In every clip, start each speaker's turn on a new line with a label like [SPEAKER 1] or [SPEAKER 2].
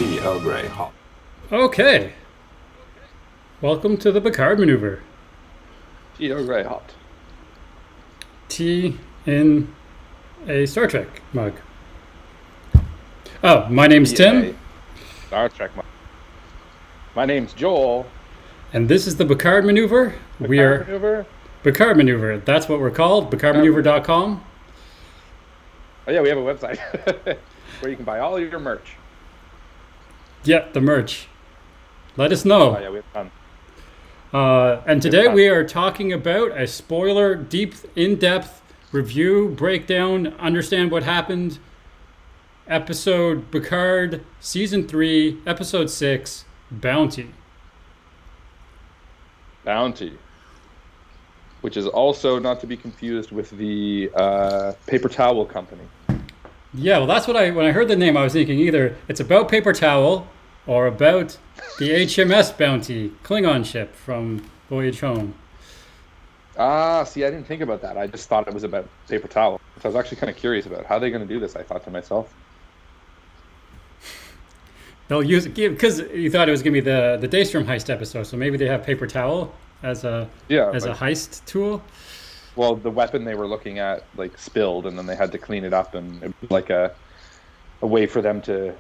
[SPEAKER 1] Tea Earl Grey hot.
[SPEAKER 2] Okay. Welcome to the Picard maneuver.
[SPEAKER 3] Tea Earl Grey hot.
[SPEAKER 2] Tea in a Star Trek mug. Oh, my name's Tim.
[SPEAKER 3] Star Trek mug. My name's Joel.
[SPEAKER 2] And this is the Picard maneuver.
[SPEAKER 3] Maneuver?
[SPEAKER 2] Picard maneuver. That's what we're called. PicardManeuver.com.
[SPEAKER 3] Oh yeah, we have a website where you can buy all of your merch.
[SPEAKER 2] Yeah, the merch. Let us know.
[SPEAKER 3] Oh yeah, we have fun.
[SPEAKER 2] And today we are talking about a spoiler, deep, in-depth review, breakdown, understand what happened. Episode Picard, Season 3, Episode 6, Bounty.
[SPEAKER 3] Bounty. Which is also not to be confused with the paper towel company.
[SPEAKER 2] Yeah, well, that's what when I heard the name, I was thinking either it's about paper towel or about the HMS Bounty Klingon ship from Voyage Home.
[SPEAKER 3] Ah, see, I didn't think about that. I just thought it was about paper towel. So I was actually kind of curious about how are they going to do this, I thought to myself.
[SPEAKER 2] They'll use it because you thought it was going to be the Daystrom heist episode, so maybe they have paper towel as a heist tool.
[SPEAKER 3] Well, the weapon they were looking at spilled, and then they had to clean it up, and it was like a way for them to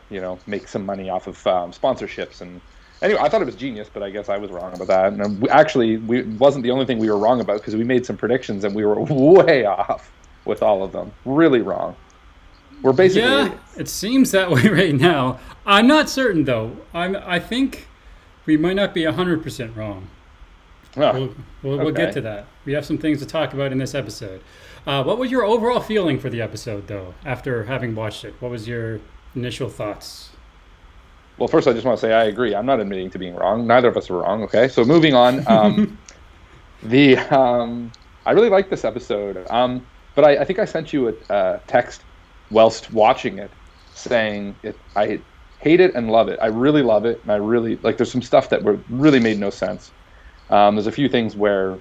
[SPEAKER 3] make some money off of sponsorships. And anyway, I thought it was genius, but I guess I was wrong about that. And we wasn't the only thing we were wrong about, because we made some predictions and we were way off with all of them. Really wrong. We're basically idiots.
[SPEAKER 2] It seems that way right now. I'm not certain though. I think we might not be 100% wrong.
[SPEAKER 3] Oh,
[SPEAKER 2] We'll get to that. We have some things to talk about in this episode. What was your overall feeling for the episode, though, after having watched it? What was your initial thoughts?
[SPEAKER 3] Well, first, I just want to say I agree. I'm not admitting to being wrong. Neither of us are wrong, okay? So moving on. I really liked this episode. But I think I sent you a text whilst watching it saying I hate it and love it. I really love it. And I really, there's some stuff that really made no sense. There's a few things where,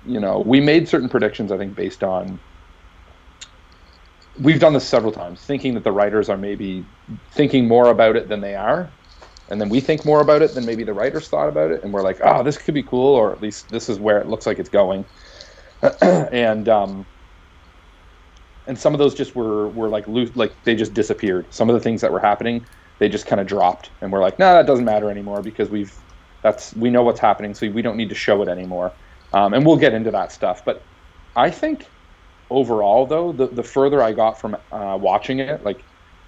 [SPEAKER 3] we made certain predictions, I think, based on... We've done this several times, thinking that the writers are maybe thinking more about it than they are. And then we think more about it than maybe the writers thought about it. And we're like, oh, this could be cool, or at least this is where it looks like it's going. And some of those just were loose, they just disappeared. Some of the things that were happening, they just kind of dropped. And we're like, no, that doesn't matter anymore, because we know what's happening, so we don't need to show it anymore. And we'll get into that stuff. But I think overall, though, the further I got from watching it,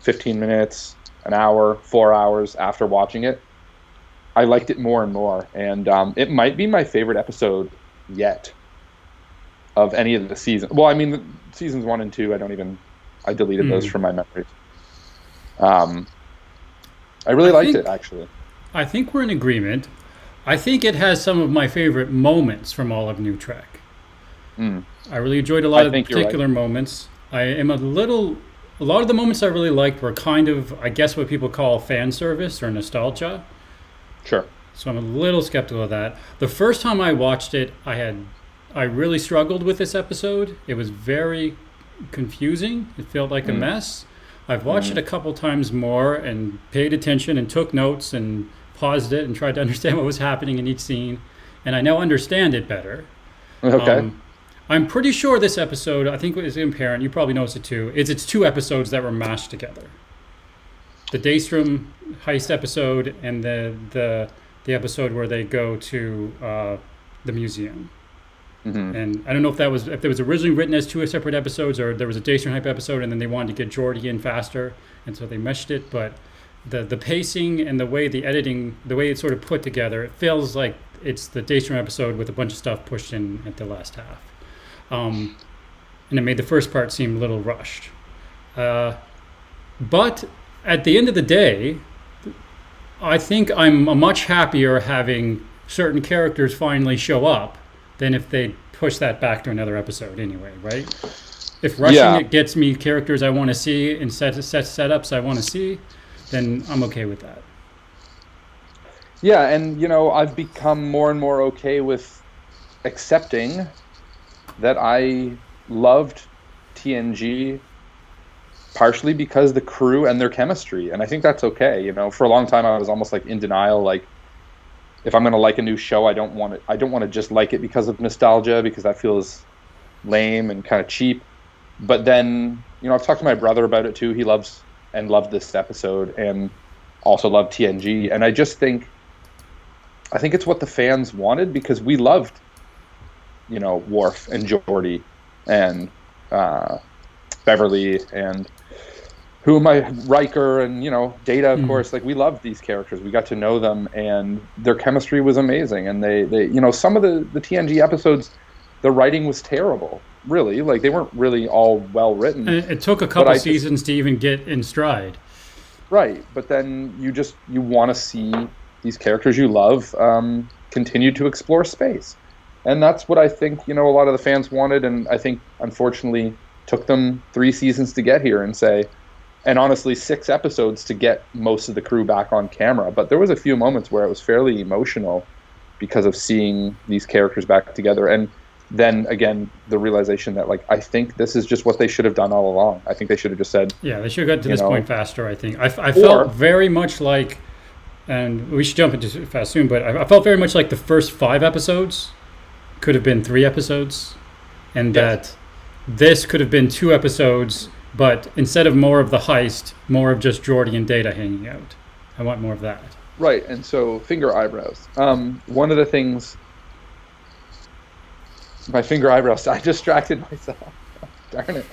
[SPEAKER 3] 15 minutes, an hour, 4 hours after watching it, I liked it more and more. And it might be my favorite episode yet of any of the seasons. Well, I mean, seasons 1 and 2, I deleted those from my memories. I really liked it, actually.
[SPEAKER 2] I think we're in agreement. I think it has some of my favorite moments from all of New Trek. I really enjoyed a lot of particular moments. A lot of the moments I really liked were kind of, I guess, what people call fan service or nostalgia.
[SPEAKER 3] Sure.
[SPEAKER 2] So I'm a little skeptical of that. The first time I watched it, I really struggled with this episode. It was very confusing. It felt like a mess. I've watched it a couple times more and paid attention and took notes and paused it and tried to understand what was happening in each scene. And I now understand it better.
[SPEAKER 3] Okay.
[SPEAKER 2] I'm pretty sure this episode, I think it was apparent, you probably noticed it too, it's 2 episodes that were mashed together. The Daystrom heist episode and the episode where they go to the museum. Mm-hmm. And I don't know if it was originally written as 2 separate episodes, or there was a Daystrom hype episode and then they wanted to get Geordi in faster, and so they meshed it. But the pacing and the way the editing, the way it's sort of put together, it feels like it's the Daystrom episode with a bunch of stuff pushed in at the last half. And it made the first part seem a little rushed. But at the end of the day, I think I'm much happier having certain characters finally show up than if they push that back to another episode anyway, right? If rushing it gets me characters I want to see and setups I want to see, then I'm okay with that.
[SPEAKER 3] Yeah, and I've become more and more okay with accepting that I loved TNG partially because the crew and their chemistry, and I think that's okay. You know, for a long time I was almost like in denial, like if I'm going to like a new show, I don't want to just like it because of nostalgia, because that feels lame and kind of cheap. But then, you know, I've talked to my brother about it too. He loved this episode and also loved TNG, and I think it's what the fans wanted, because we loved, you know, Worf and Geordi and Beverly and Riker and, you know, Data, of course. Like, we loved these characters. We got to know them, and their chemistry was amazing. And they you know, some of the TNG episodes, the writing was terrible, really. Like, they weren't really all well written.
[SPEAKER 2] And it took a couple seasons to even get in stride.
[SPEAKER 3] Right, but then you want to see these characters you love continue to explore space. And that's what I think, you know, a lot of the fans wanted, and I think, unfortunately, took them 3 seasons to get here and honestly 6 episodes to get most of the crew back on camera. But there was a few moments where it was fairly emotional because of seeing these characters back together. And then, again, the realization that, like, I think this is just what they should have done all along. I think they should have just said...
[SPEAKER 2] Yeah, they should have got to this point faster, I think. I felt very much like, and we should jump into it fast soon, but I felt very much like the first 5 episodes could have been 3 episodes, and that this could have been 2 episodes, but instead of more of the heist, more of just Geordi and Data hanging out. I want more of that. Right,
[SPEAKER 3] and so finger eyebrows. One of the things... My finger eyebrows. I distracted myself. Darn it.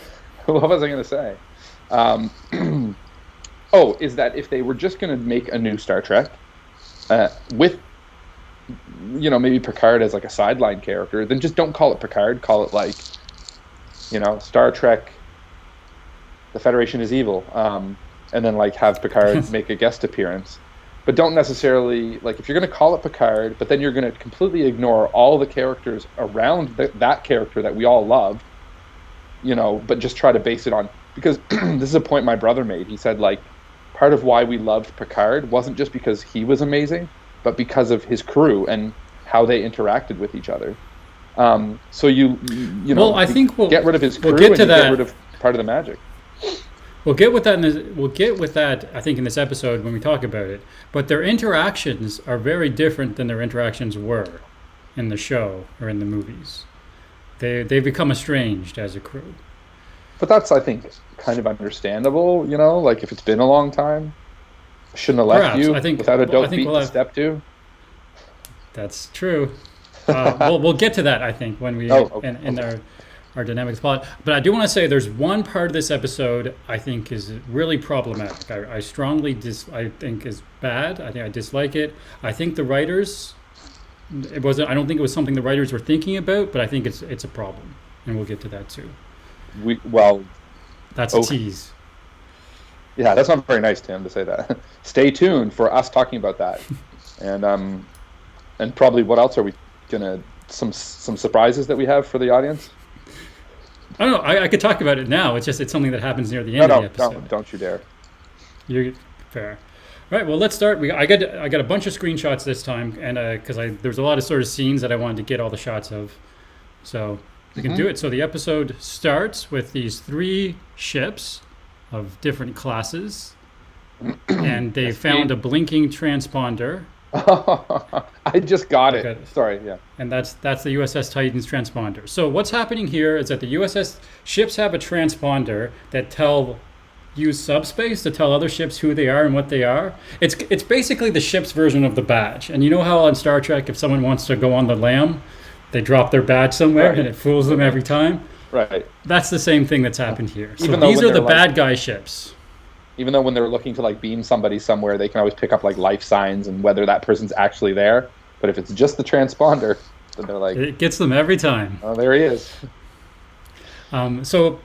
[SPEAKER 3] What was I going to say? Is that if they were just going to make a new Star Trek with, you know, maybe Picard as like a sideline character, then just don't call it Picard. Call it like, you know, Star Trek, the Federation is evil. And then like have Picard make a guest appearance. But don't necessarily, like, if you're going to call it Picard, but then you're going to completely ignore all the characters around that character that we all loved, you know, but just try to base it on, because this is a point my brother made. He said, like, part of why we loved Picard wasn't just because he was amazing, but because of his crew and how they interacted with each other. So you know,
[SPEAKER 2] well, I think we'll
[SPEAKER 3] get rid of his crew,
[SPEAKER 2] get
[SPEAKER 3] rid of part of the magic.
[SPEAKER 2] We'll get with that. I think in this episode when we talk about it. But their interactions are very different than their interactions were in the show or in the movies. They've become estranged as a crew.
[SPEAKER 3] But that's, I think, kind of understandable. You know, like if it's been a long time, I shouldn't have left you without a dope beat to step to.
[SPEAKER 2] That's true. We'll get to that, I think, when we in our dynamics plot. But I do want to say there's one part of this episode I think is really problematic. I strongly I think is bad. I think I dislike it. I think the writers, I don't think it was something the writers were thinking about, but I think it's a problem, and we'll get to that too. That's a tease.
[SPEAKER 3] Yeah, that's not very nice, Tim, to say that. Stay tuned for us talking about that, and probably what else are we gonna some surprises that we have for the audience.
[SPEAKER 2] I don't know. I could talk about it now. It's something that happens near the end of the episode.
[SPEAKER 3] Don't you dare.
[SPEAKER 2] You're fair. All right. Well, let's start. I got a bunch of screenshots this time, and because there's a lot of sort of scenes that I wanted to get all the shots of, so we can do it. So the episode starts with these 3 ships of different classes, and they found a blinking transponder.
[SPEAKER 3] I just got it. Sorry, yeah.
[SPEAKER 2] And that's the USS Titan's transponder. So what's happening here is that the USS ships have a transponder that use subspace to tell other ships who they are and what they are. It's basically the ship's version of the badge. And you know how on Star Trek, if someone wants to go on the lam, they drop their badge somewhere and it fools them every time?
[SPEAKER 3] Right.
[SPEAKER 2] That's the same thing that's happened here. So these are the bad guy ships.
[SPEAKER 3] Even though when they're looking to like beam somebody somewhere, they can always pick up like life signs and whether that person's actually there. But if it's just the transponder, then they're like...
[SPEAKER 2] It gets them every time.
[SPEAKER 3] Oh, there he is.
[SPEAKER 2] So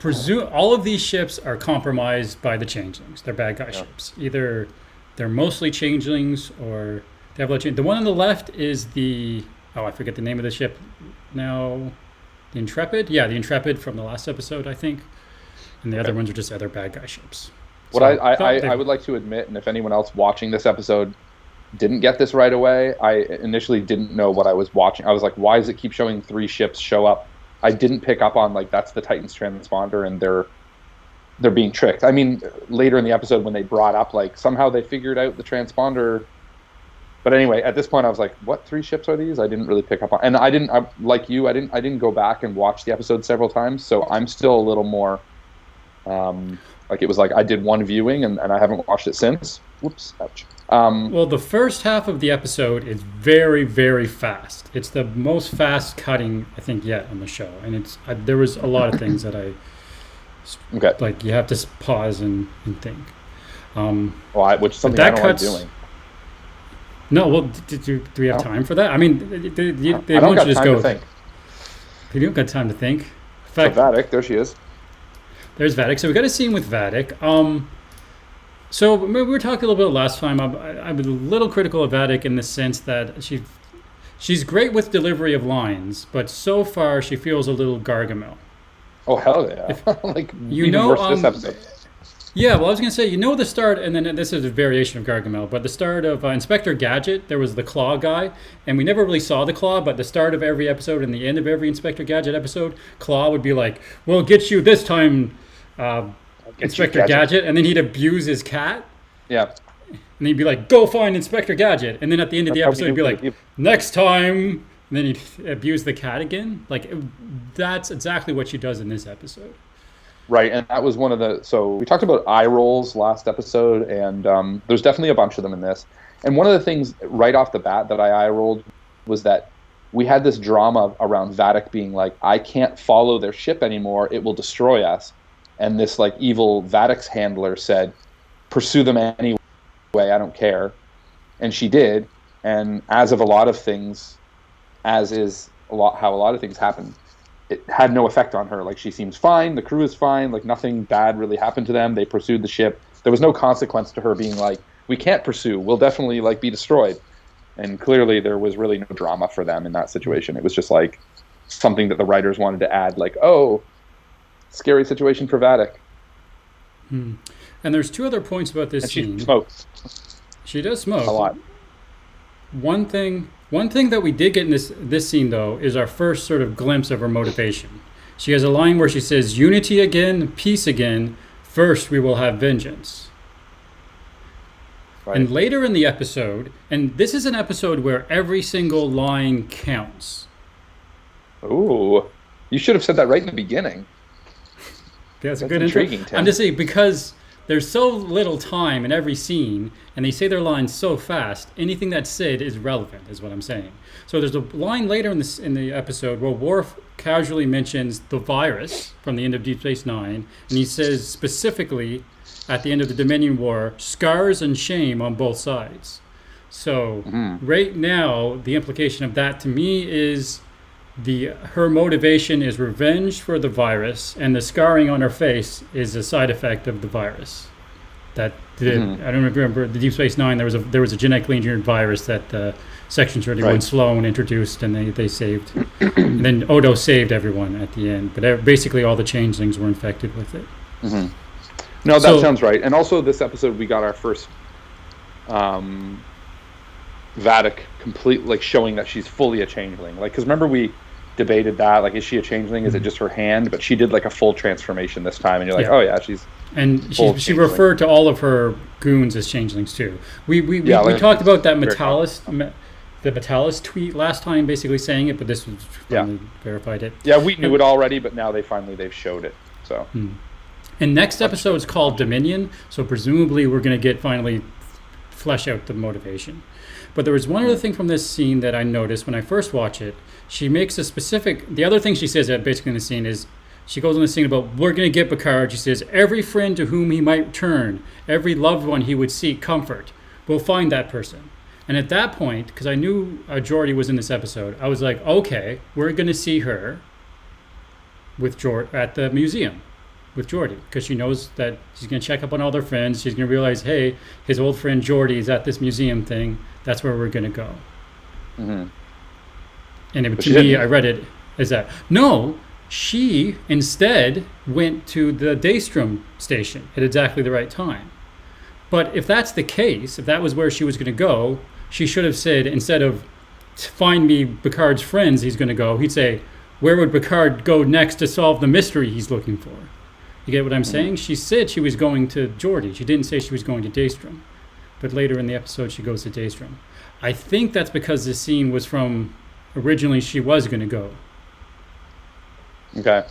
[SPEAKER 2] all of these ships are compromised by the changelings. They're bad guy ships. Either they're mostly changelings or they have a lot of The one on the left is I forget the name of the ship now. The Intrepid? Yeah, the Intrepid from the last episode, I think. And the other ones are just other bad guy ships.
[SPEAKER 3] What I would like to admit, and if anyone else watching this episode didn't get this right away, I initially didn't know what I was watching. I was like, why does it keep showing 3 ships show up? I didn't pick up on, like, that's the Titan's transponder, and they're they're being tricked. I mean, later in the episode when they brought up like somehow they figured out the transponder. But anyway, at this point I was like, what 3 ships are these? I didn't really pick up on, and I didn't go back and watch the episode several times, so I'm still a little more like it was like I did one viewing and I haven't watched it since. Whoops, ouch.
[SPEAKER 2] Well, the first half of the episode is very, very fast. It's the most fast cutting I think yet on the show, and there was a lot of things that I like. You have to pause and think.
[SPEAKER 3] Which is something I don't like doing.
[SPEAKER 2] No, well, do we have time for that? I mean, they
[SPEAKER 3] I don't
[SPEAKER 2] want you
[SPEAKER 3] got
[SPEAKER 2] to just
[SPEAKER 3] time
[SPEAKER 2] go.
[SPEAKER 3] to think.
[SPEAKER 2] You don't got time to think. In
[SPEAKER 3] So
[SPEAKER 2] fact,
[SPEAKER 3] Vadic, there she is.
[SPEAKER 2] there's Vadic. So we got a scene with Vadic. So we were talking a little bit last time. I'm a little critical of Vadic in the sense that she's great with delivery of lines, but so far she feels a little Gargamel.
[SPEAKER 3] Oh hell yeah! Like
[SPEAKER 2] You
[SPEAKER 3] even
[SPEAKER 2] know,
[SPEAKER 3] worse this episode.
[SPEAKER 2] Yeah, well, I was going to say, the start, and then this is a variation of Gargamel, but the start of Inspector Gadget, there was the Claw guy, and we never really saw the Claw, but the start of every episode and the end of every Inspector Gadget episode, Claw would be like, we'll get you this time, Inspector Gadget, and then he'd abuse his cat.
[SPEAKER 3] Yeah.
[SPEAKER 2] And he'd be like, go find Inspector Gadget. And then at the end of the episode, he'd be like, next time. And then he'd abuse the cat again. Like, that's exactly what she does in this episode.
[SPEAKER 3] Right, and that was one of the... So we talked about eye rolls last episode, and there's definitely a bunch of them in this. And one of the things right off the bat that I eye rolled was that we had this drama around Vadic being like, I can't follow their ship anymore, it will destroy us. And this like evil Vadic's handler said, pursue them anyway, I don't care. And she did, and as of a lot of things, as is how a lot of things happen, it had no effect on her. Like, she seems fine, the crew is fine, like nothing bad really happened to them. They pursued the ship. There was no consequence to her being like, we can't pursue, we'll definitely like be destroyed. And clearly there was really no drama for them in that situation. It was just like something that the writers wanted to add, like, oh, scary situation for Vadic.
[SPEAKER 2] And there's 2 other points about this scene.
[SPEAKER 3] She smokes.
[SPEAKER 2] She does smoke.
[SPEAKER 3] A lot.
[SPEAKER 2] One thing that we did get in this scene, though, is our first sort of glimpse of her motivation. She has a line where she says, unity again, peace again, first we will have vengeance. Right. And later in the episode, and this is an episode where every single line counts.
[SPEAKER 3] Ooh, you should have said that right in the beginning.
[SPEAKER 2] That's a good intriguing. I'm just saying, because there's so little time in every scene, and they say their lines so fast, anything that's said is relevant, is what I'm saying. So there's a line later in the episode where Worf casually mentions the virus from the end of Deep Space Nine, and he says specifically at the end of the Dominion War, scars and shame on both sides. So right now, the implication of that to me is her motivation is revenge for the virus, and the scarring on her face is a side effect of the virus. I don't remember the Deep Space Nine. There was a genetically engineered virus that Section 31 Sloan introduced, and they saved. And then Odo saved everyone at the end, but basically all the changelings were infected with it.
[SPEAKER 3] No, that sounds right. And also this episode, we got our first Vadic complete, like showing that she's fully a changeling. Like, because remember we debated that, like, is she a changeling? Is it just her hand? But she did like a full transformation this time, and you're like, oh yeah, she's.
[SPEAKER 2] And she referred to all of her goons as changelings too. We talked about that the Metalis tweet last time, basically saying it, but this was finally verified it.
[SPEAKER 3] Yeah, we knew it already, but now they've showed it. So.
[SPEAKER 2] And next episode is called Dominion, so presumably we're going to get finally flesh out the motivation. But there was one other thing from this scene that I noticed when I first watched it. She makes the other thing she says basically in the scene is, she goes on the scene about, we're going to get Picard. She says, every friend to whom he might turn, every loved one he would seek comfort, we'll find that person. And at that point, because I knew Geordi was in this episode, I was like, okay, we're going to see her with at the museum with Geordi, because she knows that she's going to check up on all their friends. She's going to realize, hey, his old friend Geordi is at this museum thing. That's where we're going to go. And to me, I read it as that. No, she instead went to the Daystrom station at exactly the right time. But if that's the case, if that was where she was going to go, she should have said, instead of find me Picard's friends he's going to go, he'd say, where would Picard go next to solve the mystery he's looking for? You get what I'm saying? She said she was going to Geordi. She didn't say she was going to Daystrom. But later in the episode, she goes to Daystrom. I think that's because this scene was from originally she was going to go.
[SPEAKER 3] Okay.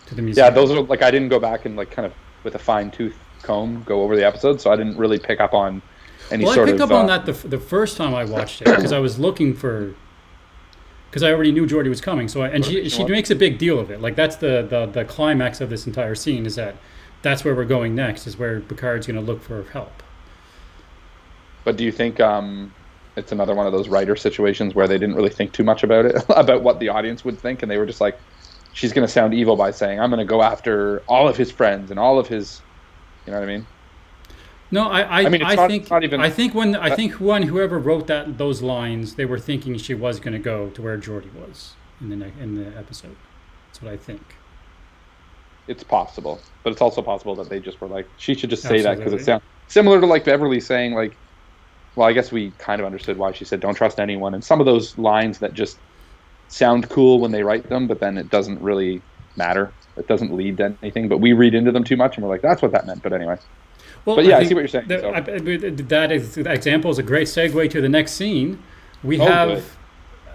[SPEAKER 2] To the museum.
[SPEAKER 3] Yeah, those are like I didn't go back and like kind of with a fine tooth comb go over the episode, so I didn't really pick up on any sort of.
[SPEAKER 2] Well, I picked up on that the first time I watched it because I was looking for. Because I already knew Geordi was coming, so she makes a big deal of it. Like that's the climax of this entire scene is that's where we're going next. Is where Picard's going to look for help.
[SPEAKER 3] But do you think it's another one of those writer situations where they didn't really think too much about it, about what the audience would think, and they were just like, she's going to sound evil by saying, I'm going to go after all of his friends and all of his, you know what I mean?
[SPEAKER 2] No, I
[SPEAKER 3] mean,
[SPEAKER 2] I think when whoever wrote those lines, they were thinking she was going to go to where Geordi was in the episode. That's what I think.
[SPEAKER 3] It's possible, but it's also possible that they just were like, she should just say
[SPEAKER 2] Absolutely.
[SPEAKER 3] that because it sounds similar to like Beverly saying like, well, I guess we kind of understood why she said don't trust anyone, and some of those lines that just sound cool when they write them, but then it doesn't really matter. It doesn't lead to anything, but we read into them too much, and we're like, that's what that meant. But anyway.
[SPEAKER 2] Well,
[SPEAKER 3] but yeah, I see what you're saying.
[SPEAKER 2] That example is a great segue to the next scene. We have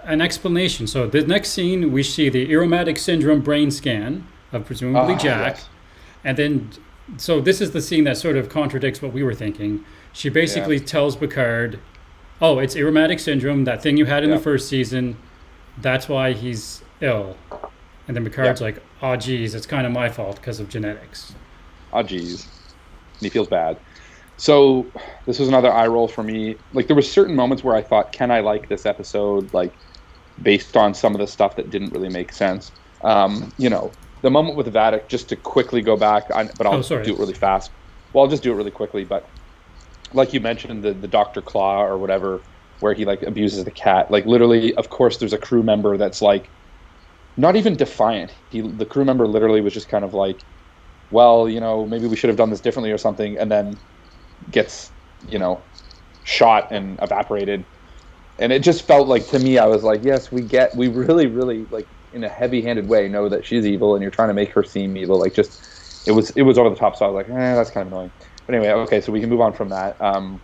[SPEAKER 2] an explanation. So the next scene, we see the aromatic syndrome brain scan of presumably Jack.
[SPEAKER 3] Yes.
[SPEAKER 2] And then, so this is the scene that sort of contradicts what we were thinking. She basically tells Picard, oh, it's aromatic syndrome, that thing you had in the first season. That's why he's ill. And then Picard's like, oh, geez, it's kind of my fault because of genetics.
[SPEAKER 3] Oh, geez. And he feels bad. So this was another eye roll for me. Like there were certain moments where I thought, can I like this episode? Like based on some of the stuff that didn't really make sense. You know, the moment with Vatic, just to quickly go back, but I'll do it really fast. Well, I'll just do it really quickly. But like you mentioned, the Dr. Claw or whatever, where he like abuses the cat. Like literally, of course, there's a crew member that's like not even defiant. The crew member literally was just kind of like, well, you know, maybe we should have done this differently or something, and then gets, you know, shot and evaporated. And it just felt like, to me, I was like, yes, we really, really, like, in a heavy-handed way, know that she's evil, and you're trying to make her seem evil. Like, just, it was over the top, so I was like, that's kind of annoying. But anyway, okay, so we can move on from that.
[SPEAKER 2] And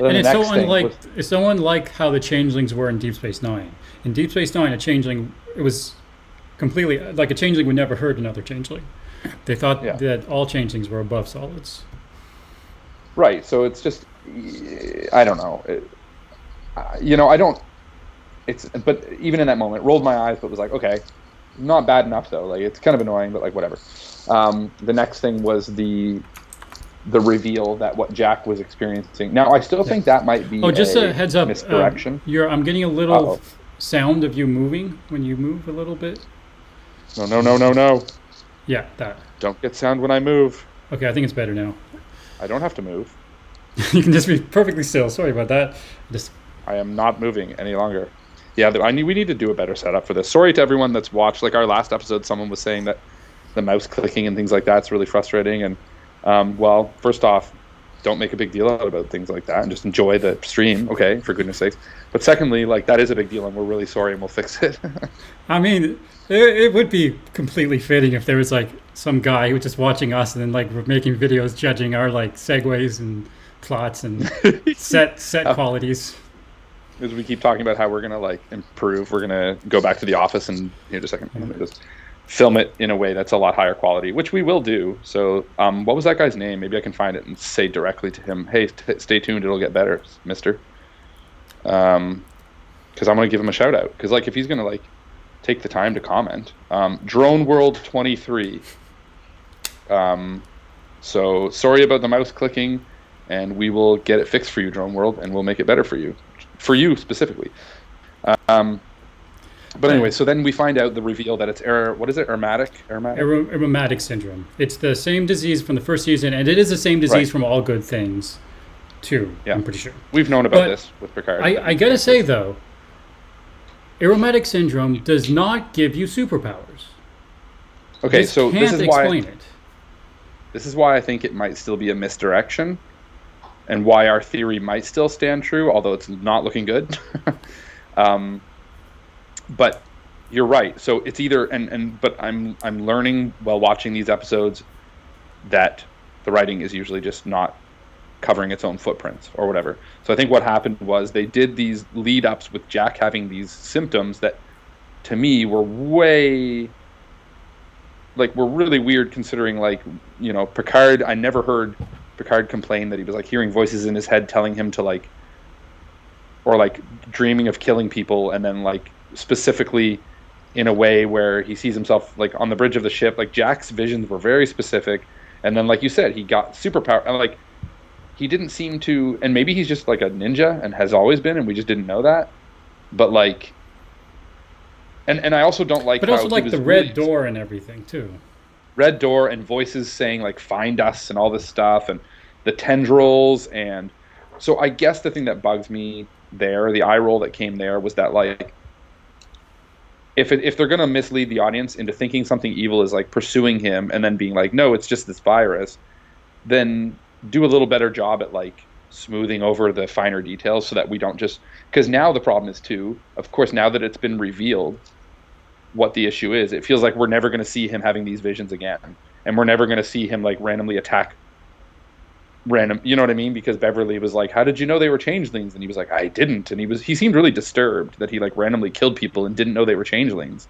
[SPEAKER 2] it's so unlike how the changelings were in Deep Space Nine. In Deep Space Nine, it was completely, like a changeling would never hurt another changeling. They thought that all changelings were above solids.
[SPEAKER 3] Right, so it's just, I don't know. But even in that moment, rolled my eyes, but was like, okay, not bad enough though. Like, it's kind of annoying, but like, whatever. The next thing was the reveal that what Jack was experiencing. Now, I still think that might be
[SPEAKER 2] just a heads up,
[SPEAKER 3] misdirection.
[SPEAKER 2] I'm getting a little sound of you moving when you move a little bit.
[SPEAKER 3] No.
[SPEAKER 2] Yeah, that.
[SPEAKER 3] Don't get sound when I move.
[SPEAKER 2] Okay, I think it's better now.
[SPEAKER 3] I don't have to move.
[SPEAKER 2] You can just be perfectly still. Sorry about that.
[SPEAKER 3] I am not moving any longer. Yeah, we need to do a better setup for this. Sorry to everyone that's watched. Like our last episode, someone was saying that the mouse clicking and things like that's really frustrating. And well, first off, don't make a big deal out about things like that and just enjoy the stream, okay, for goodness sakes. But secondly, like that is a big deal and we're really sorry and we'll fix it.
[SPEAKER 2] I mean, it would be completely fitting if there was like some guy who was just watching us and then like we're making videos judging our like segues and plots and set qualities.
[SPEAKER 3] As we keep talking about how we're gonna like improve, we're gonna go back to the office and here just a second, let me just film it in a way that's a lot higher quality, which we will do. So what was that guy's name? Maybe I can find it and say directly to him, hey, stay tuned, it'll get better, mister. Because I'm going to give him a shout out. Because like if he's going to like take the time to comment. Drone World 23. So sorry about the mouse clicking, and we will get it fixed for you, Drone World, and we'll make it better for you specifically. But anyway, so then we find out the reveal that it's aromatic
[SPEAKER 2] syndrome. It's the same disease from the first season, and it is the same disease from All Good Things, too. Yeah. I'm pretty sure
[SPEAKER 3] we've known about this with Picard.
[SPEAKER 2] I gotta say though, aromatic syndrome does not give you superpowers.
[SPEAKER 3] Okay, so this is why
[SPEAKER 2] explain it.
[SPEAKER 3] This is why I think it might still be a misdirection, and why our theory might still stand true, although it's not looking good. But you're right. So it's either but I'm learning while watching these episodes that the writing is usually just not covering its own footprints or whatever. So I think what happened was they did these lead ups with Jack having these symptoms that to me were were really weird, considering, like, you know, Picard, I never heard Picard complain that he was like hearing voices in his head telling him to like, or like dreaming of killing people, and then like specifically in a way where he sees himself like on the bridge of the ship. Like Jack's visions were very specific, and then like you said, he got superpower, and like he didn't seem to, and maybe he's just like a ninja and has always been, and we just didn't know that. But like, and I also don't like,
[SPEAKER 2] but also like the red door and everything too.
[SPEAKER 3] Red door and voices saying like "find us" and all this stuff, and the tendrils, and so I guess the thing that bugs me there, the eye roll that came there, was that like, if they're gonna mislead the audience into thinking something evil is like pursuing him, and then being like, no, it's just this virus, then do a little better job at like smoothing over the finer details, so that we don't just, because now the problem is too, of course, now that it's been revealed what the issue is, it feels like we're never going to see him having these visions again, and we're never going to see him like randomly attack random, you know what I mean? Because Beverly was like, how did you know they were changelings? And he was like, I didn't. And he seemed really disturbed that he like randomly killed people and didn't know they were changelings.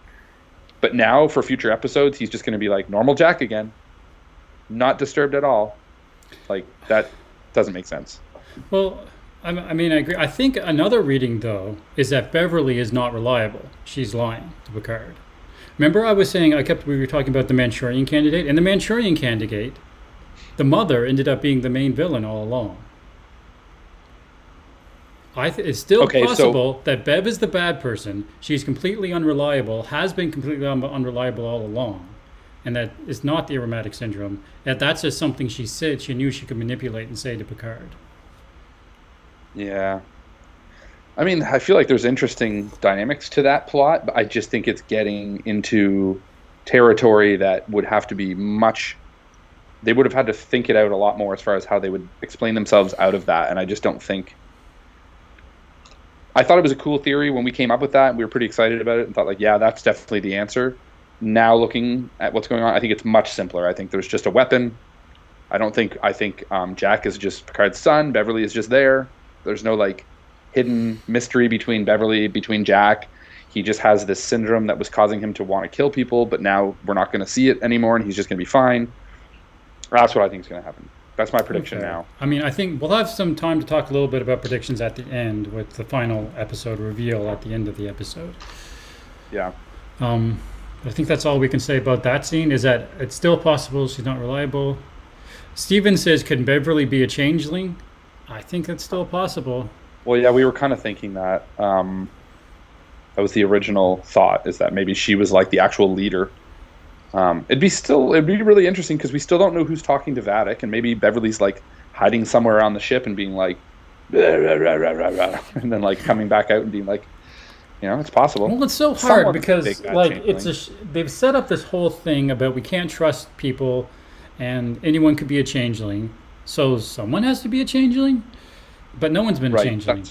[SPEAKER 3] But now for future episodes, he's just going to be like normal Jack again, not disturbed at all. Like, that doesn't make sense.
[SPEAKER 2] Well, I mean, I agree. I think another reading, though, is that Beverly is not reliable. She's lying to Picard. Remember I was saying, we were talking about the Manchurian Candidate, and the Manchurian Candidate, the mother ended up being the main villain all along. It's still possible that Bev is the bad person. She's completely unreliable, has been completely unreliable all along, and that is not the aromatic syndrome. That's just something she said she knew she could manipulate and say to Picard.
[SPEAKER 3] Yeah. I mean, I feel like there's interesting dynamics to that plot, but I just think it's getting into territory that would have to be they would have had to think it out a lot more as far as how they would explain themselves out of that, and I just don't think... I thought it was a cool theory when we came up with that, and we were pretty excited about it, and thought like, yeah, that's definitely the answer. Now looking at what's going on, I think it's much simpler. I think there's just a weapon. I think Jack is just Picard's son. Beverly is just there. There's no like hidden mystery between Jack. He just has this syndrome that was causing him to want to kill people, but now we're not going to see it anymore, and he's just going to be fine. That's what I think is going to happen. That's my prediction now. I mean,
[SPEAKER 2] I think we'll have some time to talk a little bit about predictions at the end with the final episode reveal at the end of the episode.
[SPEAKER 3] Yeah.
[SPEAKER 2] I think that's all we can say about that scene, is that it's still possible she's not reliable. Steven says, can Beverly be a changeling? I think that's still possible.
[SPEAKER 3] Well, yeah, we were kind of thinking that. That was the original thought, is that maybe she was like the actual leader. It'd be really interesting, because we still don't know who's talking to Vadic, and maybe Beverly's like hiding somewhere around the ship and being like, rah, rah, rah, rah, rah, and then like coming back out and being like, you know, it's possible.
[SPEAKER 2] Well, it's so hard because like they've set up this whole thing about we can't trust people, and anyone could be a changeling. So someone has to be a changeling, but no one's been a changeling.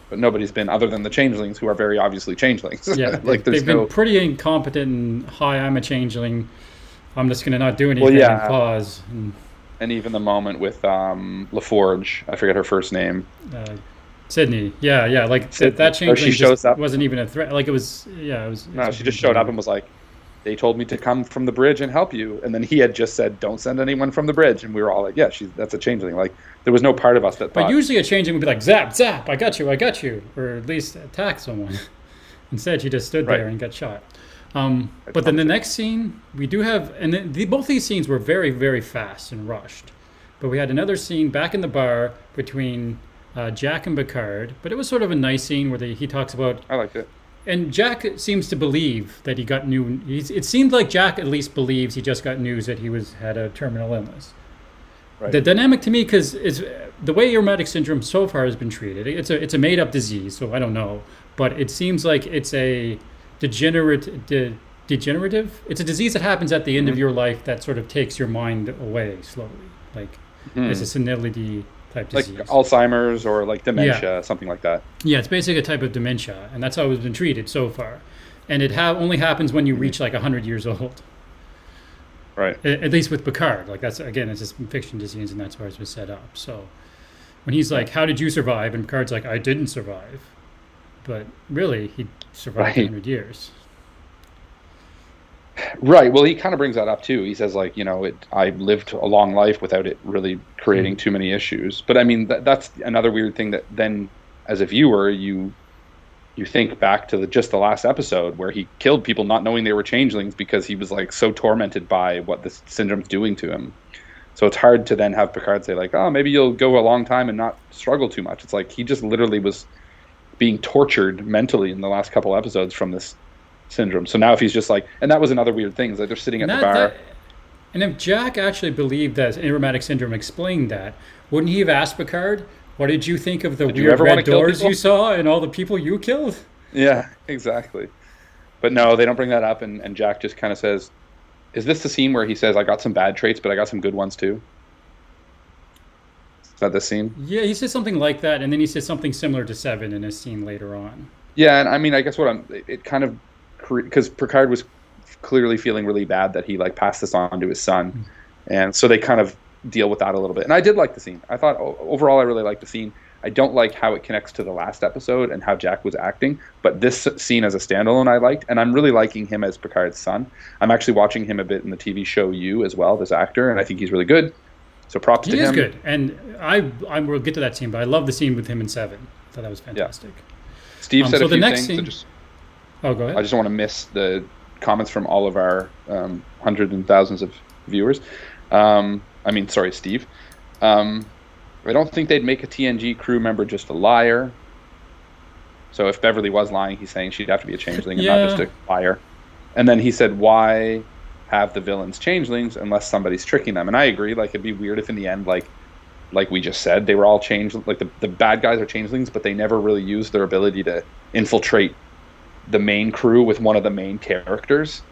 [SPEAKER 3] But nobody's been, other than the changelings, who are very obviously changelings.
[SPEAKER 2] Yeah, like they've been pretty incompetent and, hi, I'm a changeling, I'm just going to not do anything and pause.
[SPEAKER 3] And even the moment with LaForge, I forget her first name.
[SPEAKER 2] Sydney. Yeah, like that changeling just wasn't even a threat. Like it was. No,
[SPEAKER 3] she just showed up and was like, they told me to come from the bridge and help you. And then he had just said, don't send anyone from the bridge. And we were all like, yeah, that's a changeling. Like, there was no part of us that thought.
[SPEAKER 2] But usually a changeling would be like, zap, zap, I got you. Or at least attack someone. Instead, she just stood there and got shot. But then the next scene, we do have, and both these scenes were very, very fast and rushed. But we had another scene back in the bar between Jack and Picard. But it was sort of a nice scene where he talks about...
[SPEAKER 3] I liked it.
[SPEAKER 2] And Jack seems to believe that he got it seemed like Jack at least believes he just got news that he had a terminal illness. Right. The dynamic to me, because it's the way aromatic syndrome so far has been treated. It's a made up disease, so I don't know, but it seems like it's a degenerative. It's a disease that happens at the end of your life that sort of takes your mind away slowly, like it's a senility type disease.
[SPEAKER 3] Like Alzheimer's or like dementia, something like that.
[SPEAKER 2] Yeah, it's basically a type of dementia, and that's how it's been treated so far. and it only happens when you reach like 100 years old.
[SPEAKER 3] Right.
[SPEAKER 2] At least with Picard, like that's again, it's just fiction disease, and that's where it was set up. So when he's like, "How did you survive?" and Picard's like, "I didn't survive," but really, he survived 100 years.
[SPEAKER 3] Right. Well, he kind of brings that up too. He says like, I lived a long life without it really creating too many issues. But I mean, that's another weird thing that then, as a viewer, you think back to just the last episode where he killed people not knowing they were changelings because he was like so tormented by what this syndrome's doing to him. So it's hard to then have Picard say like, "Oh, maybe you'll go a long time and not struggle too much." It's like he just literally was being tortured mentally in the last couple episodes from this syndrome. So now if he's just like, and that was another weird thing, is like they're sitting at the bar.
[SPEAKER 2] And if Jack actually believed that aromatic syndrome explained that, wouldn't he have asked Picard, "What did you think of the weird red doors you saw and all the people you killed?"
[SPEAKER 3] Yeah, exactly. But no, they don't bring that up, and Jack just kind of says, is this the scene where he says, "I got some bad traits, but I got some good ones too"? Is that the scene?
[SPEAKER 2] Yeah, he says something like that, and then he says something similar to Seven in a scene later on.
[SPEAKER 3] Yeah, and I mean, I guess it kind of, because Picard was clearly feeling really bad that he like passed this on to his son, and so they kind of deal with that a little bit. And I did like the scene. I thought overall I really liked the scene. I don't like how it connects to the last episode and how Jack was acting, but this scene as a standalone I liked, and I'm really liking him as Picard's son. I'm actually watching him a bit in the TV show You as well, this actor, and I think he's really good. So props to him.
[SPEAKER 2] He is good, and I will get to that scene, but I love the scene with him in Seven. I thought that was fantastic.
[SPEAKER 3] Yeah. Steve said a few things.
[SPEAKER 2] Scene... Oh, go ahead.
[SPEAKER 3] I just don't want to miss the comments from all of our hundreds and thousands of viewers. Sorry, Steve. I don't think they'd make a TNG crew member just a liar. So if Beverly was lying, he's saying she'd have to be a changeling and not just a liar. And then he said, why have the villains changelings unless somebody's tricking them? And I agree. Like, it'd be weird if in the end, like we just said, they were all changed. Like the bad guys are changelings, but they never really use their ability to infiltrate the main crew with one of the main characters.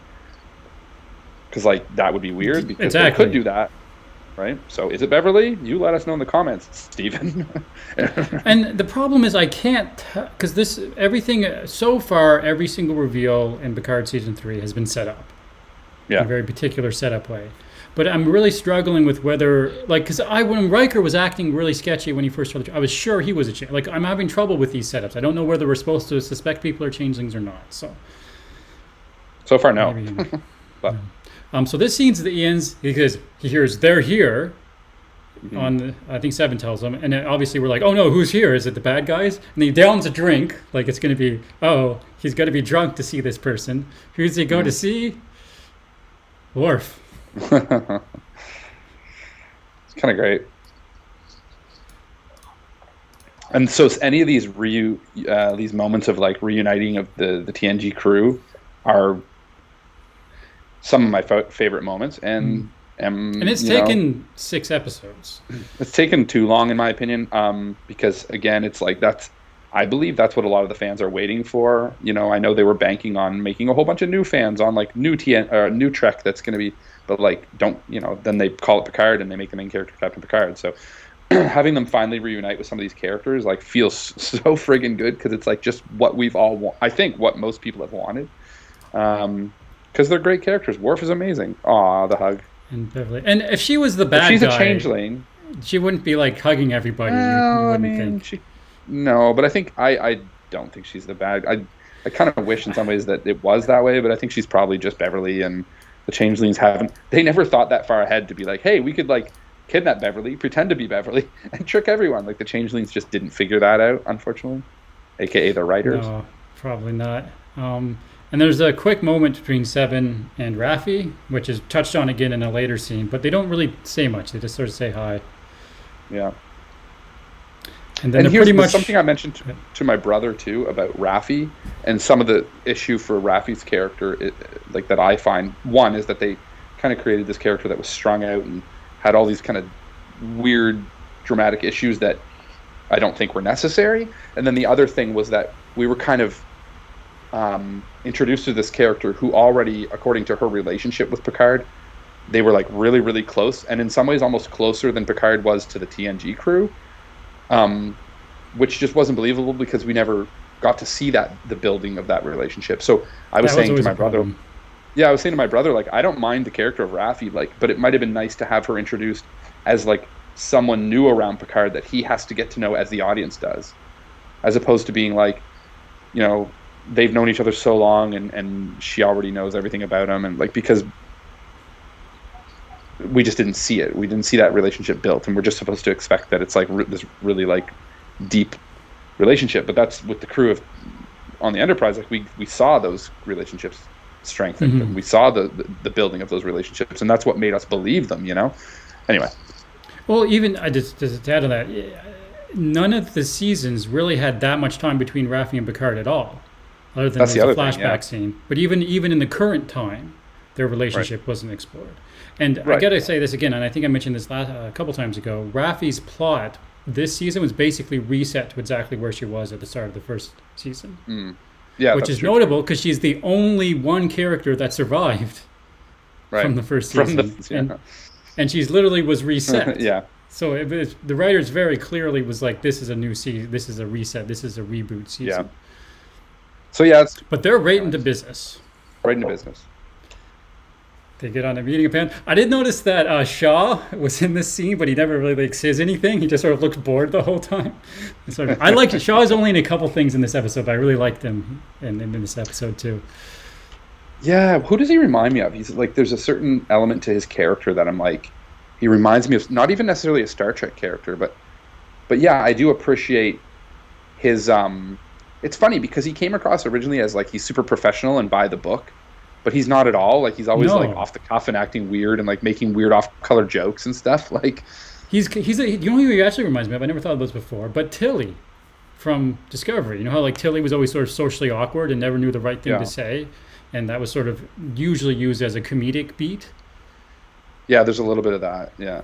[SPEAKER 3] Because like that would be weird because they could do that. Right? So is it Beverly? You let us know in the comments, Stephen.
[SPEAKER 2] And the problem is I can't, because everything so far, every single reveal in Picard Season 3 has been set up.
[SPEAKER 3] Yeah.
[SPEAKER 2] In a very particular setup way. But I'm really struggling with whether, like, because when Riker was acting really sketchy when he first started, I was sure he was a changeling. Like, I'm having trouble with these setups. I don't know whether we're supposed to suspect people are changelings or not. So
[SPEAKER 3] far, no. But.
[SPEAKER 2] So this scene's the ends because he hears they're here. On I think Seven tells him, and then obviously we're like, oh no, who's here? Is it the bad guys? And he downs a drink, like it's going to be, he's got to be drunk to see this person. Who's he go to see? Worf.
[SPEAKER 3] It's kind of great. And so any of these these moments of like reuniting of the TNG crew are some of my favorite moments, and
[SPEAKER 2] it's taken 6 episodes.
[SPEAKER 3] It's taken too long, in my opinion, because again, it's like I believe that's what a lot of the fans are waiting for. I know they were banking on making a whole bunch of new fans on like new Trek that's going to be, but like then they call it Picard and they make the main character Captain Picard. So having them finally reunite with some of these characters like feels so friggin' good because it's like just what we've all I think what most people have wanted. Because they're great characters. Worf is amazing. Aw, the hug.
[SPEAKER 2] And Beverly. And if she was the bad guy...
[SPEAKER 3] She's a changeling.
[SPEAKER 2] She wouldn't be, like, hugging everybody.
[SPEAKER 3] Well, no, but I think... I don't think she's the bad... I kind of wish in some ways that it was that way, but I think she's probably just Beverly, and the changelings haven't... They never thought that far ahead to be like, hey, we could, like, kidnap Beverly, pretend to be Beverly, and trick everyone. Like, the changelings just didn't figure that out, unfortunately. A.k.a. the writers.
[SPEAKER 2] No, probably not. And there's a quick moment between Seven and Raffi, which is touched on again in a later scene, but they don't really say much. They just sort of say hi.
[SPEAKER 3] Yeah.
[SPEAKER 2] And then
[SPEAKER 3] here's something I mentioned to my brother, too, about Raffi, and some of the issue for Raffi's character, like that I find, one, is that they kind of created this character that was strung out and had all these kind of weird, dramatic issues that I don't think were necessary. And then the other thing was that we were kind of introduced to this character who already, according to her relationship with Picard, they were like really, really close, and in some ways almost closer than Picard was to the TNG crew, which just wasn't believable because we never got to see the building of that relationship. So I was
[SPEAKER 2] That was
[SPEAKER 3] saying to
[SPEAKER 2] always
[SPEAKER 3] my
[SPEAKER 2] a
[SPEAKER 3] brother,
[SPEAKER 2] problem.
[SPEAKER 3] yeah, I was saying to my brother, like, I don't mind the character of Raffi, like, but it might have been nice to have her introduced as like someone new around Picard that he has to get to know as the audience does, as opposed to being like, you know, they've known each other so long and she already knows everything about him, and like, because we just didn't see it. We didn't see that relationship built, and we're just supposed to expect that it's like this really like deep relationship. But that's with the crew of on the Enterprise. Like we saw those relationships strengthened, and we saw the building of those relationships, and that's what made us believe them. You know. Anyway.
[SPEAKER 2] Well, even I just to add on that, none of the seasons really had that much time between Raffi and Picard at all, other than
[SPEAKER 3] That's
[SPEAKER 2] there was
[SPEAKER 3] the
[SPEAKER 2] a
[SPEAKER 3] other
[SPEAKER 2] flashback
[SPEAKER 3] thing, yeah.
[SPEAKER 2] scene. But even in the current time, their relationship wasn't explored. And I
[SPEAKER 3] Right.
[SPEAKER 2] got to say this again, and I think I mentioned this a couple times ago. Raffi's plot this season was basically reset to exactly where she was at the start of the first season,
[SPEAKER 3] Yeah,
[SPEAKER 2] which
[SPEAKER 3] that's
[SPEAKER 2] is
[SPEAKER 3] true.
[SPEAKER 2] notable because she's the only one character that survived
[SPEAKER 3] Right.
[SPEAKER 2] from the first season, and she's literally was reset.
[SPEAKER 3] Yeah.
[SPEAKER 2] So the writers very clearly was like, this is a new season, this is a reset, this is a reboot season.
[SPEAKER 3] Yeah. So yeah, it's
[SPEAKER 2] But they're right into business.
[SPEAKER 3] right into business.
[SPEAKER 2] They get on a meeting pan. I did notice that Shaw was in this scene, but he never really like says anything. He just sort of looks bored the whole time. I liked Shaw is only in a couple things in this episode, but I really liked him in this episode too.
[SPEAKER 3] Yeah, who does he remind me of? He's like, there's a certain element to his character that I'm like, he reminds me of not even necessarily a Star Trek character, but yeah, I do appreciate his. It's funny because he came across originally as like he's super professional and by the book, but he's not at all. Like he's always
[SPEAKER 2] No.
[SPEAKER 3] like off the cuff and acting weird and like making weird off-color jokes and stuff. Like
[SPEAKER 2] You know who he actually reminds me of? I never thought of this before, but Tilly from Discovery. You know how like Tilly was always sort of socially awkward and never knew the right thing
[SPEAKER 3] Yeah.
[SPEAKER 2] to say, and that was sort of usually used as a comedic beat.
[SPEAKER 3] yeah, there's a little bit of that. Yeah,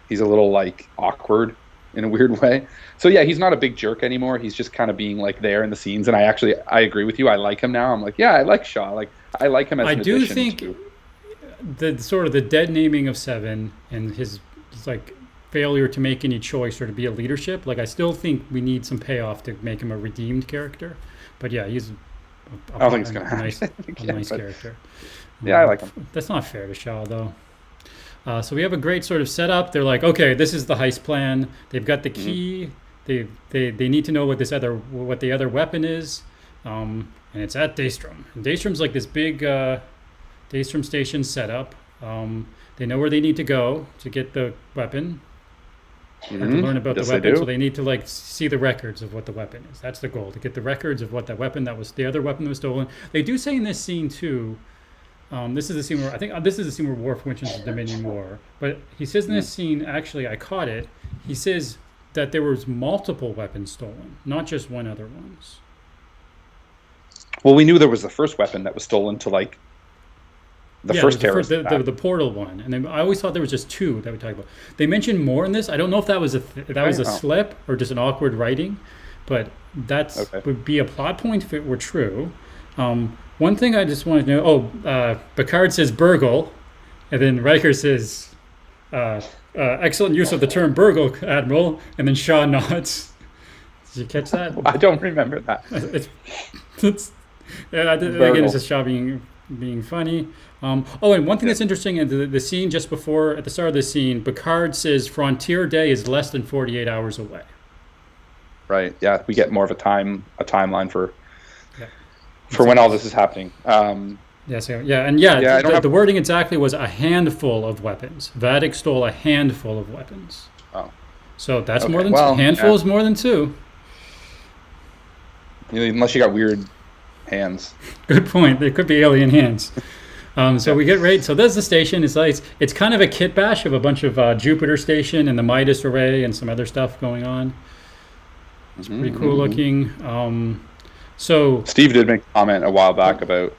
[SPEAKER 3] he's a little like awkward in a weird way. So yeah, he's not a big jerk anymore. He's just kind of being like there in the scenes. And I agree with you. I like him now. I'm like, yeah, I like Shaw. Like I like him as
[SPEAKER 2] I
[SPEAKER 3] an
[SPEAKER 2] do
[SPEAKER 3] addition
[SPEAKER 2] think
[SPEAKER 3] to-
[SPEAKER 2] the sort of the dead naming of Seven and his like failure to make any choice or to be a leadership. Like I still think we need some payoff to make him a redeemed character. But yeah, he's
[SPEAKER 3] I don't think it's gonna happen.
[SPEAKER 2] nice, a
[SPEAKER 3] again,
[SPEAKER 2] nice
[SPEAKER 3] but-
[SPEAKER 2] character.
[SPEAKER 3] Yeah, I like him.
[SPEAKER 2] That's not fair to Shaw though. So we have a great sort of setup. They're like, okay, this is the heist plan. They've got the key. They need to know what the other weapon is, and it's at Daystrom. And Daystrom's like this big Daystrom station setup. They know where they need to go to get the weapon and to learn about
[SPEAKER 3] Yes,
[SPEAKER 2] the
[SPEAKER 3] they
[SPEAKER 2] weapon.
[SPEAKER 3] do.
[SPEAKER 2] So they need to like see the records of what the weapon is. That's the goal, to get the records of what that weapon that was the other weapon that was stolen. They do say in this scene too. This is the scene where I think this is the scene where Worf mentions the Dominion War. But he says in this scene, actually, I caught it. He says that there was multiple weapons stolen, not just one other ones.
[SPEAKER 3] Well, we knew there was the first weapon that was stolen to like the first terrorist
[SPEAKER 2] the
[SPEAKER 3] attack.
[SPEAKER 2] portal one, and then I always thought there was just two that we talked about. They mentioned more in this. I don't know if that was a slip or just an awkward writing, but would be a plot point if it were true. One thing I just wanted to know. Picard says burgle, and then Riker says, "Excellent use of the term burgle, Admiral." And then Shaw nods. Did you catch that?
[SPEAKER 3] I don't remember that.
[SPEAKER 2] Again, it's just Shaw being funny. And one thing that's interesting in the scene just before, at the start of the scene, Picard says Frontier Day is less than 48 hours away.
[SPEAKER 3] Right. Yeah, we get more of a timeline for when all this is happening.
[SPEAKER 2] The wording exactly was a handful of weapons. Vatic stole a handful of weapons.
[SPEAKER 3] Oh.
[SPEAKER 2] So that's
[SPEAKER 3] Okay,
[SPEAKER 2] more than
[SPEAKER 3] well,
[SPEAKER 2] two. Handful
[SPEAKER 3] yeah.
[SPEAKER 2] is more than two.
[SPEAKER 3] Unless you got weird hands.
[SPEAKER 2] Good point. There could be alien hands. So we get right. So there's the station. It's kind of a kit bash of a bunch of Jupiter station and the Midas array and some other stuff going on. It's pretty cool looking. So
[SPEAKER 3] Steve did make a comment a while back about,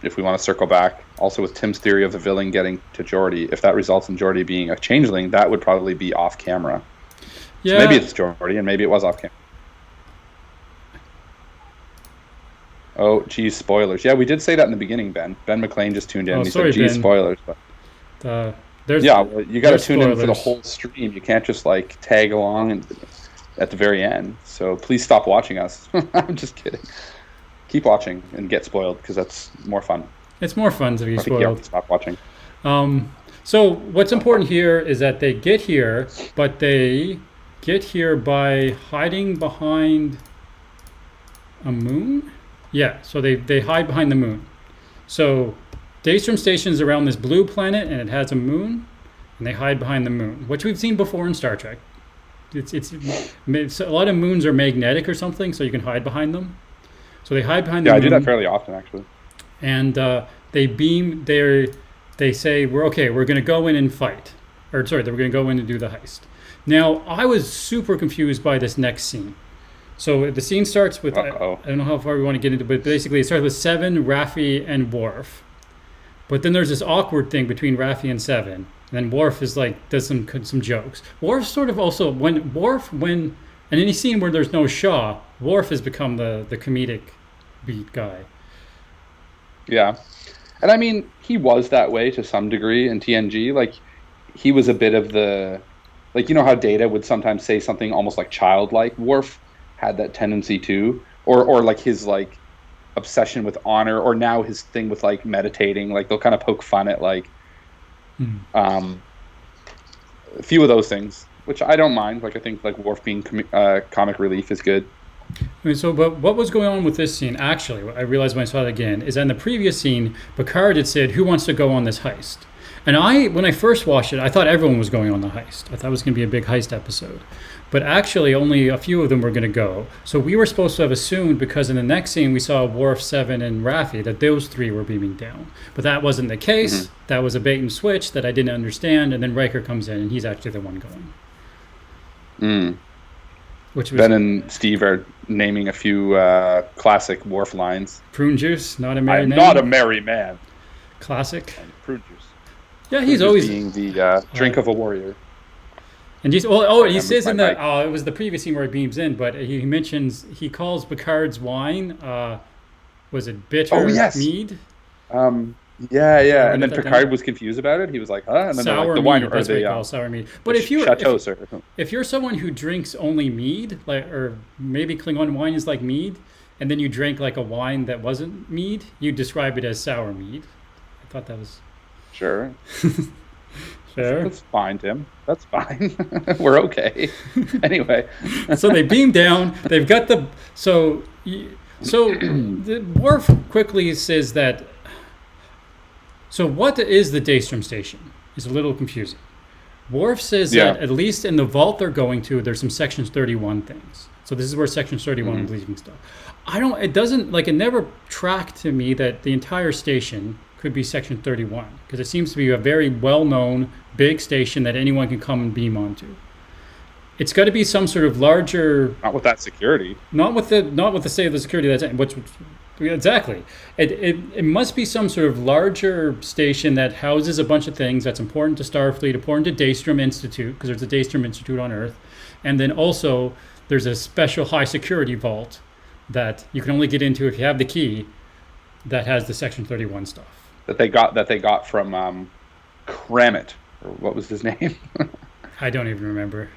[SPEAKER 3] if we want to circle back, also with Tim's theory of the villain getting to Geordi. If that results in Geordi being a changeling, that would probably be off camera.
[SPEAKER 2] yeah,
[SPEAKER 3] So maybe it's Geordi, and maybe it was off camera. Oh, geez, spoilers. Yeah, we did say that in the beginning, Ben. Ben McLean just tuned in.
[SPEAKER 2] Oh,
[SPEAKER 3] He
[SPEAKER 2] sorry,
[SPEAKER 3] said, geez,
[SPEAKER 2] Ben.
[SPEAKER 3] spoilers. But
[SPEAKER 2] there's
[SPEAKER 3] yeah, well, you got to
[SPEAKER 2] there's
[SPEAKER 3] tune in for the
[SPEAKER 2] spoilers.
[SPEAKER 3] whole stream. You can't just like tag along. And at the very end. So please stop watching us. I'm just kidding. Keep watching and get spoiled because that's more fun.
[SPEAKER 2] It's more fun to be
[SPEAKER 3] I think you have to
[SPEAKER 2] spoiled.
[SPEAKER 3] stop watching.
[SPEAKER 2] So what's important here is that they get here, but they get here by hiding behind a moon? Yeah, so they hide behind the moon. So Daystrom Station is around this blue planet and it has a moon, and they hide behind the moon, which we've seen before in Star Trek. It's a lot of moons are magnetic or something, so you can hide behind them. So they hide behind the
[SPEAKER 3] Yeah, I
[SPEAKER 2] moon.
[SPEAKER 3] do that fairly often, actually.
[SPEAKER 2] And they beam. They say we're okay. We're going to go in and fight, or sorry, they're going to go in and do the heist. Now I was super confused by this next scene. So the scene starts with I don't know how far we want to get into, but basically it starts with Seven, Raffi, and Worf. But then there's this awkward thing between Raffi and Seven, and then Worf is like does some jokes. Worf sort of also when in any scene where there's no Shaw, Worf has become the comedic beat guy.
[SPEAKER 3] Yeah. And I mean, he was that way to some degree in TNG. Like, he was a bit of the, like, you know how Data would sometimes say something almost like childlike? Worf had that tendency too. Or like his, like, obsession with honor, or now his thing with, like, meditating. Like, they'll kind of poke fun at, like, a few of those things, which I don't mind. Like, I think, like, Worf being comic relief is good.
[SPEAKER 2] But what was going on with this scene, actually, I realized when I saw it again, is that in the previous scene, Picard had said, who wants to go on this heist? And when I first watched it, I thought everyone was going on the heist. I thought it was going to be a big heist episode. But actually, only a few of them were going to go. So we were supposed to have assumed, because in the next scene, we saw Worf, Seven, and Raffi, that those three were beaming down. But that wasn't the case. Mm-hmm. That was a bait and switch that I didn't understand. And then Riker comes in, and he's actually the one going. Which was,
[SPEAKER 3] Ben and Steve are naming a few classic Worf lines.
[SPEAKER 2] Prune juice, not a merry man.
[SPEAKER 3] I'm not a merry man.
[SPEAKER 2] Classic.
[SPEAKER 3] And prune juice.
[SPEAKER 2] Yeah, he's always
[SPEAKER 3] being the drink of a warrior.
[SPEAKER 2] And he says in the it was the previous scene where he beams in, but he mentions he calls Picard's wine was it bitter mead?
[SPEAKER 3] Yeah. And then Picard was confused about it. He was like, huh? And then
[SPEAKER 2] sour
[SPEAKER 3] like, the
[SPEAKER 2] mead,
[SPEAKER 3] wine,
[SPEAKER 2] that's what he calls sour mead. But if you're someone who drinks only mead, like, or maybe Klingon wine is like mead, and then you drink like a wine that wasn't mead, you describe it as sour mead. I thought that was
[SPEAKER 3] sure.
[SPEAKER 2] Fair.
[SPEAKER 3] That's fine, Tim. That's fine. We're okay. Anyway.
[SPEAKER 2] So they beam down. They've got the the Worf quickly says that. So what is the Daystrom Station? It's a little confusing. Worf says that at least in the vault they're going to, there's some Section 31 things. So this is where Section 31 is leaving stuff. It never tracked to me that the entire station could be Section 31, because it seems to be a very well-known big station that anyone can come and beam onto. It's got to be some sort of larger.
[SPEAKER 3] Not with that security.
[SPEAKER 2] Not with the state of the security that's exactly. It must be some sort of larger station that houses a bunch of things that's important to Starfleet, important to Daystrom Institute, because there's a Daystrom Institute on Earth, and then also there's a special high security vault that you can only get into if you have the key that has the Section 31 stuff. That they got from Kramit, or what was his name? I don't even remember.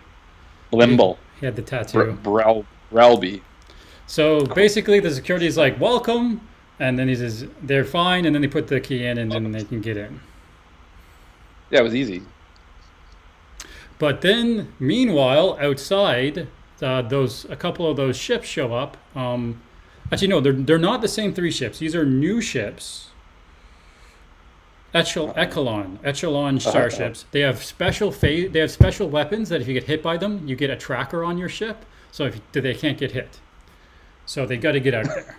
[SPEAKER 3] Limble.
[SPEAKER 2] He had the tattoo.
[SPEAKER 3] Relby.
[SPEAKER 2] So basically, the security is like, welcome, and then he says they're fine, and then they put the key in, and then they can get in.
[SPEAKER 3] Yeah, it was easy.
[SPEAKER 2] But then, meanwhile, outside, a couple of those ships show up. Actually, no, they're not the same three ships. These are new ships. Echelon starships. They have special weapons that if you get hit by them, you get a tracker on your ship, so they can't get hit. So they got to get out of there.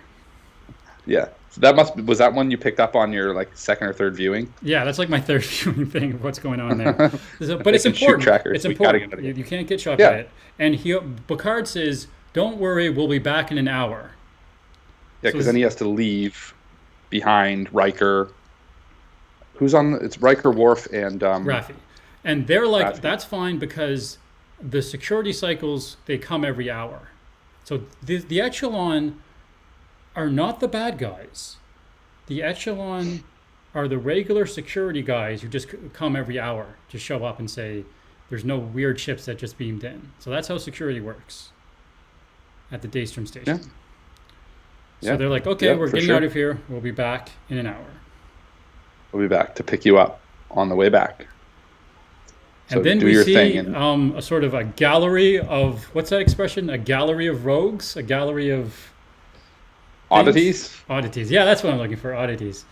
[SPEAKER 3] Yeah. So was that one you picked up on your like second or third viewing?
[SPEAKER 2] Yeah, that's like my third viewing thing of what's going on there. But it's important. It's important. You can't get shot by it. And Picard says, "Don't worry, we'll be back in an hour."
[SPEAKER 3] Yeah, because then he has to leave behind Riker. Who's on? It's Riker, Worf, and
[SPEAKER 2] Raffi. And they're like, that's fine because the security cycles, they come every hour. So the Echelon are not the bad guys. The Echelon are the regular security guys who just come every hour to show up and say, There's no weird ships that just beamed in. So that's how security works at the Daystrom station.
[SPEAKER 3] Yeah.
[SPEAKER 2] So they're like, okay, we're getting
[SPEAKER 3] sure.
[SPEAKER 2] out of here. We'll be back in an hour.
[SPEAKER 3] We'll be back to pick you up on the way back. So
[SPEAKER 2] And then
[SPEAKER 3] do
[SPEAKER 2] we
[SPEAKER 3] your
[SPEAKER 2] see
[SPEAKER 3] thing
[SPEAKER 2] a sort of a gallery of, what's that expression? A gallery of rogues? A gallery of
[SPEAKER 3] oddities.
[SPEAKER 2] Oddities. Yeah, that's what I'm looking for. Oddities.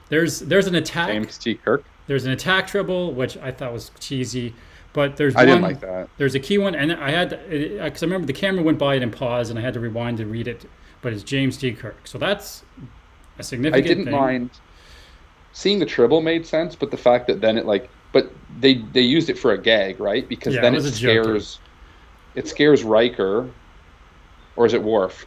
[SPEAKER 2] There's an attack.
[SPEAKER 3] James T. Kirk.
[SPEAKER 2] There's an attack trouble, which I thought was cheesy. But there's
[SPEAKER 3] I didn't like that.
[SPEAKER 2] There's a key one, and I had because I remember the camera went by it and paused, and I had to rewind to read it. But it's James T. Kirk, so that's a significant.
[SPEAKER 3] I didn't
[SPEAKER 2] thing.
[SPEAKER 3] mind seeing the tribble made sense, but the fact that then but they used it for a gag, right? Because then it scares Riker, or is it Worf?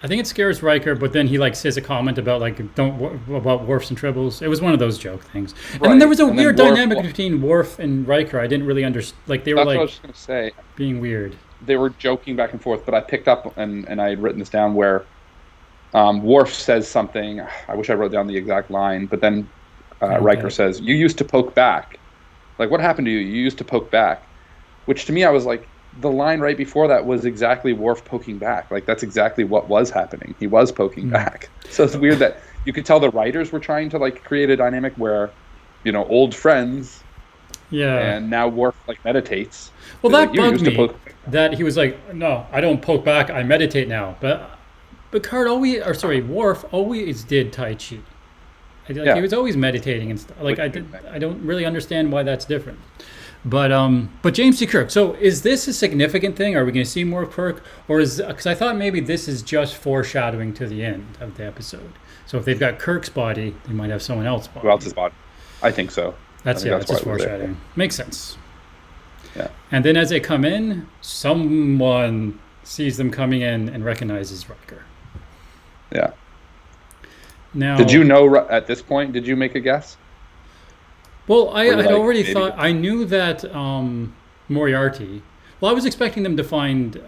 [SPEAKER 2] I think it scares Riker, but then he says a comment about about Worfs and tribbles. It was one of those joke things. And then there was a weird dynamic between Worf and Riker. I didn't really understand. They were
[SPEAKER 3] That's what I was just going to say.
[SPEAKER 2] Being weird.
[SPEAKER 3] They were joking back and forth, but I picked up and I had written this down where Worf says something. I wish I wrote down the exact line, but then Riker says, "You used to poke back." Like, what happened to you? You used to poke back, which to me I was like, the line right before that was exactly Worf poking back. Like, that's exactly what was happening. He was poking back. So it's weird that you could tell the writers were trying to create a dynamic where, old friends.
[SPEAKER 2] Yeah.
[SPEAKER 3] And now Worf meditates.
[SPEAKER 2] Well, that bugged me. That he was like, "No, I don't poke back. I meditate now." But Worf always did Tai Chi. He was always meditating and stuff. I don't really understand why that's different. But James T. Kirk. So is this a significant thing? Are we going to see more of Kirk, or because I thought maybe this is just foreshadowing to the end of the episode. So if they've got Kirk's body, they might have someone else's body.
[SPEAKER 3] Who else's body? I think so.
[SPEAKER 2] That's just foreshadowing. Makes sense.
[SPEAKER 3] Yeah.
[SPEAKER 2] And then as they come in, someone sees them coming in and recognizes Riker.
[SPEAKER 3] Yeah.
[SPEAKER 2] Now,
[SPEAKER 3] did you know at this point? Did you make a guess?
[SPEAKER 2] Well, I had already thought. I knew that Moriarty. Well, I was expecting them to find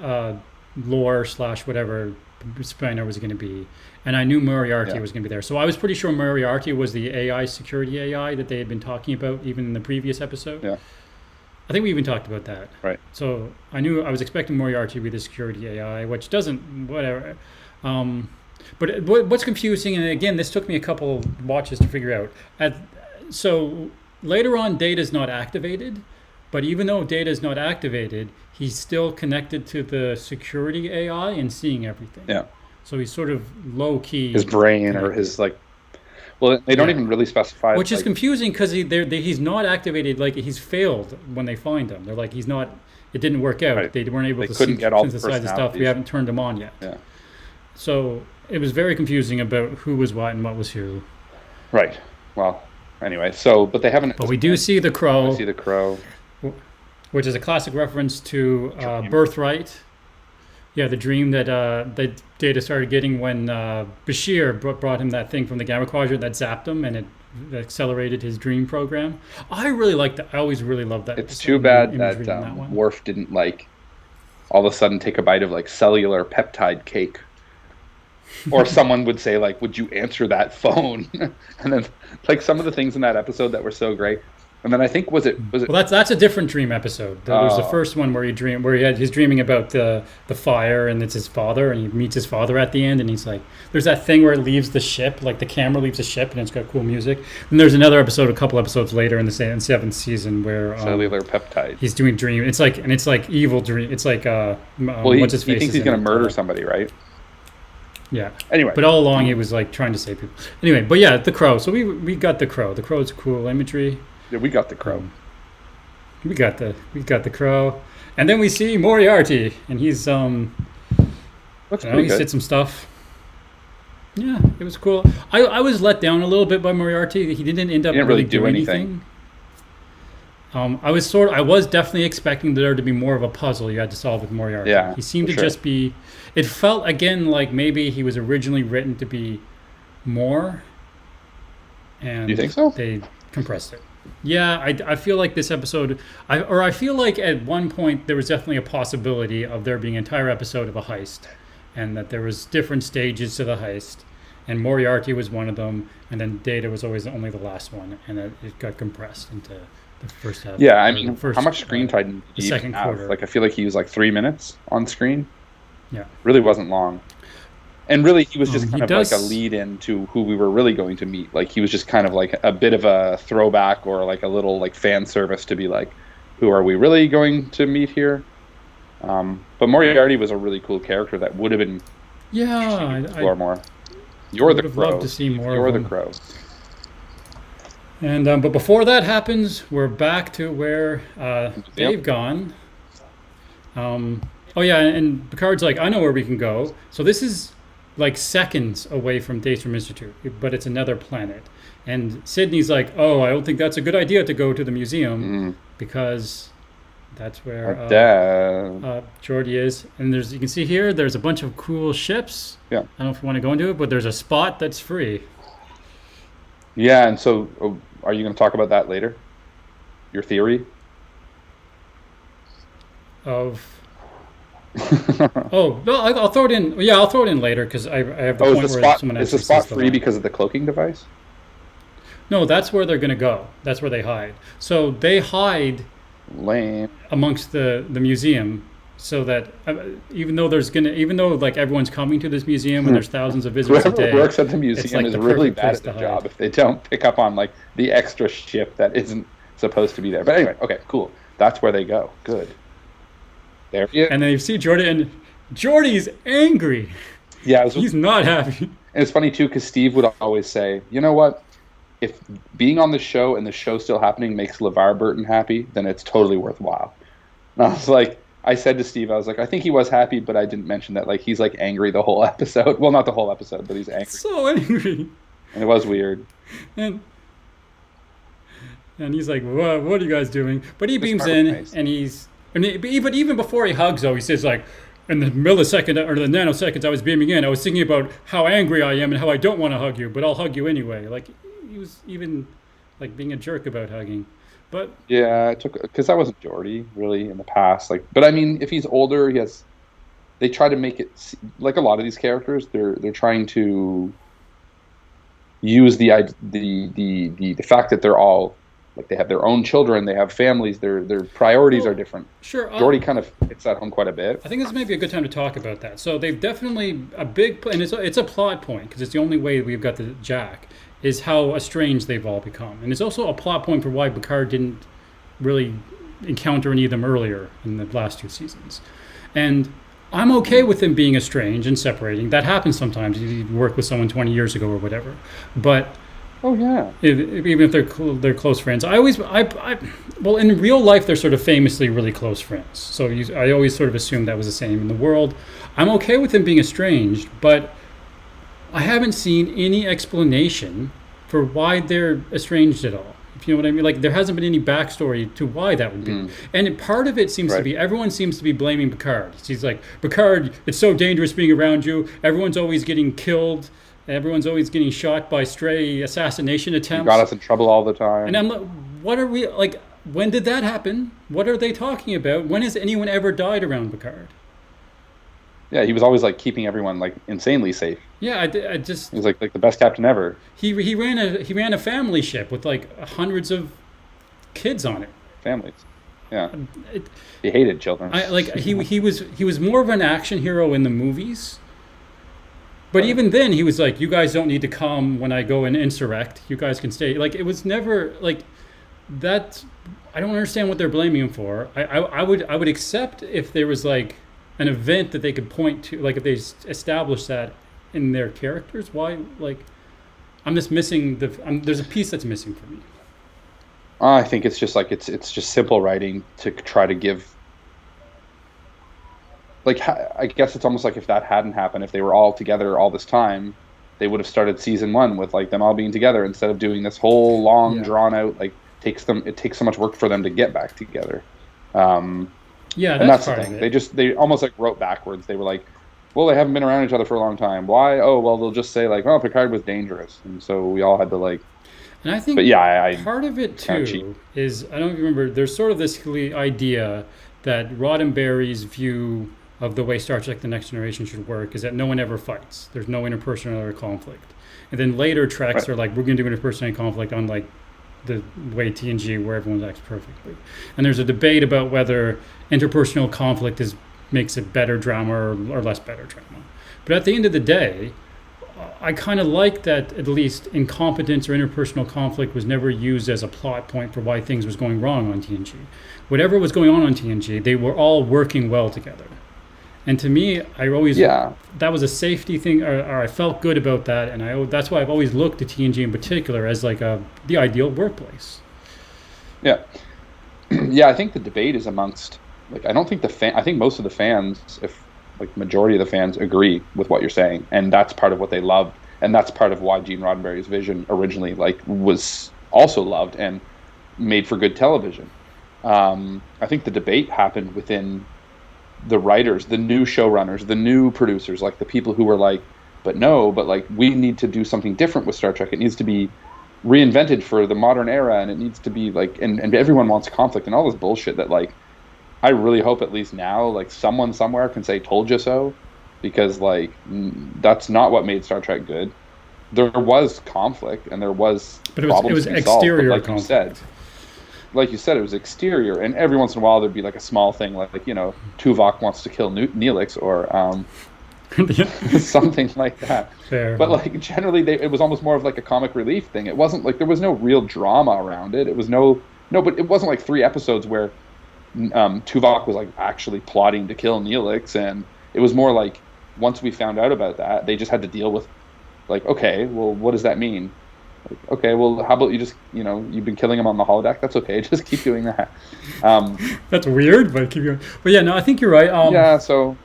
[SPEAKER 2] lore / whatever Spiner was going to be, and I knew Moriarty was going to be there. So I was pretty sure Moriarty was the AI security AI that they had been talking about even in the previous episode.
[SPEAKER 3] Yeah.
[SPEAKER 2] I think we even talked about that.
[SPEAKER 3] Right.
[SPEAKER 2] So I was expecting Moriarty to be the security AI, which doesn't, whatever. But what's confusing, and again, this took me a couple watches to figure out. So later on, Data's not activated, but even though Data's not activated, he's still connected to the security AI and seeing everything.
[SPEAKER 3] Yeah.
[SPEAKER 2] So he's sort of low key.
[SPEAKER 3] His brain or his well, they don't even really specify.
[SPEAKER 2] Which is confusing because he's not activated. He's failed when they find him. They're like, he's not. It didn't work out.
[SPEAKER 3] Right.
[SPEAKER 2] They weren't able to synthesize the stuff. We haven't turned him on yet.
[SPEAKER 3] Yeah.
[SPEAKER 2] So it was very confusing about who was what and what was who.
[SPEAKER 3] Right. Well, anyway, but they haven't.
[SPEAKER 2] But we do see the Crow.
[SPEAKER 3] We see the Crow,
[SPEAKER 2] which is a classic reference to Birthright. Yeah, the dream that Data started getting when Bashir brought him that thing from the Gamma Quadrant that zapped him and it accelerated his dream program. I really liked that. I always really loved that.
[SPEAKER 3] It's too bad that Worf didn't all of a sudden take a bite of cellular peptide cake. Or someone would say would you answer that phone? And then some of the things in that episode that were so great. And then I think was it
[SPEAKER 2] Well, that's a different dream episode. There was the first one where he's dreaming about the fire and it's his father and he meets his father at the end and he's like, there's that thing where it leaves the ship, the camera leaves the ship and it's got cool music. And there's another episode a couple episodes later in the seventh season where
[SPEAKER 3] cellular peptide.
[SPEAKER 2] He's doing dream. It's like evil dream. It's like
[SPEAKER 3] he thinks he's gonna murder somebody, right?
[SPEAKER 2] Yeah.
[SPEAKER 3] Anyway,
[SPEAKER 2] but all along he was trying to save people. Anyway, but yeah, the Crow. So we got the Crow. The Crow's cool imagery.
[SPEAKER 3] Yeah, we got the Crow.
[SPEAKER 2] We got the Crow, and then we see Moriarty, and he's
[SPEAKER 3] Looks pretty good.
[SPEAKER 2] He said some stuff. Yeah, it was cool. I was let down a little bit by Moriarty. He didn't end up really doing anything. I was definitely expecting there to be more of a puzzle you had to solve with Moriarty.
[SPEAKER 3] Yeah,
[SPEAKER 2] he seemed to just be. It felt again like maybe he was originally written to be more. And
[SPEAKER 3] you think so?
[SPEAKER 2] They compressed it. Yeah, I feel like this episode, I feel like at one point there was definitely a possibility of there being an entire episode of a heist, and that there was different stages to the heist, and Moriarty was one of them, and then Data was always only the last one, and it got compressed into the first half.
[SPEAKER 3] Yeah, I
[SPEAKER 2] or
[SPEAKER 3] mean,
[SPEAKER 2] the first,
[SPEAKER 3] how much screen time did
[SPEAKER 2] the
[SPEAKER 3] he
[SPEAKER 2] second
[SPEAKER 3] have?
[SPEAKER 2] quarter.
[SPEAKER 3] Like, I feel like he was like 3 minutes on screen.
[SPEAKER 2] Yeah.
[SPEAKER 3] Really wasn't long. And really, he was just
[SPEAKER 2] He
[SPEAKER 3] kind of
[SPEAKER 2] does-
[SPEAKER 3] like a lead in to who we were really going to meet. Like, he was just kind of like a bit of a throwback or like a little like fan service to be like, who are we really going to meet here? But Moriarty was a really cool character that would have been
[SPEAKER 2] Yeah,
[SPEAKER 3] explore more. You're the
[SPEAKER 2] would have
[SPEAKER 3] Crow.
[SPEAKER 2] loved to see more
[SPEAKER 3] You're
[SPEAKER 2] of
[SPEAKER 3] the
[SPEAKER 2] him.
[SPEAKER 3] Crow.
[SPEAKER 2] And but before that happens, we're back to where they've gone. Oh yeah, and Picard's like, I know where we can go. So this is like seconds away from Daystrom Institute, but it's another planet. And Sydney's like, oh, I don't think that's a good idea to go to the museum because that's where Geordi is. And you can see here, there's a bunch of cool ships.
[SPEAKER 3] Yeah.
[SPEAKER 2] I don't know if you want to go into it, but there's a spot that's free.
[SPEAKER 3] Yeah, and so are you going to talk about that later? Your theory?
[SPEAKER 2] Of oh no, I'll throw it in. Yeah, I'll throw it in later because I have the point where someone
[SPEAKER 3] is the
[SPEAKER 2] actually
[SPEAKER 3] spot
[SPEAKER 2] sees the
[SPEAKER 3] free
[SPEAKER 2] line.
[SPEAKER 3] because of the cloaking device?
[SPEAKER 2] No, that's where they're gonna go. That's where they hide. So they hide
[SPEAKER 3] Lame.
[SPEAKER 2] amongst the museum, so that even though like everyone's coming to this museum and there's thousands of visitors a
[SPEAKER 3] Whoever
[SPEAKER 2] day,
[SPEAKER 3] works at the museum
[SPEAKER 2] like
[SPEAKER 3] is
[SPEAKER 2] the
[SPEAKER 3] really
[SPEAKER 2] perfect
[SPEAKER 3] bad
[SPEAKER 2] place
[SPEAKER 3] at the
[SPEAKER 2] to
[SPEAKER 3] job
[SPEAKER 2] hide.
[SPEAKER 3] if they don't pick up on like the extra ship that isn't supposed to be there. But anyway, okay, cool. That's where they go. Good. There you
[SPEAKER 2] and then you see Jordan, and Jordy's angry.
[SPEAKER 3] Yeah,
[SPEAKER 2] He's not happy.
[SPEAKER 3] and it's funny too because Steve would always say, you know what? If being on the show and the show still happening makes LeVar Burton happy, then it's totally worthwhile. And I was like, I said to Steve, I was like, I think he was happy, but I didn't mention that like he's like angry the whole episode. Well, not the whole episode, but he's angry.
[SPEAKER 2] So angry.
[SPEAKER 3] And it was weird.
[SPEAKER 2] And he's like, what are you guys doing? But he beams
[SPEAKER 3] part was
[SPEAKER 2] in,
[SPEAKER 3] nice.
[SPEAKER 2] but even before he hugs, though, he says like, in the millisecond or the nanoseconds I was beaming in, I was thinking about how angry I am and how I don't want to hug you, but I'll hug you anyway. Like he was even like being a jerk about hugging. But
[SPEAKER 3] Yeah, it took because that wasn't Geordi really in the past. Like, but I mean, if he's older, they try to make it like a lot of these characters. They're trying to use the fact that they're all like they have their own children, they have families, their priorities are different.
[SPEAKER 2] sure,
[SPEAKER 3] Geordi kind of hits that home quite a bit.
[SPEAKER 2] I think this may be a good time to talk about that. So they've definitely and it's a plot point because it's the only way we've got the Jack is how estranged they've all become, and it's also a plot point for why Picard didn't really encounter any of them earlier in the last two seasons. And I'm okay with them being estranged and separating. That happens sometimes. You work with someone 20 years ago or whatever, but
[SPEAKER 3] Oh yeah,
[SPEAKER 2] even if they're close friends, well, in real life they're sort of famously really close friends. So I always sort of assumed that was the same in the world. I'm okay with them being estranged, but I haven't seen any explanation for why they're estranged at all. If you know what I mean, like there hasn't been any backstory to why that would be. And part of it seems to be everyone seems to be blaming Picard. He's like, Picard, it's so dangerous being around you. Everyone's always getting killed. Everyone's always getting shot by stray assassination attempts.
[SPEAKER 3] you got us in trouble all the time.
[SPEAKER 2] And I'm like, what are we like? When did that happen? What are they talking about? When has anyone ever died around Picard?
[SPEAKER 3] Yeah, he was always like keeping everyone like insanely safe.
[SPEAKER 2] Yeah, I just
[SPEAKER 3] He was like the best captain ever.
[SPEAKER 2] he ran a family ship with like hundreds of kids on it.
[SPEAKER 3] Families. Yeah,
[SPEAKER 2] It,
[SPEAKER 3] he hated children.
[SPEAKER 2] he was more of an action hero in the movies. But even then, he was like, "You guys don't need to come when I go and insurrect. You guys can stay." Like it was never like that. I don't understand what they're blaming him for. I would accept if there was like an event that they could point to, like if they established that in their characters. Why? Like I'm just missing there's a piece that's missing for me.
[SPEAKER 3] I think it's just like it's just simple writing to try to give. Like I guess it's almost like if that hadn't happened, if they were all together all this time, they would have started season 1 with like them all being together instead of doing this whole long drawn out like it takes so much work for them to get back together.
[SPEAKER 2] Yeah,
[SPEAKER 3] And
[SPEAKER 2] that's
[SPEAKER 3] that's the
[SPEAKER 2] part
[SPEAKER 3] thing.
[SPEAKER 2] of it.
[SPEAKER 3] They almost like wrote backwards. They were like, well, they haven't been around each other for a long time. Why? Oh, well, they'll just say like, oh, Picard was dangerous, and so we all had to like.
[SPEAKER 2] And I think
[SPEAKER 3] But yeah, I
[SPEAKER 2] part of it
[SPEAKER 3] kinda cheap.
[SPEAKER 2] too is I don't remember. There's sort of this idea that Roddenberry's view of the way Star Trek: The Next Generation should work is that no one ever fights. There's no interpersonal conflict. And then later treks are like, we're going to do interpersonal conflict on like the way TNG, where everyone acts perfectly. And there's a debate about whether interpersonal conflict makes it better drama or less better drama. But at the end of the day, I kind of like that at least incompetence or interpersonal conflict was never used as a plot point for why things was going wrong on TNG. Whatever was going on TNG, they were all working well together. And to me, I always that was a safety thing, or I felt good about that, and that's why I've always looked at TNG in particular as like the ideal workplace.
[SPEAKER 3] Yeah, yeah. I think the debate is amongst like I don't think I think most of the fans, if like majority of the fans, agree with what you're saying, and that's part of what they loved, and that's part of why Gene Roddenberry's vision originally like was also loved and made for good television. I think the debate happened within the writers, the new showrunners, the new producers, like the people who were like, but like we need to do something different with Star Trek. It needs to be reinvented for the modern era, and it needs to be like, and everyone wants conflict and all this bullshit that like, I really hope at least now, like someone somewhere can say, told you so, because like, that's not what made Star Trek good. There was conflict and there was
[SPEAKER 2] but it
[SPEAKER 3] problems
[SPEAKER 2] was
[SPEAKER 3] to be solved,
[SPEAKER 2] exterior
[SPEAKER 3] but
[SPEAKER 2] conflict.
[SPEAKER 3] Like you said, it was exterior, and every once in a while there'd be like a small thing, like Tuvok wants to kill Neelix, or something like that.
[SPEAKER 2] Fair.
[SPEAKER 3] But like generally, it was almost more of like a comic relief thing. It wasn't like there was no real drama around it. It was but it wasn't like 3 episodes where Tuvok was like actually plotting to kill Neelix, and it was more like once we found out about that, they just had to deal with like, okay, well, what does that mean? Like, okay, well, how about you just, you've been killing him on the holodeck. That's okay. Just keep doing that.
[SPEAKER 2] That's weird, but keep going. But yeah, no, I think you're right.
[SPEAKER 3] Yeah, so.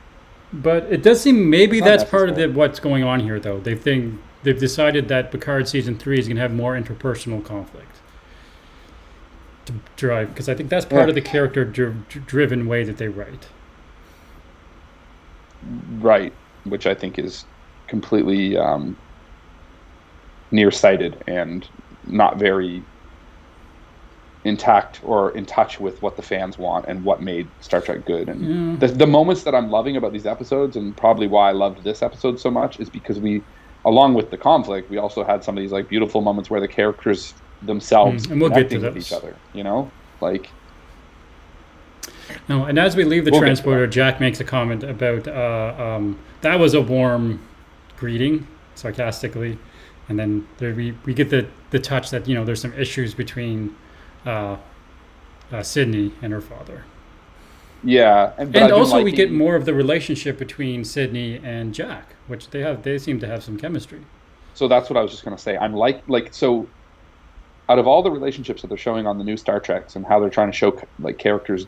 [SPEAKER 2] But it does seem maybe that's
[SPEAKER 3] necessary.
[SPEAKER 2] part of what's going on here, though. They've decided that Picard season 3 is going to have more interpersonal conflict to drive, because I think that's part of the character-driven way that they write.
[SPEAKER 3] Right, which I think is completely nearsighted and not very intact or in touch with what the fans want and what made Star Trek good. And the moments that I'm loving about these episodes, and probably why I loved this episode so much, is because we, along with the conflict, we also had some of these like beautiful moments where the characters themselves
[SPEAKER 2] and we'll get to
[SPEAKER 3] with each other. Like.
[SPEAKER 2] No, and as we leave the transporter, Jack makes a comment about that was a warm greeting, sarcastically, and then we get the touch that there's some issues between Sydney and her father.
[SPEAKER 3] Yeah,
[SPEAKER 2] and also we get more of the relationship between Sydney and Jack, which they seem to have some chemistry.
[SPEAKER 3] So that's what I was just going to say. I'm so out of all the relationships that they're showing on the new Star Treks and how they're trying to show like characters,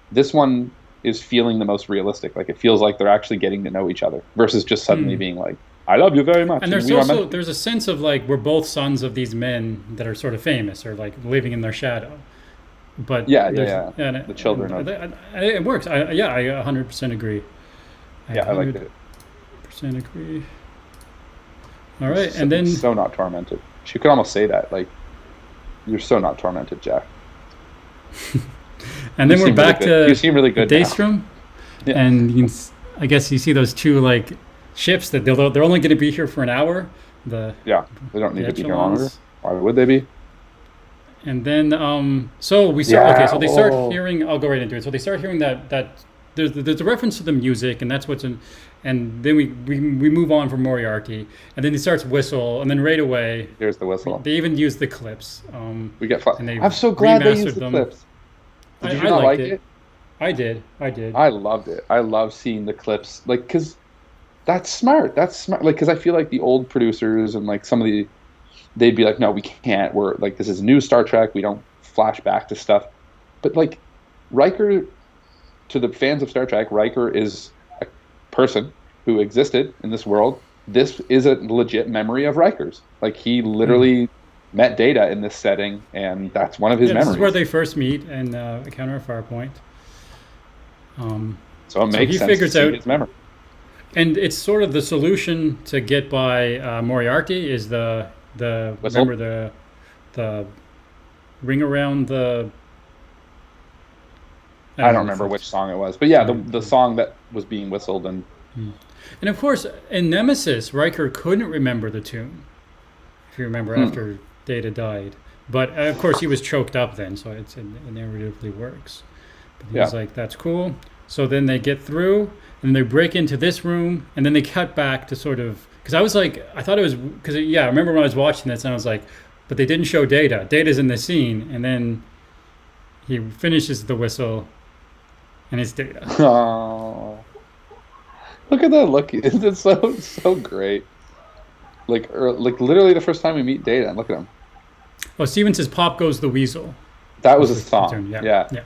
[SPEAKER 3] this one is feeling the most realistic. Like it feels like they're actually getting to know each other versus just suddenly being like, I love you very much.
[SPEAKER 2] And there's a sense of like we're both sons of these men that are sort of famous or like living in their shadow. But
[SPEAKER 3] the children.
[SPEAKER 2] It works. I 100% agree.
[SPEAKER 3] I like it.
[SPEAKER 2] 100% agree. All right, and then
[SPEAKER 3] so not tormented. She could almost say that, like, you're so not tormented, Jack.
[SPEAKER 2] And then we're back to
[SPEAKER 3] you seem really good
[SPEAKER 2] Daystrom, and I guess you see those two like ships that they're only going to be here for an hour. They don't need to be here longer. Why would they be? And then so we start. So they start hearing. I'll go right into it. So they start hearing that there's a reference to the music, and that's what's in. And then we move on from Moriarty, and then he starts whistle, and then right away
[SPEAKER 3] there's the whistle.
[SPEAKER 2] They even use the clips.
[SPEAKER 3] We get fun. I'm so glad they used the clips. Did you not like it?
[SPEAKER 2] I did.
[SPEAKER 3] I loved it. I love seeing the clips, like, because that's smart. Like, because I feel like the old producers and like some of they'd be like, no, we can't. We're like, this is new Star Trek. We don't flash back to stuff. But like, Riker, to the fans of Star Trek, Riker is a person who existed in this world. This is a legit memory of Riker's. Like, he literally met Data in this setting, and that's one of his memories.
[SPEAKER 2] This is where they first meet and encounter a Farpoint.
[SPEAKER 3] So it makes sense to see his memory.
[SPEAKER 2] And it's sort of the solution to get by Moriarty is the
[SPEAKER 3] whistle?
[SPEAKER 2] Remember the ring around the I
[SPEAKER 3] I
[SPEAKER 2] don't
[SPEAKER 3] don't
[SPEAKER 2] know
[SPEAKER 3] remember
[SPEAKER 2] if
[SPEAKER 3] which
[SPEAKER 2] it's
[SPEAKER 3] song it was, but yeah, the song that was being whistled, and
[SPEAKER 2] and of course in Nemesis, Riker couldn't remember the tune. If you remember, after Data died, but of course he was choked up then, so it inevitably works. But he was
[SPEAKER 3] yeah,
[SPEAKER 2] like, "That's cool." So then they get through, and they break into this room, and then they cut back to sort of because I was like, I thought it was because I remember when I was watching this, and I was like, but they didn't show Data. Data's in the scene, and then he finishes the whistle, and it's Data.
[SPEAKER 3] oh, look at that look! It's so great. Like literally the first time we meet Data, and look at him.
[SPEAKER 2] Oh, Steven says, "Pop goes the weasel."
[SPEAKER 3] That was a
[SPEAKER 2] The
[SPEAKER 3] song.
[SPEAKER 2] tune. Yeah,
[SPEAKER 3] Yeah,
[SPEAKER 2] yeah,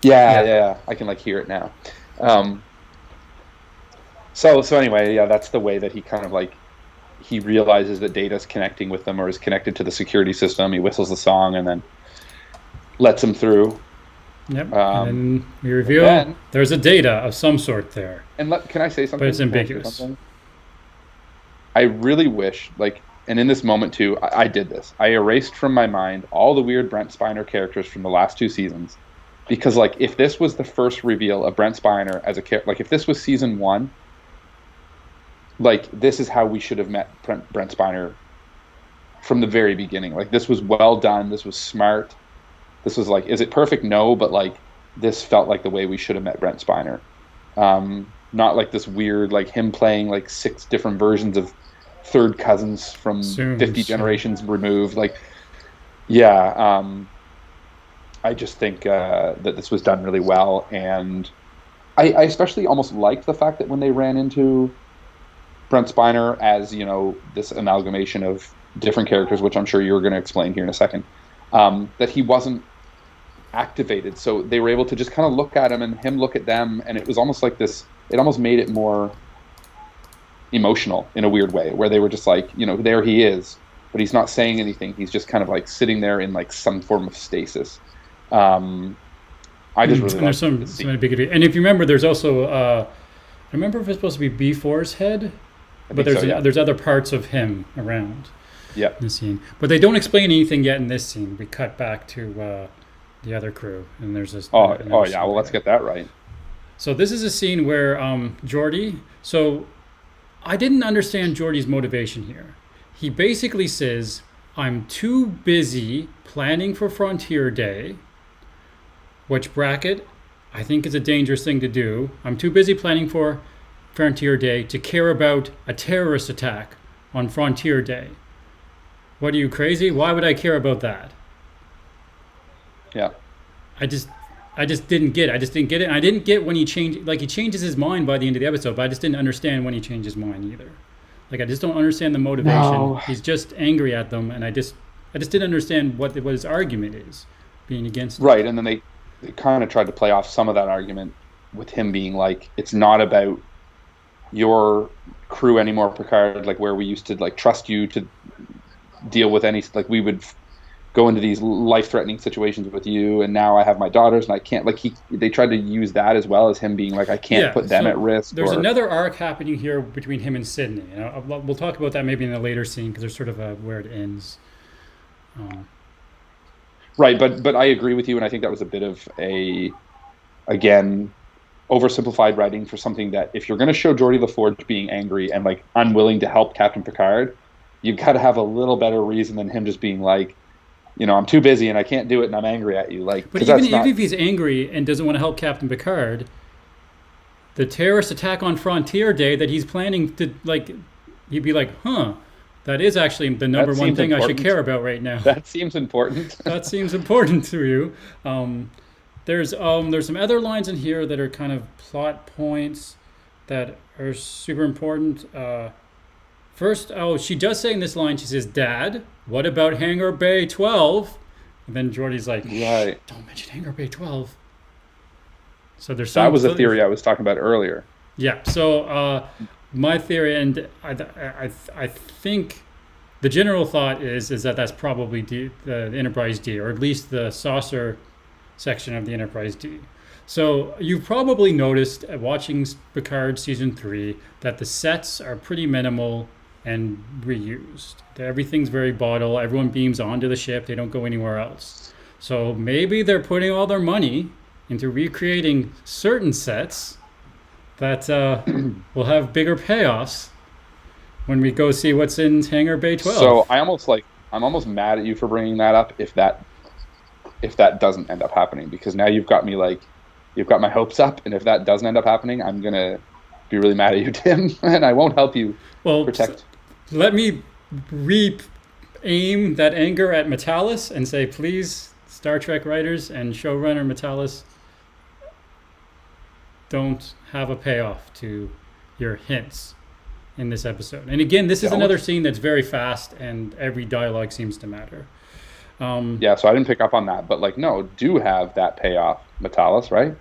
[SPEAKER 3] yeah,
[SPEAKER 2] yeah.
[SPEAKER 3] yeah. I can like hear it now. Um, so anyway, yeah, that's the way that he kind of like he realizes that Data's connecting with them or is connected to the security system. He whistles the song and then lets him through.
[SPEAKER 2] Yep. And
[SPEAKER 3] Um,
[SPEAKER 2] then we
[SPEAKER 3] and
[SPEAKER 2] reveal
[SPEAKER 3] then
[SPEAKER 2] there's a Data of some sort there,
[SPEAKER 3] can I say
[SPEAKER 2] but it's
[SPEAKER 3] something? Can I say
[SPEAKER 2] ambiguous.
[SPEAKER 3] something? I really wish, like, and in this moment too, I did this. I erased from my mind all the weird Brent Spiner characters from the last two seasons, because like if this was the first reveal of Brent Spiner as a character, like if this was season one, like this is how we should have met Brent Spiner from the very beginning. Like this was well done. This was smart. This was like, is it perfect? No, but like this felt like the way we should have met Brent Spiner. Not like this weird, like him playing like 6 different versions of third cousins from
[SPEAKER 2] Soon,
[SPEAKER 3] 50
[SPEAKER 2] soon.
[SPEAKER 3] generations removed. Like, yeah, I just think that this was done really well. And I especially almost liked the fact that when they ran into Brent Spiner as, this amalgamation of different characters, which I'm sure you're going to explain here in a second, that he wasn't activated. So they were able to just kind of look at him and him look at them. And it was almost like this, it almost made it more emotional in a weird way, where they were just like, there he is, but he's not saying anything. He's just kind of like sitting there in like some form of stasis. I just really
[SPEAKER 2] And there's
[SPEAKER 3] like
[SPEAKER 2] some ambiguity. And if you remember, there's also I remember if it's supposed to be B4's head, but there's other parts of him around
[SPEAKER 3] yeah.
[SPEAKER 2] in the scene. But they don't explain anything yet in this scene. We cut back to the other crew, and there's this.
[SPEAKER 3] Oh yeah. Well, let's get that right.
[SPEAKER 2] So this is a scene where Geordi. So I didn't understand Geordi's motivation here. He basically says, "I'm too busy planning for Frontier Day," which bracket I think is a dangerous thing to do. I'm too busy planning for Frontier Day to care about a terrorist attack on Frontier Day. What are you, crazy? Why would I care about that?
[SPEAKER 3] Yeah.
[SPEAKER 2] I just didn't get it. I just didn't get it. And I didn't get when he changes his mind by the end of the episode, but I just didn't understand when he changed his mind either. Like I just don't understand the motivation.
[SPEAKER 3] No.
[SPEAKER 2] He's just angry at them, and I just didn't understand what his argument is, being against it.
[SPEAKER 3] Right, and then they kind of tried to play off some of that argument with him being like, it's not about your crew anymore, Picard, like where we used to like trust you to deal with any, like we would go into these life-threatening situations with you, and now I have my daughters and I can't, like they tried to use that as well as him being like, I can't put them at risk.
[SPEAKER 2] There's another arc happening here between him and Sydney, and we'll talk about that maybe in a later scene, because there's sort of where it ends.
[SPEAKER 3] Right, but I agree with you, and I think that was a bit of again, oversimplified writing for something that if you're going to show Geordi LaForge being angry and like unwilling to help Captain Picard, you've got to have a little better reason than him just being like, I'm too busy and I can't do it and I'm angry at you. Like,
[SPEAKER 2] but even if he's angry and doesn't want to help Captain Picard, the terrorist attack on Frontier Day that he's planning to, like, he'd be like, that is actually the number one thing I should care about right now.
[SPEAKER 3] That seems important.
[SPEAKER 2] That seems important to you. There's some other lines in here that are kind of plot points that are super important. First, she does say in this line, she says, "Dad, what about Hangar Bay 12?" And then Geordi's like,
[SPEAKER 3] right,
[SPEAKER 2] "Don't mention Hangar Bay 12." So there's
[SPEAKER 3] that was a theory I was talking about earlier.
[SPEAKER 2] Yeah. So my theory, and I think the general thought is that that's probably the Enterprise D, or at least the saucer section of the Enterprise D. So you've probably noticed watching Picard season 3 that the sets are pretty minimal and reused. Everything's very bottle. Everyone beams onto the ship. They don't go anywhere else. So maybe they're putting all their money into recreating certain sets that will have bigger payoffs when we go see what's in Hangar Bay 12.
[SPEAKER 3] So I'm almost mad at you for bringing that up if that doesn't end up happening, because now you've got my hopes up, and if that doesn't end up happening, I'm gonna be really mad at you, Tim, and I won't help you protect.
[SPEAKER 2] Let me aim that anger at Metalis and say, please, Star Trek writers and showrunner Metalis, don't have a payoff to your hints in this episode. And again, this is another scene that's very fast, and every dialogue seems to matter.
[SPEAKER 3] So I didn't pick up on that, but no, do have that payoff, Metalis, right?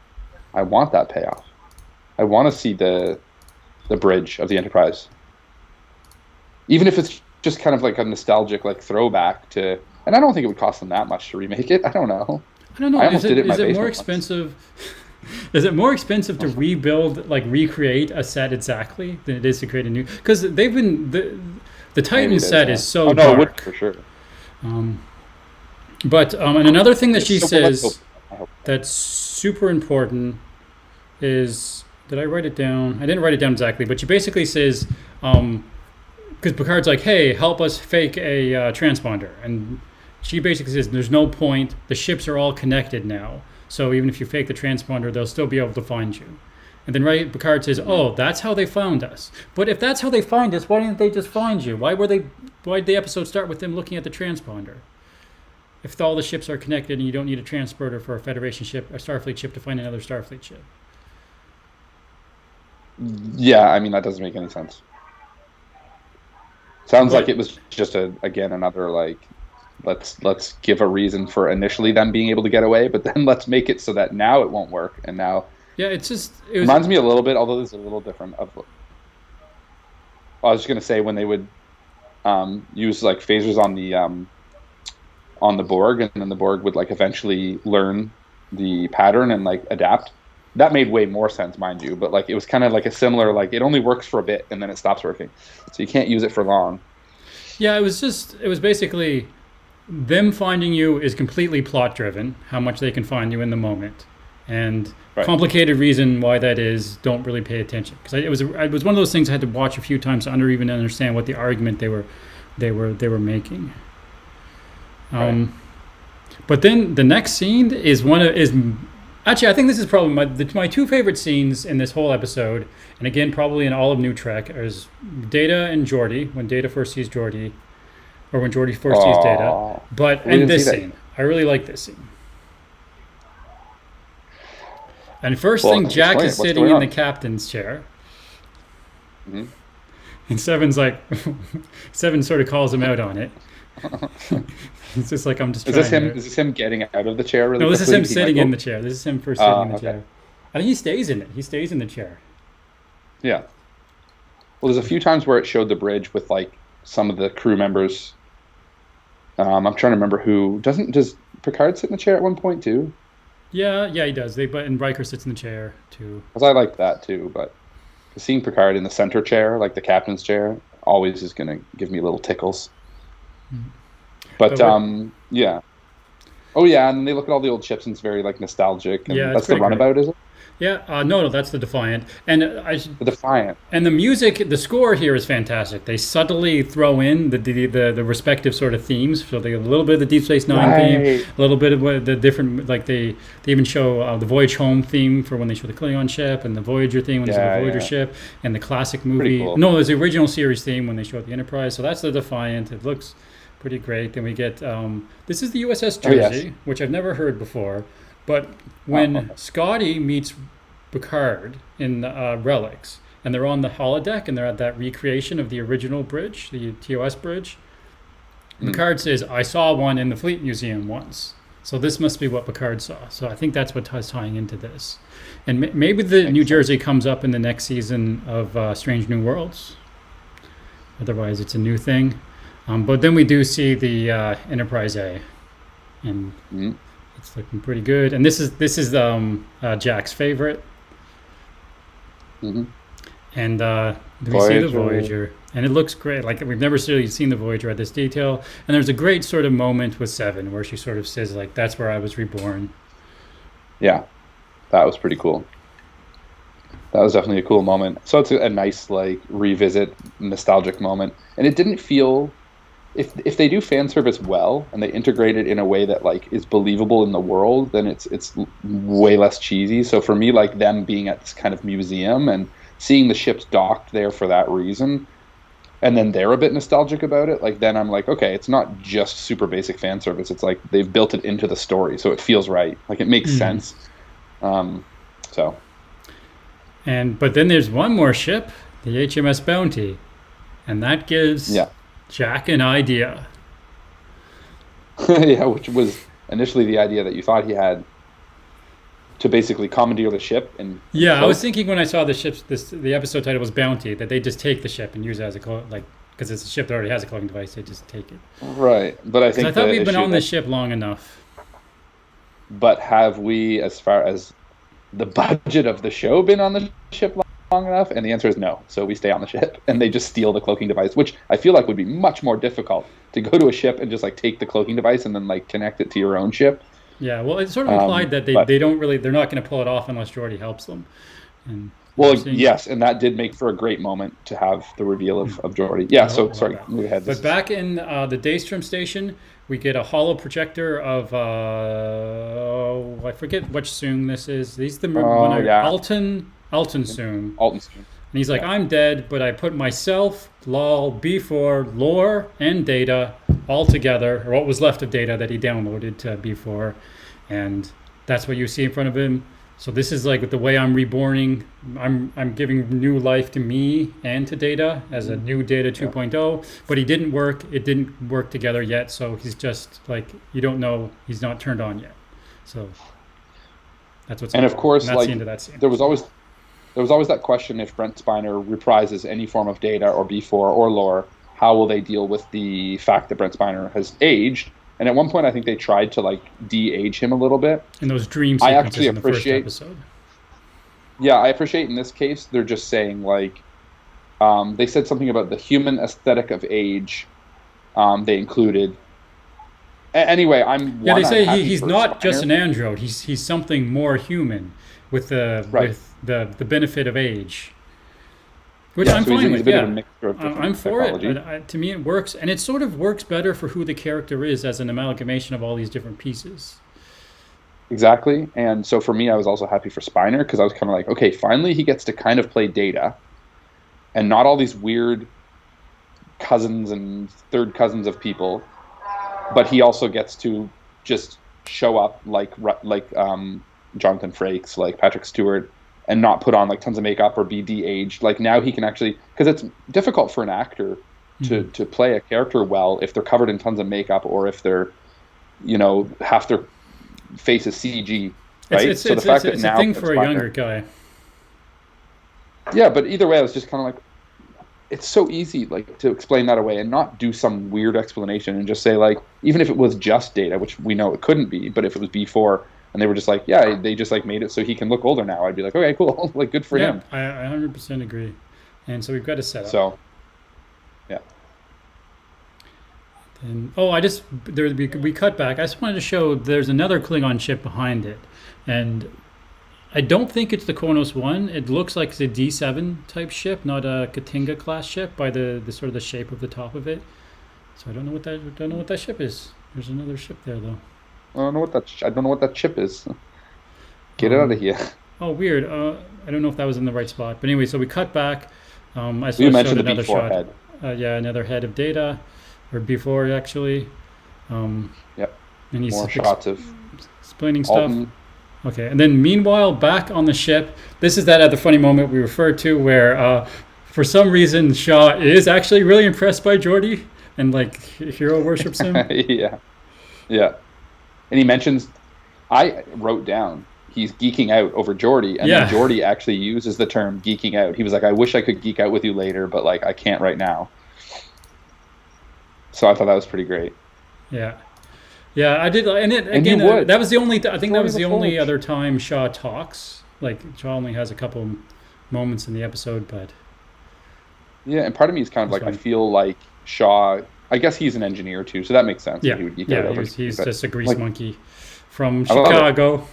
[SPEAKER 3] I want that payoff. I want to see the bridge of the Enterprise, even if it's just kind of like a nostalgic throwback to. And I don't think it would cost them that much to remake it. I don't know. I almost did it in my basement.
[SPEAKER 2] Is it more expensive? Is it more expensive to recreate a set exactly than it is to create a new? Because they've been the Titan set is so dark.
[SPEAKER 3] It would, for sure.
[SPEAKER 2] And another thing that she says that's super important is, did I write it down? I didn't write it down exactly, but she basically says, because Picard's like, hey, help us fake a transponder. And she basically says, there's no point. The ships are all connected now. So even if you fake the transponder, they'll still be able to find you. And then Picard says, oh, that's how they found us. But if that's how they find us, why didn't they just find you? Why did the episode start with them looking at the transponder? If all the ships are connected and you don't need a transporter for a Federation ship, a Starfleet ship, to find another Starfleet ship.
[SPEAKER 3] Yeah, I mean, that doesn't make any sense. Sounds like it was just another let's give a reason for initially them being able to get away, but then let's make it so that now it won't work. And now it reminds me a little bit, although this is a little different. I was just gonna say, when they would use phasers on the Borg, and then the Borg would eventually learn the pattern and adapt. That made way more sense, mind you, but it was kind of a similar, it only works for a bit and then it stops working, so you can't use it for long.
[SPEAKER 2] Yeah, it was basically them finding you is completely plot driven, how much they can find you in the moment, and complicated reason why that is, don't really pay attention, because it was one of those things I had to watch a few times to even understand what the argument they were making. But then the next scene is actually, I think this is probably my two favorite scenes in this whole episode, and again, probably in all of New Trek, is Data and Geordi, when Data first sees Geordi, or when Geordi first sees Data. And this scene, I really like this scene. And first thing, Jack is sitting in the captain's chair. Mm-hmm. And Seven sort of calls him out on it. It's just I'm just trying.
[SPEAKER 3] Is this him getting out of the chair? Really?
[SPEAKER 2] No, this is him sitting in the chair. This is him first sitting in the chair. I think he stays in it. He stays in the chair.
[SPEAKER 3] Yeah. Well, there's a few times where it showed the bridge with some of the crew members. I'm trying to remember who. Does Picard sit in the chair at one point too?
[SPEAKER 2] Yeah, he does. And Riker sits in the chair too.
[SPEAKER 3] Because I like that too, but seeing Picard in the center chair, the captain's chair, always is going to give me little tickles. Mm-hmm. But yeah. Oh yeah, and they look at all the old ships and it's very nostalgic. And that's the Runabout, is it?
[SPEAKER 2] Yeah. No, that's the Defiant. And
[SPEAKER 3] the Defiant.
[SPEAKER 2] And the music, the score here is fantastic. They subtly throw in the respective sort of themes. So they get a little bit of the Deep Space Nine theme, a little bit of the different, they even show the Voyage Home theme for when they show the Klingon ship, and the Voyager theme when they show the Voyager ship, and the classic movie. Cool. No, there's the original series theme when they show the Enterprise. So that's the Defiant. It looks pretty great. Then we get this is the USS Jersey, which I've never heard before, but when Scotty meets Picard in Relics, and they're on the holodeck and they're at that recreation of the original bridge, the TOS bridge, Picard says, I saw one in the Fleet Museum once. So this must be what Picard saw. So I think that's what is tying into this. And maybe the New Jersey comes up in the next season of Strange New Worlds. Otherwise, it's a new thing. But then we do see the Enterprise A, and it's looking pretty good. And this is Jack's favorite. Mm-hmm. And We see the Voyager, and it looks great. Like, we've never really seen the Voyager at this detail. And there's a great sort of moment with Seven where she sort of says, like, that's where I was reborn.
[SPEAKER 3] Yeah, that was pretty cool. That was definitely a cool moment. So it's a nice, like, revisit, nostalgic moment. And it didn't feel... If they do fan service well and they integrate it in a way that, like, is believable in the world, then it's way less cheesy. So for me, like, them being at this kind of museum and seeing the ships docked there for that reason, and then they're a bit nostalgic about it, like, then I'm like, okay, it's not just super basic fan service. It's like they've built it into the story, so it feels right. Like, it makes sense. So.
[SPEAKER 2] But then there's one more ship, the HMS Bounty, and that gives Jack an idea.
[SPEAKER 3] Yeah, which was initially the idea that you thought he had to basically commandeer the ship. And
[SPEAKER 2] I was thinking when I saw the episode title was Bounty, that they just take the ship and use it as because it's a ship that already has a cloaking device, they just take it.
[SPEAKER 3] Right, but I thought
[SPEAKER 2] we've been on this ship long enough.
[SPEAKER 3] But have we, as far as the budget of the show, been on the ship long enough? And the answer is no. So we stay on the ship, and they just steal the cloaking device, which I feel like would be much more difficult to go to a ship and just, like, take the cloaking device and then, like, connect it to your own ship.
[SPEAKER 2] Yeah, well, it's sort of implied that they're not going to pull it off unless Geordi helps them.
[SPEAKER 3] Yes, and that did make for a great moment to have the reveal of Geordi. Yeah, sorry, move ahead.
[SPEAKER 2] But back in the Daystrom station, we get a hollow projector of, I forget which Soong this is. These the one Alton Soong.
[SPEAKER 3] Alton Soong.
[SPEAKER 2] And he's like, I'm dead, but I put myself, Lol, B4, Lore, and Data all together, or what was left of Data that he downloaded to B4, and that's what you see in front of him. So this is like the way I'm reborning. I'm giving new life to me and to Data as a new Data 2.0, but he didn't work. It didn't work together yet, so he's just like, you don't know, he's not turned on yet. So that's what's
[SPEAKER 3] and of course,
[SPEAKER 2] like,
[SPEAKER 3] the
[SPEAKER 2] end of that scene.
[SPEAKER 3] There was always that question: if Brent Spiner reprises any form of Data or B4 or Lore, how will they deal with the fact that Brent Spiner has aged? And at one point, I think they tried to, like, de-age him a little bit.
[SPEAKER 2] In those dream sequences in the first episode.
[SPEAKER 3] Yeah, I appreciate in this case they're just saying, like, they said something about the human aesthetic of age. They included. Anyway,
[SPEAKER 2] they say he's not just an android. He's something more human with the benefit of age. Which I'm fine with, I'm for it. To me, it works. And it sort of works better for who the character is as an amalgamation of all these different pieces.
[SPEAKER 3] Exactly. And so for me, I was also happy for Spiner, because I was kind of like, okay, finally he gets to kind of play Data and not all these weird cousins and third cousins of people. But he also gets to just show up like Jonathan Frakes, like Patrick Stewart, and not put on, like, tons of makeup or be de-aged. Like, now he can actually, because it's difficult for an actor to play a character well if they're covered in tons of makeup, or if they're, half their face is CG, right?
[SPEAKER 2] It's a thing for a younger guy.
[SPEAKER 3] Yeah, but either way, I was just kind of like, it's so easy, like, to explain that away and not do some weird explanation and just say, like, even if it was just Data, which we know it couldn't be, but if it was B4, and they were just like, yeah, they just, like, made it so he can look older now, I'd be like, okay, cool, like, good for him.
[SPEAKER 2] I 100% agree. And so we've got a setup.
[SPEAKER 3] So, yeah.
[SPEAKER 2] And we cut back. I just wanted to show there's another Klingon ship behind it, and I don't think it's the Kronos 1. It looks like it's a D7 type ship, not a Katinga class ship by the sort of the shape of the top of it. So I don't know what that ship is. There's another ship there though.
[SPEAKER 3] I don't know what that chip is. Get it out of here.
[SPEAKER 2] Oh, weird. I don't know if that was in the right spot. But anyway, so we cut back. I
[SPEAKER 3] saw mentioned the B4 shot. Head.
[SPEAKER 2] Another head of Data, or B4 actually.
[SPEAKER 3] Yep.
[SPEAKER 2] And he's
[SPEAKER 3] more shots of
[SPEAKER 2] explaining
[SPEAKER 3] Alton.
[SPEAKER 2] Stuff. Okay, and then meanwhile, back on the ship, this is that other funny moment we referred to where, for some reason, Shaw is actually really impressed by Geordi and, like, hero worships him.
[SPEAKER 3] Yeah. And he mentions, I wrote down, he's geeking out over Geordi, and then Geordi actually uses the term geeking out. He was like, I wish I could geek out with you later, but, like, I can't right now. So I thought that was pretty great.
[SPEAKER 2] Yeah, I did, and again, that was the only. I think that was the only other time Shaw talks. Like, Shaw only has a couple moments in the episode, but
[SPEAKER 3] Yeah, and part of me is kind of
[SPEAKER 2] That's
[SPEAKER 3] like, I
[SPEAKER 2] fine.
[SPEAKER 3] feel like Shaw. I guess he's an engineer too, so that makes sense that
[SPEAKER 2] Yeah,
[SPEAKER 3] he would geek out
[SPEAKER 2] yeah,
[SPEAKER 3] over
[SPEAKER 2] he's
[SPEAKER 3] something.
[SPEAKER 2] just a
[SPEAKER 3] But
[SPEAKER 2] grease
[SPEAKER 3] like,
[SPEAKER 2] monkey from
[SPEAKER 3] I love it.
[SPEAKER 2] Chicago.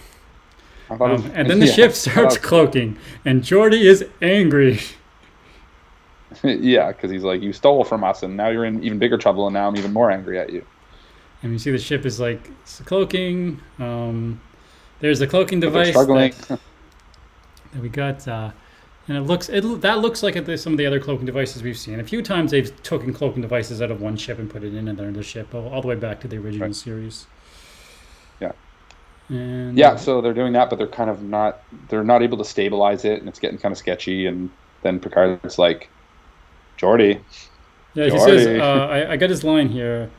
[SPEAKER 3] I thought it
[SPEAKER 2] And
[SPEAKER 3] was
[SPEAKER 2] then the
[SPEAKER 3] yeah,
[SPEAKER 2] ship starts cloaking, and Geordi is angry.
[SPEAKER 3] yeah, because he's like, you stole from us, and now you're in even bigger trouble, and now I'm even more angry at you.
[SPEAKER 2] And you see the ship is like it's cloaking. There's the cloaking
[SPEAKER 3] But they're
[SPEAKER 2] device
[SPEAKER 3] struggling.
[SPEAKER 2] that we got, and that looks like some of the other cloaking devices we've seen. A few times they've taken cloaking devices out of one ship and put it in another ship, all the way back to the original
[SPEAKER 3] Right.
[SPEAKER 2] series.
[SPEAKER 3] Yeah. Yeah,
[SPEAKER 2] And
[SPEAKER 3] so they're doing that, but they're kind of not. They're not able to stabilize it, and it's getting kind of sketchy. And then Picard's like, "Jordy,
[SPEAKER 2] yeah, he says,
[SPEAKER 3] Jordy."
[SPEAKER 2] I got his line here.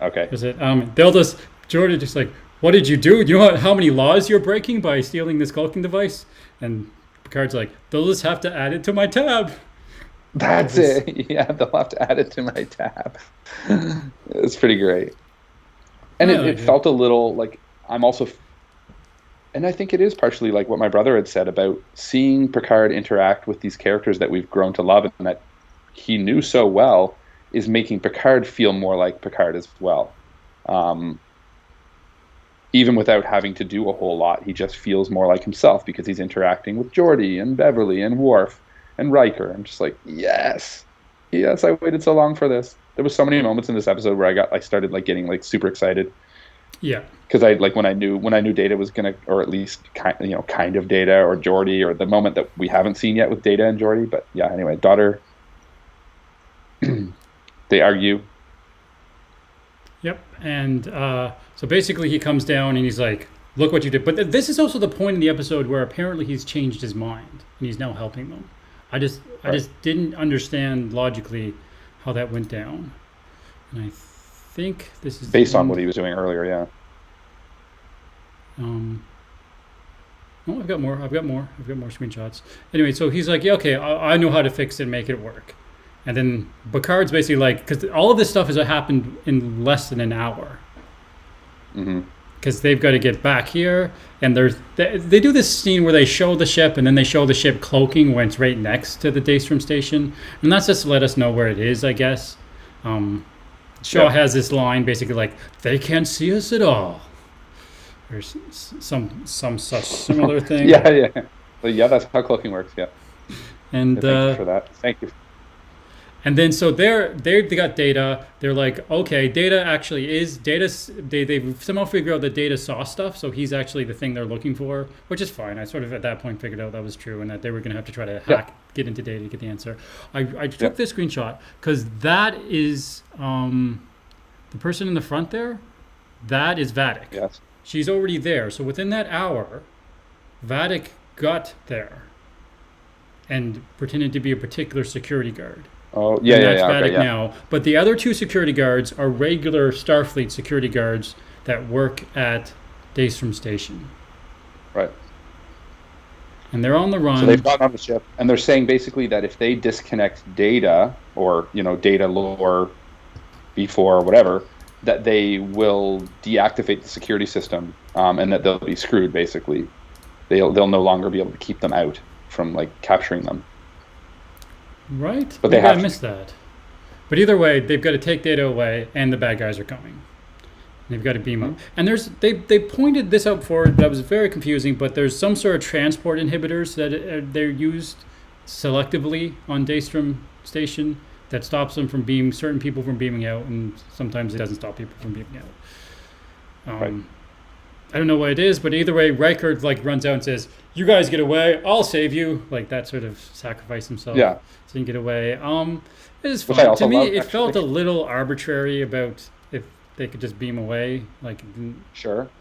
[SPEAKER 3] Okay.
[SPEAKER 2] Is it? They'll just Jordan just like, what did you do? You know how many laws you're breaking by stealing this cloaking device? And Picard's like, they'll just have to add it to my tab.
[SPEAKER 3] That's
[SPEAKER 2] It's-
[SPEAKER 3] it. Yeah, they'll have to add it to my tab. It's pretty great. And
[SPEAKER 2] I
[SPEAKER 3] it,
[SPEAKER 2] like
[SPEAKER 3] it felt a little like I'm also, and I think it is partially like what my brother had said about seeing Picard interact with these characters that we've grown to love and that he knew so well is making Picard feel more like Picard as well. Um, Even without having to do a whole lot, he just feels more like himself because he's interacting with Geordi and Beverly and Worf and Riker. I'm just like, yes, yes, I waited so long for this. There was so many moments in this episode where I started like getting like super excited
[SPEAKER 2] Yeah.
[SPEAKER 3] because I like when I knew Data was gonna, or at least kind of Data or Geordi, or the moment that we haven't seen yet with Data and Geordi. But yeah, anyway, daughter, they argue.
[SPEAKER 2] Yep. And so basically he comes down and he's like, look what you did. But this is also the point in the episode where apparently he's changed his mind and he's now helping them. I just didn't understand logically how that went down. And I think this is
[SPEAKER 3] Based on what he was doing earlier, yeah.
[SPEAKER 2] Oh, I've got more screenshots. Anyway, so he's like, yeah, okay, I know how to fix it and make it work. And then Picard's basically like, because all of this stuff has happened in less than an hour.
[SPEAKER 3] Hmm.
[SPEAKER 2] Because they've got to get back here, and they do this scene where they show the ship, and then they show the ship cloaking when it's right next to the Daystrom station, and that's just to let us know where it is, I guess. Shaw has this line basically like, "They can't see us at all." There's some such similar thing.
[SPEAKER 3] Yeah, yeah. But yeah, that's how cloaking works. Yeah.
[SPEAKER 2] And
[SPEAKER 3] Yeah, thank you for that. Thank you.
[SPEAKER 2] and then so they got Data. They're like, okay, Data actually is Data. They somehow figure out that Data saw stuff, so he's actually the thing they're looking for, which is fine. I sort of at that point figured out that was true, and that they were going to have to try to get into Data to get the answer. I took this screenshot because that is the person in the front there. That is Vatic.
[SPEAKER 3] Yes.
[SPEAKER 2] She's already there. So within that hour, Vatic got there and pretended to be a particular security guard.
[SPEAKER 3] Oh, yeah,
[SPEAKER 2] And
[SPEAKER 3] yeah,
[SPEAKER 2] that's
[SPEAKER 3] yeah.
[SPEAKER 2] Vatic
[SPEAKER 3] Okay, yeah.
[SPEAKER 2] now. But the other two security guards are regular Starfleet security guards that work at Daystrom Station.
[SPEAKER 3] Right.
[SPEAKER 2] And they're on the run.
[SPEAKER 3] So they've gotten on the ship, and they're saying basically that if they disconnect Data, or Data lore before or whatever, that they will deactivate the security system, and that they'll be screwed. Basically, they'll no longer be able to keep them out from like capturing them.
[SPEAKER 2] Right?
[SPEAKER 3] But they
[SPEAKER 2] Maybe
[SPEAKER 3] have
[SPEAKER 2] I
[SPEAKER 3] to.
[SPEAKER 2] missed that. But either way, they've got to take Data away, and the bad guys are coming. They've got to beam up. And they pointed this out before that was very confusing, but there's some sort of transport inhibitors that they're used selectively on Daystrom Station that stops them from certain people from beaming out, and sometimes it doesn't stop people from beaming out.
[SPEAKER 3] Right.
[SPEAKER 2] I don't know what it is, but either way, Riker like runs out and says, "You guys get away, I'll save you." Like that sort of sacrifice himself.
[SPEAKER 3] Yeah.
[SPEAKER 2] So you can get away. It is
[SPEAKER 3] Which I
[SPEAKER 2] fine.
[SPEAKER 3] also
[SPEAKER 2] To me,
[SPEAKER 3] love,
[SPEAKER 2] it felt a
[SPEAKER 3] actually.
[SPEAKER 2] little arbitrary about if they could just beam away. Like,
[SPEAKER 3] Sure.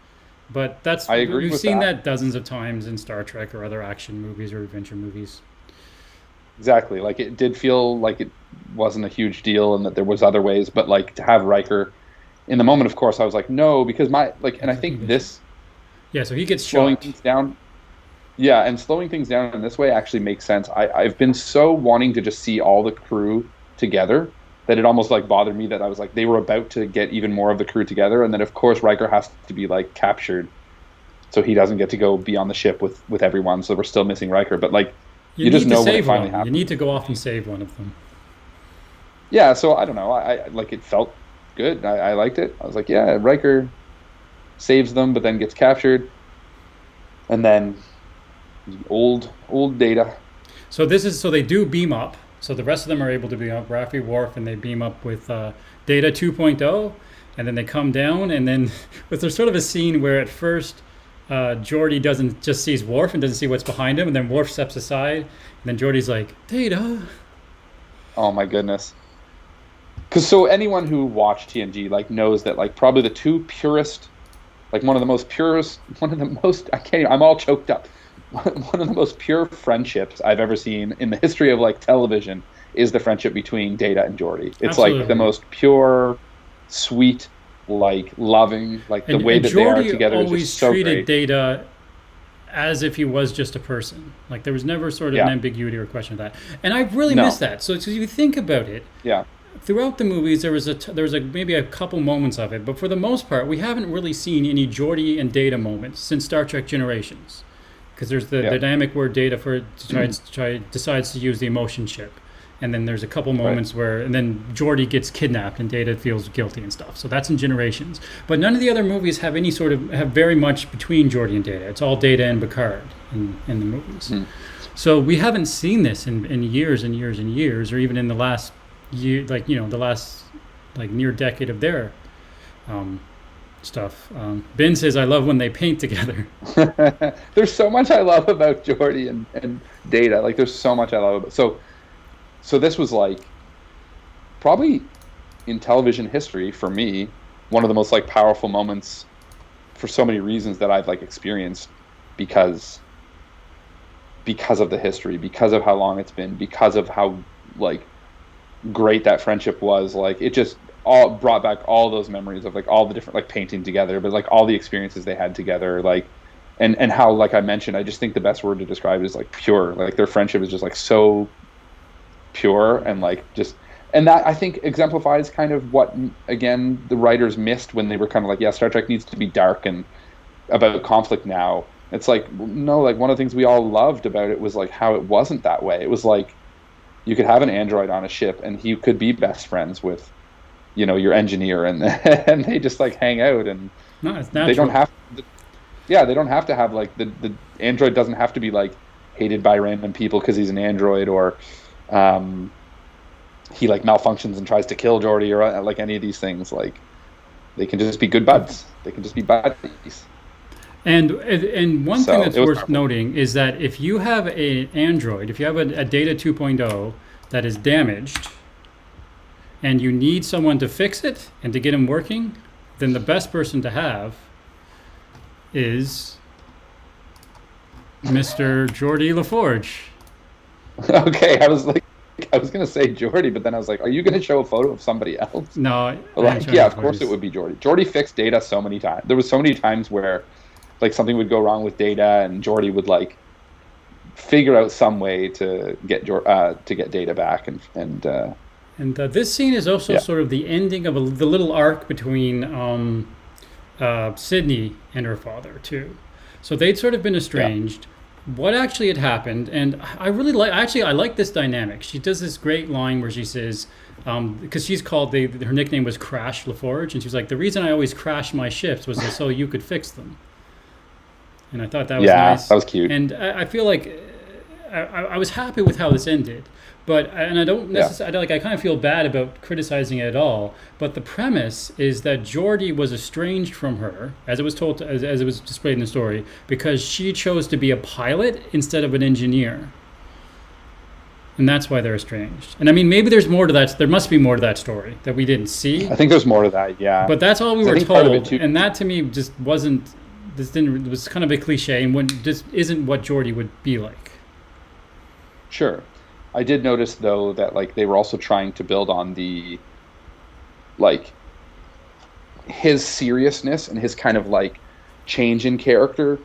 [SPEAKER 2] but that's
[SPEAKER 3] I agree
[SPEAKER 2] we've
[SPEAKER 3] with
[SPEAKER 2] seen
[SPEAKER 3] that.
[SPEAKER 2] that dozens of times in Star Trek or other action movies or adventure movies.
[SPEAKER 3] Exactly. Like it did feel like it wasn't a huge deal, and that there was other ways. But like to have Riker, in the moment, of course, I was like, no, because and I think this
[SPEAKER 2] Yeah, so he gets
[SPEAKER 3] slowing
[SPEAKER 2] shot.
[SPEAKER 3] things down. Yeah, and slowing things down in this way actually makes sense. I've been so wanting to just see all the crew together that it almost like bothered me that I was like they were about to get even more of the crew together, and then of course Riker has to be like captured, so he doesn't get to go be on the ship with everyone. So we're still missing Riker, but like you just
[SPEAKER 2] need to
[SPEAKER 3] know when it
[SPEAKER 2] save
[SPEAKER 3] finally
[SPEAKER 2] one. You
[SPEAKER 3] happens.
[SPEAKER 2] need to go off and save one of them.
[SPEAKER 3] yeah, so I don't know. I like it felt good. I liked it. I was like, yeah, Riker saves them, but then gets captured, and then old Data.
[SPEAKER 2] So this is so they do beam up. So the rest of them are able to beam up. Raffi, Worf, and they beam up with Data 2.0, and then they come down, and then but there's sort of a scene where at first Geordi doesn't just sees Worf and doesn't see what's behind him, and then Worf steps aside, and then Geordi's like, Data.
[SPEAKER 3] Oh my goodness. Because so anyone who watched TNG like knows that like probably the two purest, like one of the most purest, one of the most I can't even, I'm all choked up. One of the most pure friendships I've ever seen in the history of like television is the friendship between Data and Geordi. It's
[SPEAKER 2] Absolutely.
[SPEAKER 3] like the most pure, sweet, like loving, like the way that they are
[SPEAKER 2] Geordi
[SPEAKER 3] together is
[SPEAKER 2] always
[SPEAKER 3] just so
[SPEAKER 2] treated
[SPEAKER 3] great.
[SPEAKER 2] Data as if he was just a person. Like there was never sort of an
[SPEAKER 3] Yeah.
[SPEAKER 2] ambiguity or question of that. And I really
[SPEAKER 3] No.
[SPEAKER 2] miss that. So if you think about it,
[SPEAKER 3] Yeah.
[SPEAKER 2] throughout the movies there was maybe a couple moments of it, but for the most part we haven't really seen any Geordi and Data moments since Star Trek Generations. Because there's the
[SPEAKER 3] Yeah.
[SPEAKER 2] dynamic where Data decides to use the emotion chip, and then there's a couple moments where, and then Geordi gets kidnapped and Data feels guilty and stuff. So that's in Generations. But none of the other movies have any sort of have very much between Geordi and Data. It's all Data and Picard in the movies. So we haven't seen this in years and years and years, or even in the last year, like the last like near decade of their stuff. Ben says, "I love when they paint together."
[SPEAKER 3] There's so much I love about Geordi and Data. Like there's so much I love about so this was like probably in television history for me one of the most like powerful moments for so many reasons that I've like experienced because of the history, because of how long it's been, because of how like great that friendship was. Like it just all brought back all those memories of like all the different like painting together, but like all the experiences they had together, like and how, like I mentioned, I just think the best word to describe it is like pure. Like their friendship is just like so pure and like just, and that I think exemplifies kind of what again the writers missed when they were kind of like, yeah, Star Trek needs to be dark and about conflict now. It's like, no, like one of the things we all loved about it was like how it wasn't that way. It was like you could have an android on a ship and he could be best friends with your engineer, and and they just like hang out, and
[SPEAKER 2] No, it's natural.
[SPEAKER 3] they don't have they don't have to have like the android doesn't have to be like hated by random people because he's an android, or he like malfunctions and tries to kill Geordi, or like any of these things. Like they can just be good buds. They can just be buddies.
[SPEAKER 2] And one thing that's worth
[SPEAKER 3] powerful.
[SPEAKER 2] noting is that if you have an Android, if you have a Data 2.0 that is damaged, and you need someone to fix it and to get him working, then the best person to have is Mr. Geordi LaForge.
[SPEAKER 3] Okay, I was gonna say Geordi, but then I was like, are you gonna show a photo of somebody else?
[SPEAKER 2] No,
[SPEAKER 3] Like, yeah, of course it would be Geordi. Geordi fixed Data so many times. There was so many times where like something would go wrong with Data, and Geordi would like figure out some way to get Data back,
[SPEAKER 2] And this scene is also sort of the ending of the little arc between Sydney and her father too. So they'd sort of been estranged. What actually had happened, and I really I like this dynamic. She does this great line where she says, because she's called, her nickname was Crash LaForge, and she's like, the reason I always crash my ships was so you could fix them. And I thought that was nice.
[SPEAKER 3] That was cute.
[SPEAKER 2] And I feel like I was happy with how this ended. But I don't necessarily I kind of feel bad about criticizing it at all. But the premise is that Geordi was estranged from her, as it was told, as it was displayed in the story, because she chose to be a pilot instead of an engineer, and that's why they're estranged. And I mean, maybe there's more to that. There must be more to that story that we didn't see.
[SPEAKER 3] I think there's more to that. Yeah.
[SPEAKER 2] But that's all we
[SPEAKER 3] I
[SPEAKER 2] were
[SPEAKER 3] think part of it
[SPEAKER 2] told,
[SPEAKER 3] too-
[SPEAKER 2] and that to me just wasn't. This didn't. It was kind of a cliche, and just isn't what Geordi would be like.
[SPEAKER 3] Sure. I did notice though that like they were also trying to build on the like his seriousness and his kind of like change in character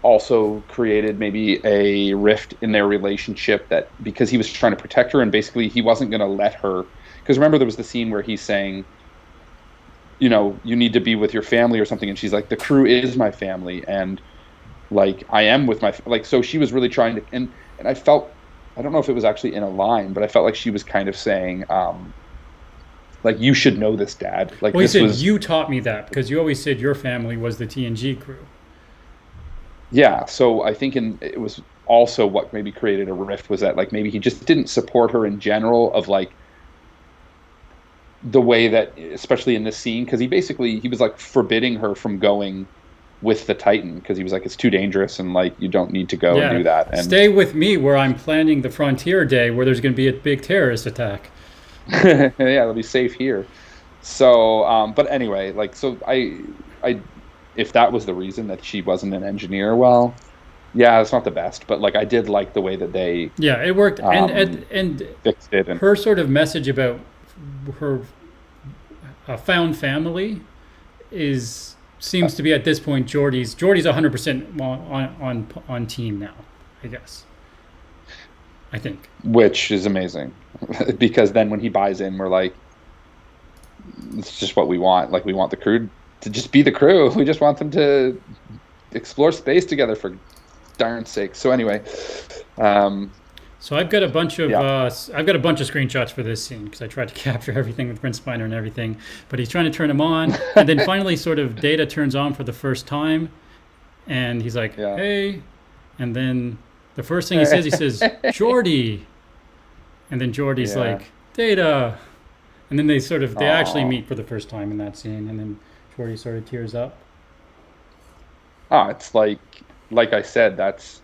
[SPEAKER 3] also created maybe a rift in their relationship, that because he was trying to protect her and basically he wasn't going to let her, because remember there was the scene where he's saying, you need to be with your family or something, and she's like, the crew is my family, and like I am with my so she was really trying to, and I felt I don't know if it was actually in a line, but I felt like she was kind of saying, like, you should know this, Dad. Like,
[SPEAKER 2] Well, he
[SPEAKER 3] this
[SPEAKER 2] said
[SPEAKER 3] was,
[SPEAKER 2] you taught me that because you always said your family was the TNG crew.
[SPEAKER 3] yeah. So I think it was also what maybe created a rift was that, like, maybe he just didn't support her in general of, like, the way that, especially in this scene, because he was like forbidding her from going with the Titan because he was like, it's too dangerous and like you don't need to go and do that. And
[SPEAKER 2] stay with me where I'm planning the Frontier Day where there's going to be a big terrorist attack.
[SPEAKER 3] yeah, it'll be safe here. So, but anyway, like, so if that was the reason that she wasn't an engineer, well, yeah, it's not the best, but like I did like the way that they
[SPEAKER 2] it worked, and
[SPEAKER 3] fixed it. And
[SPEAKER 2] her sort of message about her found family seems to be at this point Geordi's 100% on team now, I guess. I think,
[SPEAKER 3] which is amazing because then when he buys in, we're like, it's just what we want. Like we want the crew to just be the crew. We just want them to explore space together for darn sake. So anyway,
[SPEAKER 2] so I've got a bunch of screenshots for this scene because I tried to capture everything with Brent Spiner and everything. But he's trying to turn them on, and then finally, sort of Data turns on for the first time, and he's like, "Hey," and then the first thing he says, "Geordi," and then Geordi's like, "Data," and then they actually meet for the first time in that scene, and then Geordi sort of tears up.
[SPEAKER 3] It's like I said, that's.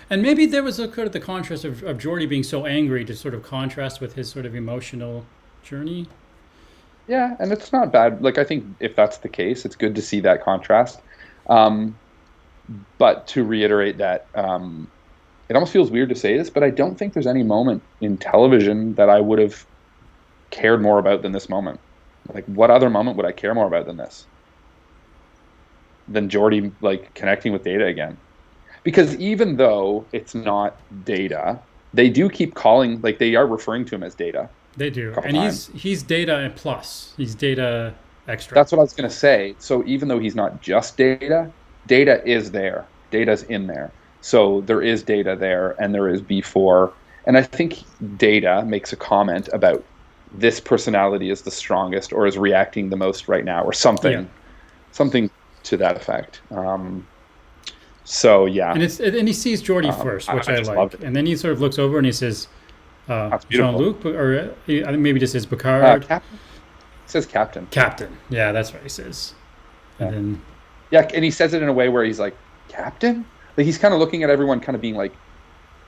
[SPEAKER 2] And maybe there was a sort of the contrast of Geordi being so angry to sort of contrast with his sort of emotional journey.
[SPEAKER 3] Yeah, and it's not bad. Like, I think if that's the case, it's good to see that contrast. But to reiterate that, it almost feels weird to say this, but I don't think there's any moment in television that I would have cared more about than this moment. Like, what other moment would I care more about than this? Than Geordi, like, connecting with Data again. Because even though it's not Data, they do keep calling, like they are referring to him as Data.
[SPEAKER 2] They do, and he's Data plus. He's Data extra.
[SPEAKER 3] That's what I was going to say. So even though he's not just Data, Data is there. Data's in there. So there is Data there, and there is B4. And I think Data makes a comment about this personality is the strongest or is reacting the most right now, or something, something to that effect. So yeah,
[SPEAKER 2] and he sees Geordi first, which I like, and then he sort of looks over and he says, "Jean-Luc," or maybe just says Picard.
[SPEAKER 3] Captain. It says Captain.
[SPEAKER 2] Captain. Yeah, that's what he says. And
[SPEAKER 3] then and he says it in a way where he's like, "Captain," like he's kind of looking at everyone, kind of being like,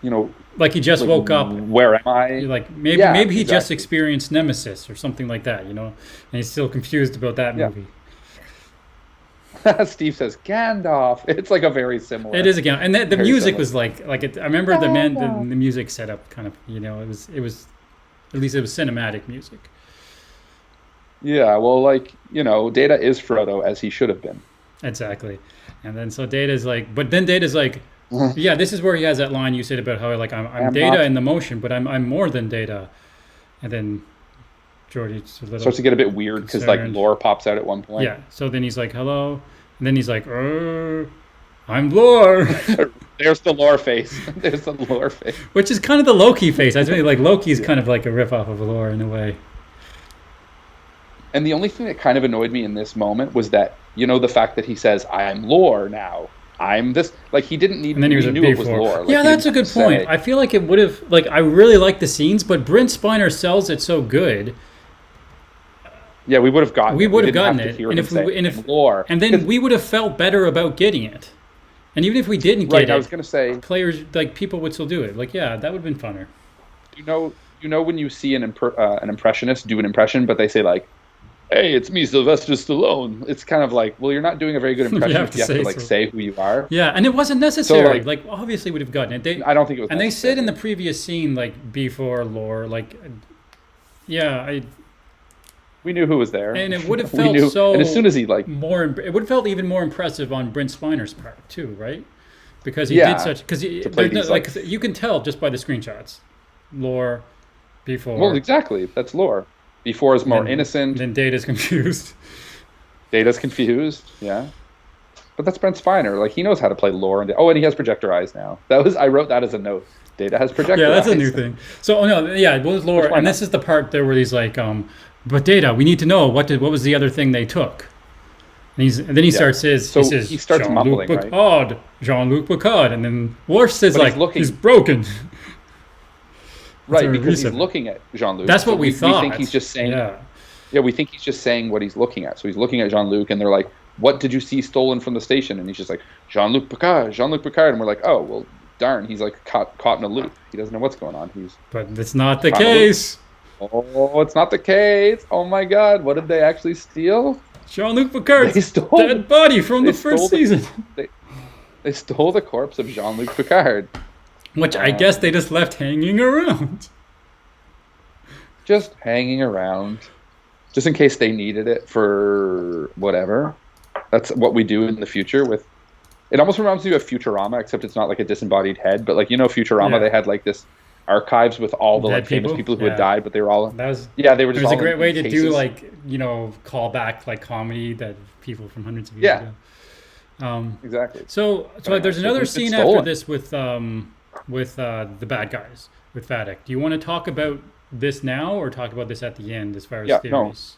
[SPEAKER 3] you know,
[SPEAKER 2] like he just woke up.
[SPEAKER 3] Where am I?
[SPEAKER 2] Like maybe he just experienced Nemesis or something like that, you know, and he's still confused about that movie.
[SPEAKER 3] Steve says Gandalf. It's like a very similar.
[SPEAKER 2] It is a Gandalf, and the music was like it. I remember the music set up kind of, you know, it was at least it was cinematic music.
[SPEAKER 3] Yeah, well, like, you know, Data is Frodo as he should have been.
[SPEAKER 2] Exactly, and then so Data's like, but then Data's like, yeah, this is where he has that line you said about how like I'm Data in the motion, but I'm more than Data, and then Geordi
[SPEAKER 3] starts to get a bit weird because like lore pops out at one point.
[SPEAKER 2] Yeah, so then he's like, "Hello," and then he's like, "I'm Lore."
[SPEAKER 3] There's the Lore face. There's the Lore face.
[SPEAKER 2] Which is kind of the Loki face. I think like Loki's kind of like a riff off of Lore in a way.
[SPEAKER 3] And the only thing that kind of annoyed me in this moment was that, you know, the fact that he says, "I'm Lore now. I'm this," like he didn't need.
[SPEAKER 2] And then he
[SPEAKER 3] knew it was Lore. Like,
[SPEAKER 2] yeah, that's a good point. I feel like it would have, like, I really like the scenes, but Brent Spiner sells it so good.
[SPEAKER 3] Yeah, we would have gotten.
[SPEAKER 2] We would have gotten it,
[SPEAKER 3] Lore,
[SPEAKER 2] and then we would have felt better about getting it. And even if we didn't get it,
[SPEAKER 3] I was going to say,
[SPEAKER 2] players, like, people would still do it. Like, yeah, that would have been funner.
[SPEAKER 3] You know when you see an impressionist do an impression, but they say like, "Hey, it's me, Sylvester Stallone." It's kind of like, well, you're not doing a very good impression if you have to like say who you are.
[SPEAKER 2] Yeah, and it wasn't necessary. So, like obviously would have gotten it.
[SPEAKER 3] I don't think it was.
[SPEAKER 2] And they said in the previous scene, like before Lore, like, yeah,
[SPEAKER 3] we knew who was there,
[SPEAKER 2] and it would have felt so.
[SPEAKER 3] And as soon as he like
[SPEAKER 2] it would have felt even more impressive on Brent Spiner's part too, right? Because he did such like you can tell just by the screenshots. Lore, before.
[SPEAKER 3] Well, exactly. That's Lore. Before is more innocent.
[SPEAKER 2] Then Data's confused.
[SPEAKER 3] Data's confused. Yeah. But that's Brent Spiner. Like he knows how to play lore. And he has projector eyes now. I wrote that as a note. Data has projector eyes.
[SPEAKER 2] Yeah, that's a new thing. So, with lore, and this is the part there where he's like, but Data, we need to know what was the other thing they took. And then he starts he says,
[SPEAKER 3] starts mumbling,
[SPEAKER 2] Picard,
[SPEAKER 3] right?
[SPEAKER 2] Jean-Luc Picard, and then Worf says he's broken.
[SPEAKER 3] Right, because he's looking at Jean-Luc.
[SPEAKER 2] That's what we thought.
[SPEAKER 3] We think he's just saying. Yeah, we think he's just saying what he's looking at. So he's looking at Jean-Luc, and they're like, "What did you see stolen from the station?" And he's just like, "Jean-Luc Picard, Jean-Luc Picard." And we're like, "Oh, well, darn, he's like caught in a loop. He doesn't know what's going on."
[SPEAKER 2] But that's not the case.
[SPEAKER 3] Oh, it's not the case. Oh my God, what did they actually steal?
[SPEAKER 2] Jean-Luc Picard's dead body from the first season.
[SPEAKER 3] They stole the corpse of Jean-Luc Picard.
[SPEAKER 2] Which I guess they just left hanging around.
[SPEAKER 3] Just hanging around. Just in case they needed it for whatever. That's what we do in the future with... It almost reminds me of Futurama, except it's not like a disembodied head. But like, Futurama, they had like this archives with all the like famous people who had died, but they were all... they were just all... It
[SPEAKER 2] was a great way to do like, call back like comedy that people from hundreds of years ago.
[SPEAKER 3] Exactly.
[SPEAKER 2] So there's another scene after this with the bad guys, with Vadic. Do you want to talk about this now or talk about this at the end as far as theories?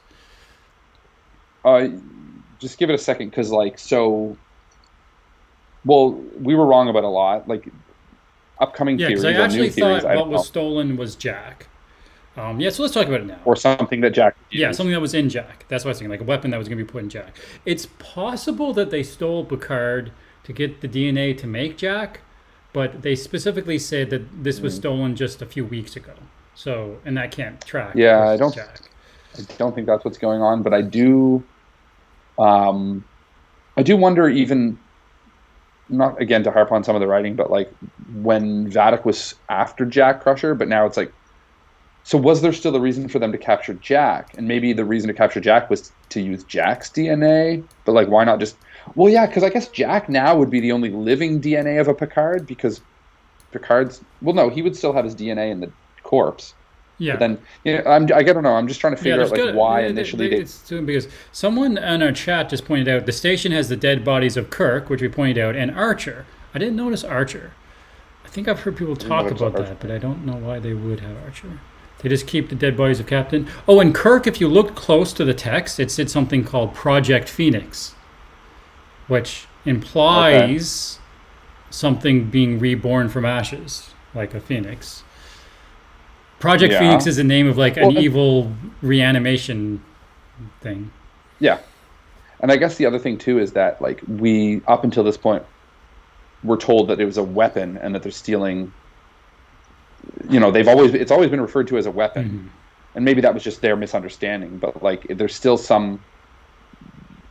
[SPEAKER 3] No. Just give it a second, because we were wrong about a lot. Like upcoming theories.
[SPEAKER 2] Yeah, because I actually thought what was
[SPEAKER 3] know.
[SPEAKER 2] stolen was Jack. So let's talk about it now.
[SPEAKER 3] Or something that Jack used.
[SPEAKER 2] Yeah, something that was in Jack. That's what I was thinking, like a weapon that was going to be put in Jack. It's possible that they stole Picard to get the DNA to make Jack, but they specifically said that this was stolen just a few weeks ago. So, and that can't track.
[SPEAKER 3] Yeah, I don't think that's what's going on, but I do wonder, even, not again to harp on some of the writing, but like when Vadic was after Jack Crusher, but now it's like, so was there still a reason for them to capture Jack? And maybe the reason to capture Jack was to use Jack's DNA, but like, why not just... Well, yeah, because I guess Jack now would be the only living DNA of a Picard, because Picard's... Well, no, he would still have his DNA in the corpse. Yeah. But then, I don't know. I'm just trying to figure out why initially they...
[SPEAKER 2] It's too, because someone on our chat just pointed out the station has the dead bodies of Kirk, which we pointed out, and Archer. I didn't notice Archer. I think I've heard people talk about that, but I don't know why they would have Archer. They just keep the dead bodies of Captain. Oh, and Kirk, if you looked close to the text, it said something called Project Phoenix, which implies something being reborn from ashes, like a phoenix. Project Phoenix is the name of like an evil reanimation thing.
[SPEAKER 3] Yeah. And I guess the other thing too is that like we, up until this point, were told that it was a weapon and that they're stealing... it's always been referred to as a weapon. Mm-hmm. And maybe that was just their misunderstanding, but like there's still some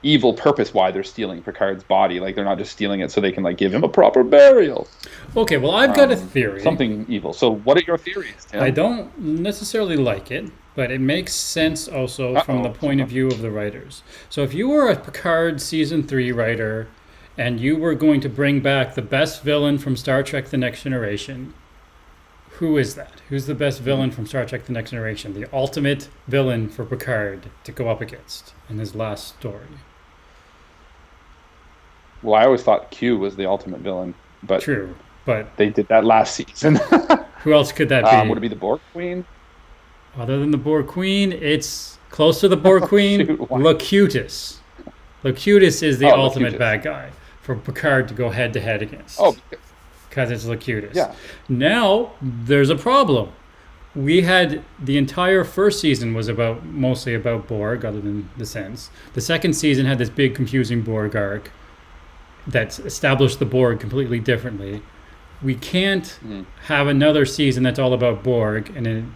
[SPEAKER 3] evil purpose why they're stealing Picard's body. Like they're not just stealing it so they can like give him a proper burial.
[SPEAKER 2] Okay, well, I've got a theory.
[SPEAKER 3] Something evil. So what are your theories, Tim?
[SPEAKER 2] I don't necessarily like it, but it makes sense also from the point of view of the writers. So if you were a Picard Season 3 writer and you were going to bring back the best villain from Star Trek The Next Generation, who is that? Who's the best villain from Star Trek The Next Generation? The ultimate villain for Picard to go up against in his last story.
[SPEAKER 3] Well, I always thought Q was the ultimate villain, but
[SPEAKER 2] true, but
[SPEAKER 3] they did that last season.
[SPEAKER 2] Who else could that be?
[SPEAKER 3] Would it be the Borg Queen?
[SPEAKER 2] Other than the Borg Queen, it's close to the Borg Queen. Locutus. Locutus is the ultimate bad guy for Picard to go head to head against. Oh, because it's Locutus.
[SPEAKER 3] Yeah.
[SPEAKER 2] Now there's a problem. We had the entire first season was mostly about Borg, other than the Sense. The second season had this big confusing Borg arc that established the Borg completely differently. We can't have another season that's all about Borg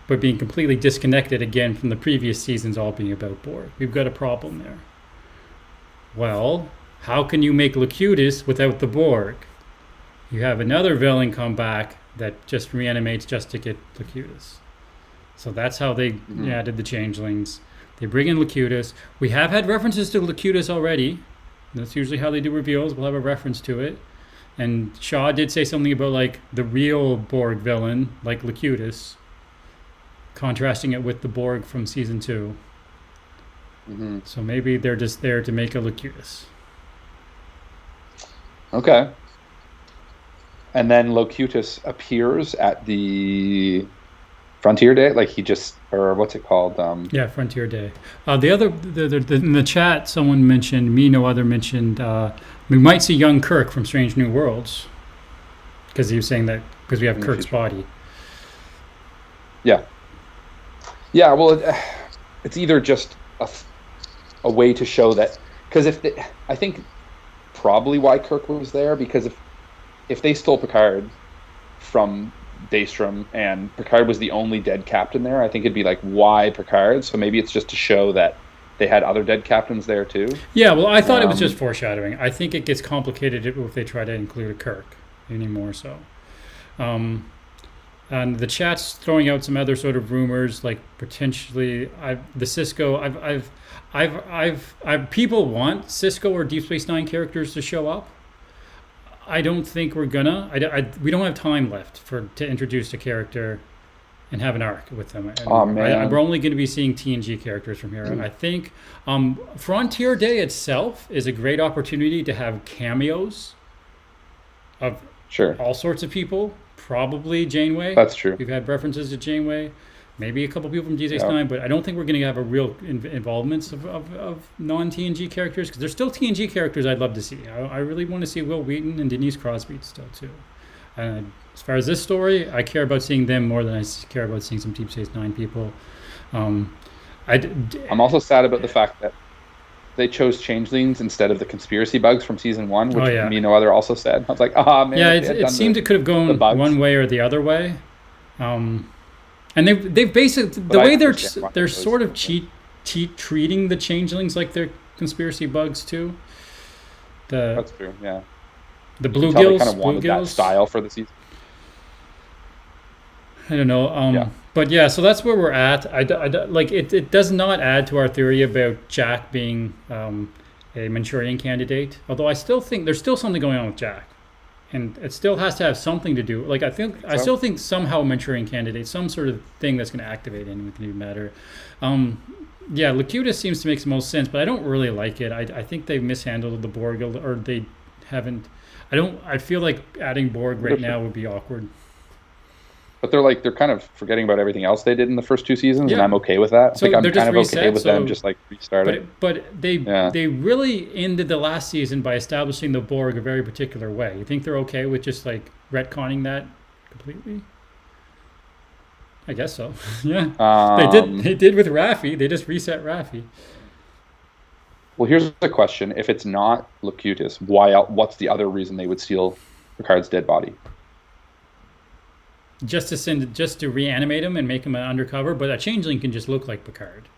[SPEAKER 2] but being completely disconnected again from the previous seasons all being about Borg. We've got a problem there. Well, how can you make Locutus without the Borg? You have another villain come back that just reanimates just to get Locutus. So that's how they added the changelings. They bring in Locutus. We have had references to Locutus already. That's usually how they do reveals. We'll have a reference to it. And Shaw did say something about like the real Borg villain, like Locutus, contrasting it with the Borg from season 2. Mm-hmm. So maybe they're just there to make a Locutus.
[SPEAKER 3] Okay. And then Locutus appears at the Frontier Day, like he just, or what's it called?
[SPEAKER 2] Yeah, Frontier Day. In the chat, someone mentioned, me no other mentioned, we might see young Kirk from Strange New Worlds, because he was saying that because we have Kirk's body.
[SPEAKER 3] Yeah. Yeah, well, it's either just a way to show that, because I think probably why Kirk was there, because if they stole Picard from Daystrom and Picard was the only dead captain there, I think it'd be like, why Picard? So maybe it's just to show that they had other dead captains there too.
[SPEAKER 2] Yeah, well, I thought it was just foreshadowing. I think it gets complicated if they try to include a Kirk anymore. So, and the chat's throwing out some other sort of rumors, like potentially the Cisco. People want Cisco or Deep Space Nine characters to show up. I don't think we're gonna. We don't have time left to introduce a character and have an arc with them.
[SPEAKER 3] Oh man,
[SPEAKER 2] we're only going to be seeing TNG characters from here. I think Frontier Day itself is a great opportunity to have cameos of all sorts of people. Probably Janeway.
[SPEAKER 3] That's true.
[SPEAKER 2] We've had references to Janeway. Maybe a couple people from Deep Space Nine, but I don't think we're going to have a real involvements of non-TNG characters, because there's still TNG characters I'd love to see. I really want to see Will Wheaton and Denise Crosby still too. As far as this story, I care about seeing them more than I care about seeing some Deep Space Nine people. I'm
[SPEAKER 3] also sad about the fact that they chose changelings instead of the conspiracy bugs from season 1, which me no other also said. I was like, man.
[SPEAKER 2] Yeah, it seemed it could have gone one way or the other way. And they've basically, the way they're sort of treating the changelings like they're conspiracy bugs too.
[SPEAKER 3] That's true, yeah.
[SPEAKER 2] The bluegills.
[SPEAKER 3] They kind of wanted that style for the season.
[SPEAKER 2] I don't know. But yeah, so that's where we're at. It does not add to our theory about Jack being a Manchurian candidate. Although I still think there's still something going on with Jack. And it still has to have something to do. Like I still think somehow Manchurian candidate, some sort of thing that's going to activate him with new matter. Yeah, Locutus seems to make the most sense, but I don't really like it. I think they've mishandled the Borg, or they haven't. I feel like adding Borg right now would be awkward.
[SPEAKER 3] But they're kind of forgetting about everything else they did in the first 2 seasons, and I'm okay with that.
[SPEAKER 2] So
[SPEAKER 3] I'm kind of
[SPEAKER 2] reset,
[SPEAKER 3] okay with them just like restarting.
[SPEAKER 2] But they really ended the last season by establishing the Borg a very particular way. You think they're okay with just like retconning that completely? I guess so. Yeah, they did with Raffi. They just reset Raffi.
[SPEAKER 3] Well, here's the question: if it's not Locutus, what's the other reason they would steal Picard's dead body?
[SPEAKER 2] Just to reanimate him and make him an undercover, but a changeling can just look like Picard,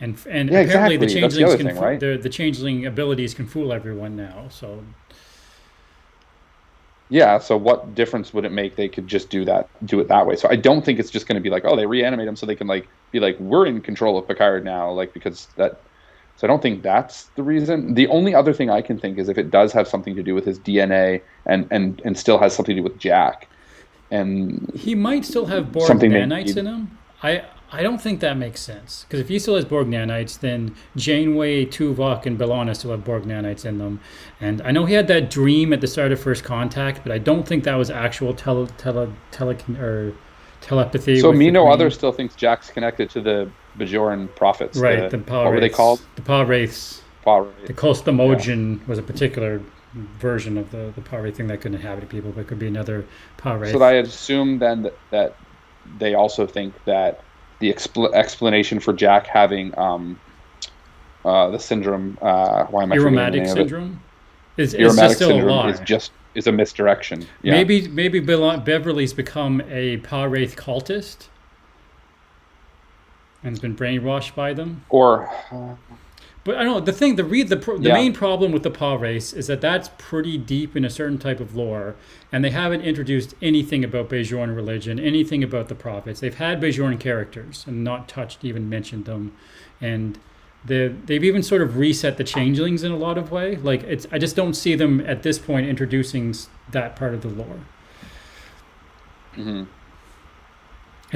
[SPEAKER 2] and apparently the changelings the changeling abilities can fool everyone now. So yeah, so what difference would it make? They could just do it that way. So I don't think it's just going to be like, they reanimate him so they can like be like, we're in control of Picard now, like because that. So I don't think that's the reason. The only other thing I can think is if it does have something to do with his DNA and still has something to do with Jack. And he might still have Borg nanites in him. I don't think that makes sense, because if he still has Borg nanites, then Janeway, Tuvok, and B'Elanna still have Borg nanites in them. And I know he had that dream at the start of First Contact, but I don't think that was actual telepathy.
[SPEAKER 3] So me no other still thinks Jack's connected to the Bajoran prophets.
[SPEAKER 2] Right, the Pah Wraiths.
[SPEAKER 3] What were they called?
[SPEAKER 2] The Pah Wraiths. The Kostomogen was a particular version of the Pah Wraith thing that could inhabit people, but it could be another Pah Wraith.
[SPEAKER 3] So I assume then that they also think that the explanation for Jack having the syndrome, why am I forgetting the name
[SPEAKER 2] syndrome?
[SPEAKER 3] Is just still a lie. Is a misdirection. Yeah.
[SPEAKER 2] Maybe Beverly's become a Pah Wraith cultist and has been brainwashed by them. But I don't know, the main problem with the Pah race is that that's pretty deep in a certain type of lore, and they haven't introduced anything about Bajoran religion, anything about the prophets. They've had Bajoran characters and not even mentioned them, and they've even sort of reset the changelings in a lot of way. Like I just don't see them at this point introducing that part of the lore. Mm-hmm. I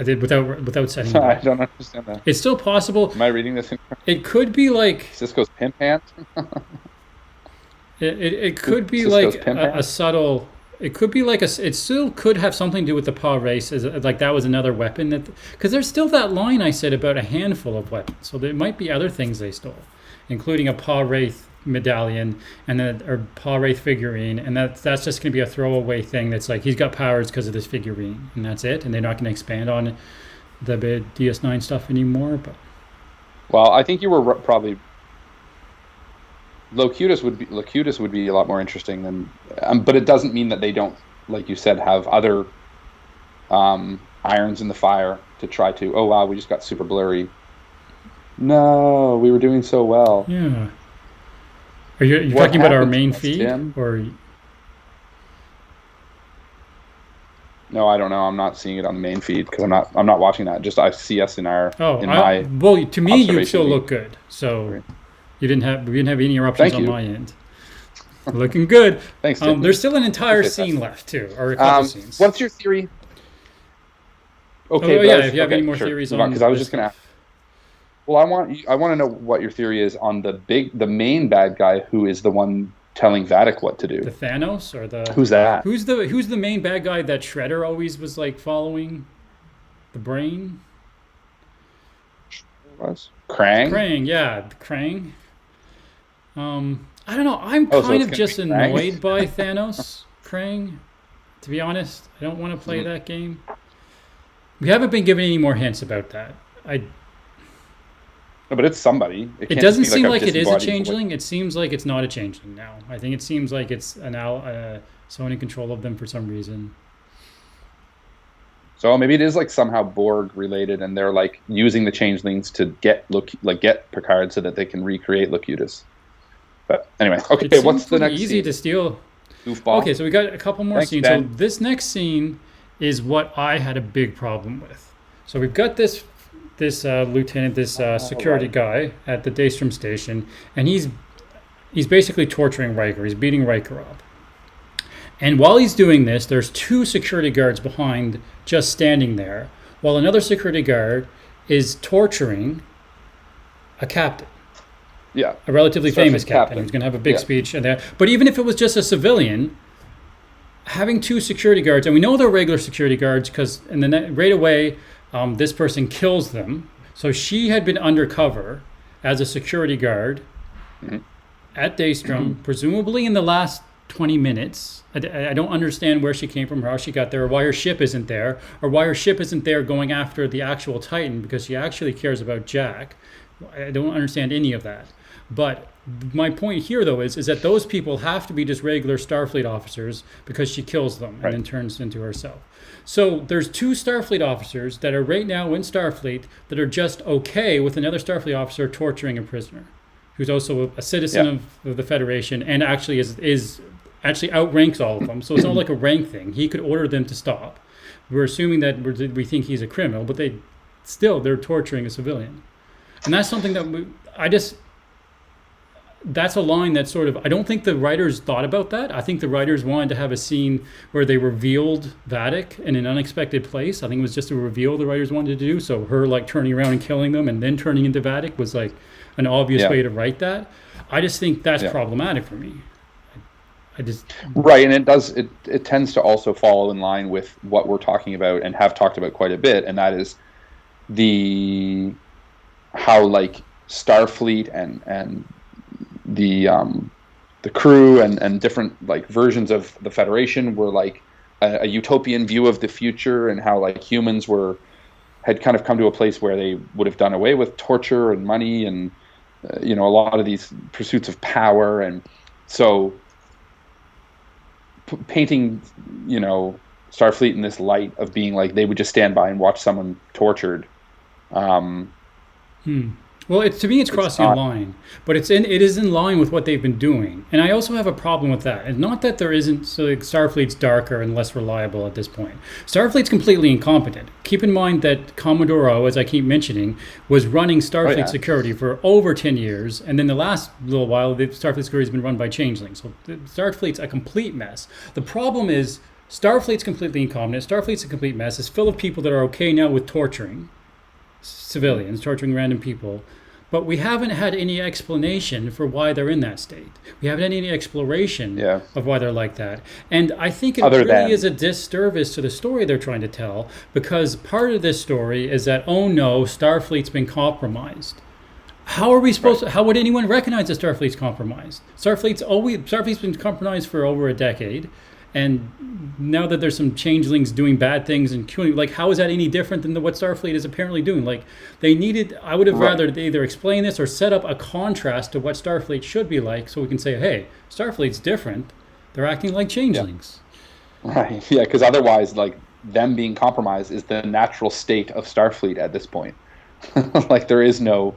[SPEAKER 2] did without setting it up.
[SPEAKER 3] I don't understand that.
[SPEAKER 2] It's still possible.
[SPEAKER 3] Am I reading this?
[SPEAKER 2] It could be like
[SPEAKER 3] Cisco's pimp hand.
[SPEAKER 2] It could be
[SPEAKER 3] Cisco's
[SPEAKER 2] like
[SPEAKER 3] pimp
[SPEAKER 2] a
[SPEAKER 3] hands?
[SPEAKER 2] subtle. It could be like it still could have something to do with the paw race, as like that was another weapon that, because there's still that line I said about a handful of weapons, so there might be other things they stole, including a paw wraith medallion and then or paw wraith figurine, and that's just going to be a throwaway thing. That's like he's got powers because of this figurine, and that's it, and they're not going to expand on the DS9 stuff anymore. But
[SPEAKER 3] Well, I think you were probably Locutus would be a lot more interesting than, but it doesn't mean that they don't, like you said, have other irons in the fire to try to. Oh wow, we just got super blurry. No, we were doing so well.
[SPEAKER 2] yeah, are you
[SPEAKER 3] What
[SPEAKER 2] talking about our
[SPEAKER 3] happened
[SPEAKER 2] main
[SPEAKER 3] to us,
[SPEAKER 2] feed
[SPEAKER 3] Tim?
[SPEAKER 2] or?
[SPEAKER 3] No, I don't know. I'm not seeing it on the main feed because I'm not watching that. Just I see us in our
[SPEAKER 2] Oh,
[SPEAKER 3] in my
[SPEAKER 2] well, to me, you
[SPEAKER 3] observation
[SPEAKER 2] still
[SPEAKER 3] feed.
[SPEAKER 2] look good. So
[SPEAKER 3] Great.
[SPEAKER 2] we didn't have any eruptions
[SPEAKER 3] Thank
[SPEAKER 2] on
[SPEAKER 3] you.
[SPEAKER 2] my end. Looking good.
[SPEAKER 3] Thanks. Tim.
[SPEAKER 2] There's still an entire
[SPEAKER 3] Appreciate that.
[SPEAKER 2] scene left too, or a couple scenes.
[SPEAKER 3] What's your theory?
[SPEAKER 2] Oh,
[SPEAKER 3] Okay,
[SPEAKER 2] yeah,
[SPEAKER 3] Buzz,
[SPEAKER 2] if you have
[SPEAKER 3] okay,
[SPEAKER 2] any more
[SPEAKER 3] sure.
[SPEAKER 2] theories
[SPEAKER 3] Move
[SPEAKER 2] on
[SPEAKER 3] because I was
[SPEAKER 2] this
[SPEAKER 3] just going to.
[SPEAKER 2] stuff.
[SPEAKER 3] Well, I want to know what your theory is on the main bad guy who is the one telling Vatic what to
[SPEAKER 2] The
[SPEAKER 3] do.
[SPEAKER 2] Thanos or the
[SPEAKER 3] Who's that?
[SPEAKER 2] who's the main bad guy that Shredder always was like following? The brain?
[SPEAKER 3] Was Krang?
[SPEAKER 2] Krang, yeah, Krang. I don't know. I'm
[SPEAKER 3] Oh, so
[SPEAKER 2] kind
[SPEAKER 3] it's
[SPEAKER 2] of
[SPEAKER 3] gonna
[SPEAKER 2] just
[SPEAKER 3] be Krang?
[SPEAKER 2] annoyed by Thanos, Krang. To be honest, I don't want to play that game. We haven't been given any more hints about that.
[SPEAKER 3] No, but it's somebody.
[SPEAKER 2] It
[SPEAKER 3] can't
[SPEAKER 2] doesn't
[SPEAKER 3] just be
[SPEAKER 2] seem
[SPEAKER 3] like
[SPEAKER 2] like it is a
[SPEAKER 3] disembodied
[SPEAKER 2] changeling. It seems like it's not a changeling now. I think it seems like it's someone in control of them for some reason.
[SPEAKER 3] So maybe it is like somehow Borg related, and they're like using the changelings to get Picard so that they can recreate Locutus. But anyway, okay.
[SPEAKER 2] It seems
[SPEAKER 3] What's the
[SPEAKER 2] pretty
[SPEAKER 3] next
[SPEAKER 2] easy
[SPEAKER 3] scene?
[SPEAKER 2] to steal.
[SPEAKER 3] Goofball.
[SPEAKER 2] Okay, so we got a couple more
[SPEAKER 3] Thanks,
[SPEAKER 2] scenes.
[SPEAKER 3] Ben.
[SPEAKER 2] So this next scene is what I had a big problem with. So we've got this lieutenant, this security guy at the Daystrom station, and he's basically torturing Riker. He's beating Riker up. And while he's doing this, there's two security guards behind, just standing there, while another security guard is torturing a captain.
[SPEAKER 3] Yeah.
[SPEAKER 2] A relatively
[SPEAKER 3] Starfleet
[SPEAKER 2] famous captain
[SPEAKER 3] captain.
[SPEAKER 2] who's going to have a big
[SPEAKER 3] Yeah.
[SPEAKER 2] speech. But even if it was just a civilian, having two security guards, and we know they're regular security guards because right away, this person kills them. So she had been undercover as a security guard at Daystrom, presumably in the last 20 minutes. I don't understand where she came from, how she got there, or why her ship isn't there, or why her ship isn't there going after the actual Titan because she actually cares about Jack. I don't understand any of that. But my point here, though, is that those people have to be just regular Starfleet officers because she kills them and then turns into herself. So there's two Starfleet officers that are right now in Starfleet that are just okay with another Starfleet officer torturing a prisoner who's also a citizen of the Federation and actually is actually outranks all of them. So it's not like a rank thing. He could order them to stop. We're assuming that we think he's a criminal, but they're torturing a civilian. And that's something that that's a line that sort of, I don't think the writers thought about that. I think the writers wanted to have a scene where they revealed Vatic in an unexpected place. I think it was just a reveal the writers wanted to do. So her like turning around and killing them and then turning into Vatic was like an obvious way to write that. I just think that's problematic for me.
[SPEAKER 3] Right, and it tends to also fall in line with what we're talking about and have talked about quite a bit, and that is how like Starfleet and the crew and different like versions of the Federation were like a utopian view of the future, and how like humans had kind of come to a place where they would have done away with torture and money and a lot of these pursuits of power, and so painting Starfleet in this light of being like they would just stand by and watch someone tortured.
[SPEAKER 2] Well, to me, it's crossing a line, but it is in line with what they've been doing, and I also have a problem with that. And not that there isn't, so like Starfleet's darker and less reliable at this point. Starfleet's completely incompetent. Keep in mind that Commodore O, as I keep mentioning, was running Starfleet security for over 10 years, and then the last little while, the Starfleet security has been run by changelings. So Starfleet's a complete mess. The problem is Starfleet's completely incompetent. Starfleet's a complete mess. It's full of people that are okay now with torturing civilians, torturing random people. but we haven't had any explanation for why they're in that state. We haven't had any exploration of why they're like that. And I think it really is a disservice to the story they're trying to tell, because part of this story is that, oh no, Starfleet's been compromised. How are we supposed to, how would anyone recognize that Starfleet's compromised? Starfleet's been compromised for over a decade. And now that there's some changelings doing bad things and killing, like, how is that any different than what Starfleet is apparently doing? Like, I would have rather they either explain this or set up a contrast to what Starfleet should be like, so we can say, hey, Starfleet's different. They're acting like changelings.
[SPEAKER 3] Right. Yeah, because otherwise, like, them being compromised is the natural state of Starfleet at this point. Like, there is no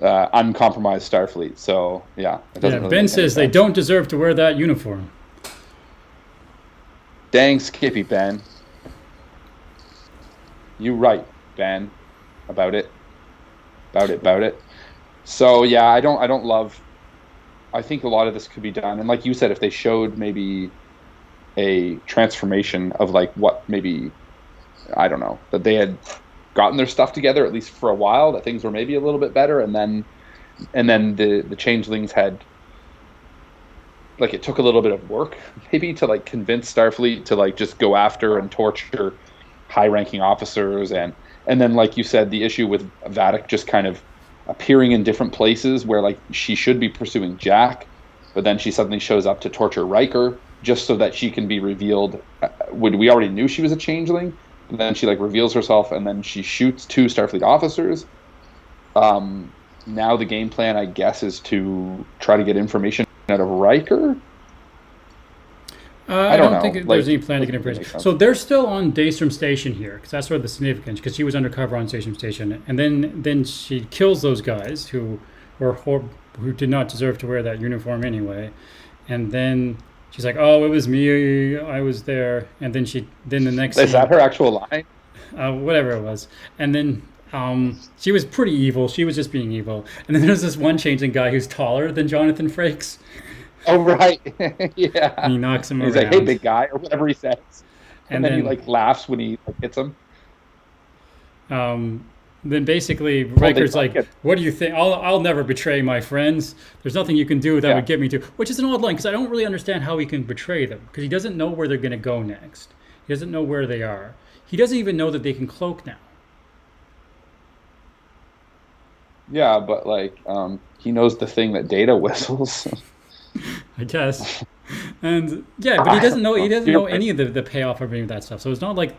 [SPEAKER 3] uncompromised Starfleet. So, yeah. It doesn't really
[SPEAKER 2] Ben says they don't deserve to wear that uniform.
[SPEAKER 3] Dang Skippy, Ben. You right, Ben, about it. So yeah, I don't love. I think a lot of this could be done, and like you said, if they showed maybe a transformation of like what maybe, I don't know, that they had gotten their stuff together at least for a while, that things were maybe a little bit better, and then the changelings had. Like, it took a little bit of work maybe to like convince Starfleet to like just go after and torture high-ranking officers, and then like you said, the issue with Vadic just kind of appearing in different places where like she should be pursuing Jack, but then she suddenly shows up to torture Riker just so that she can be revealed. When we already knew she was a changeling, and then she like reveals herself, and then she shoots 2 Starfleet officers. Now the game plan, I guess, is to try to get information out of Riker.
[SPEAKER 2] I don't think there's any plan to get information. So they're still on Daystrom Station here, because that's where the significance. Because she was undercover on Daystrom Station, and then she kills those guys who did not deserve to wear that uniform anyway. And then she's like, "Oh, it was me. I was there." And then the next
[SPEAKER 3] is that her actual line?
[SPEAKER 2] Whatever it was, and then. She was pretty evil. She was just being evil. And then there's this one changeling guy who's taller than Jonathan Frakes.
[SPEAKER 3] Oh, right. Yeah.
[SPEAKER 2] And he knocks him
[SPEAKER 3] He's
[SPEAKER 2] around.
[SPEAKER 3] like, hey, big guy, or whatever he says. And then he like laughs when he like, hits him.
[SPEAKER 2] Then basically Riker's like, what do you think? I'll never betray my friends. There's nothing you can do that would get me to. Which is an odd line, because I don't really understand how he can betray them. Because he doesn't know where they're going to go next. He doesn't know where they are. He doesn't even know that they can cloak now.
[SPEAKER 3] Yeah, but like he knows the thing that Data whistles.
[SPEAKER 2] I guess. And yeah, but he doesn't know any of the payoff of any of that stuff. So it's not like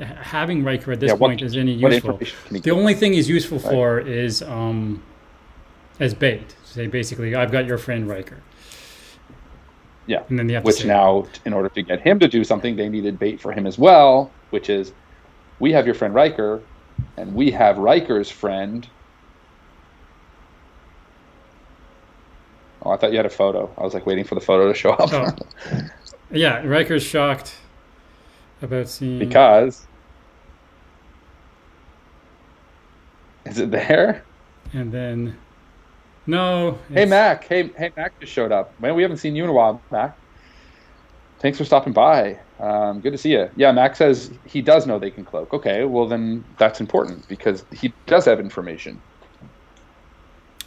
[SPEAKER 2] having Riker at this point is any useful. The only thing he's useful for is as bait. Say basically, I've got your friend Riker.
[SPEAKER 3] Yeah.
[SPEAKER 2] And then they have
[SPEAKER 3] which now, in order to get him to do something, they needed bait for him as well, which is, we have your friend Riker, and we have Riker's friend. Oh, I thought you had a photo. I was like waiting for the photo to show up.
[SPEAKER 2] Oh. Yeah, Riker's shocked about seeing...
[SPEAKER 3] Because... Is it there?
[SPEAKER 2] And then... No.
[SPEAKER 3] Hey, Mac. Hey, Mac just showed up. Man, we haven't seen you in a while, Mac. Thanks for stopping by. Good to see you. Yeah, Mac says he does know they can cloak. Okay, well then that's important because he does have information.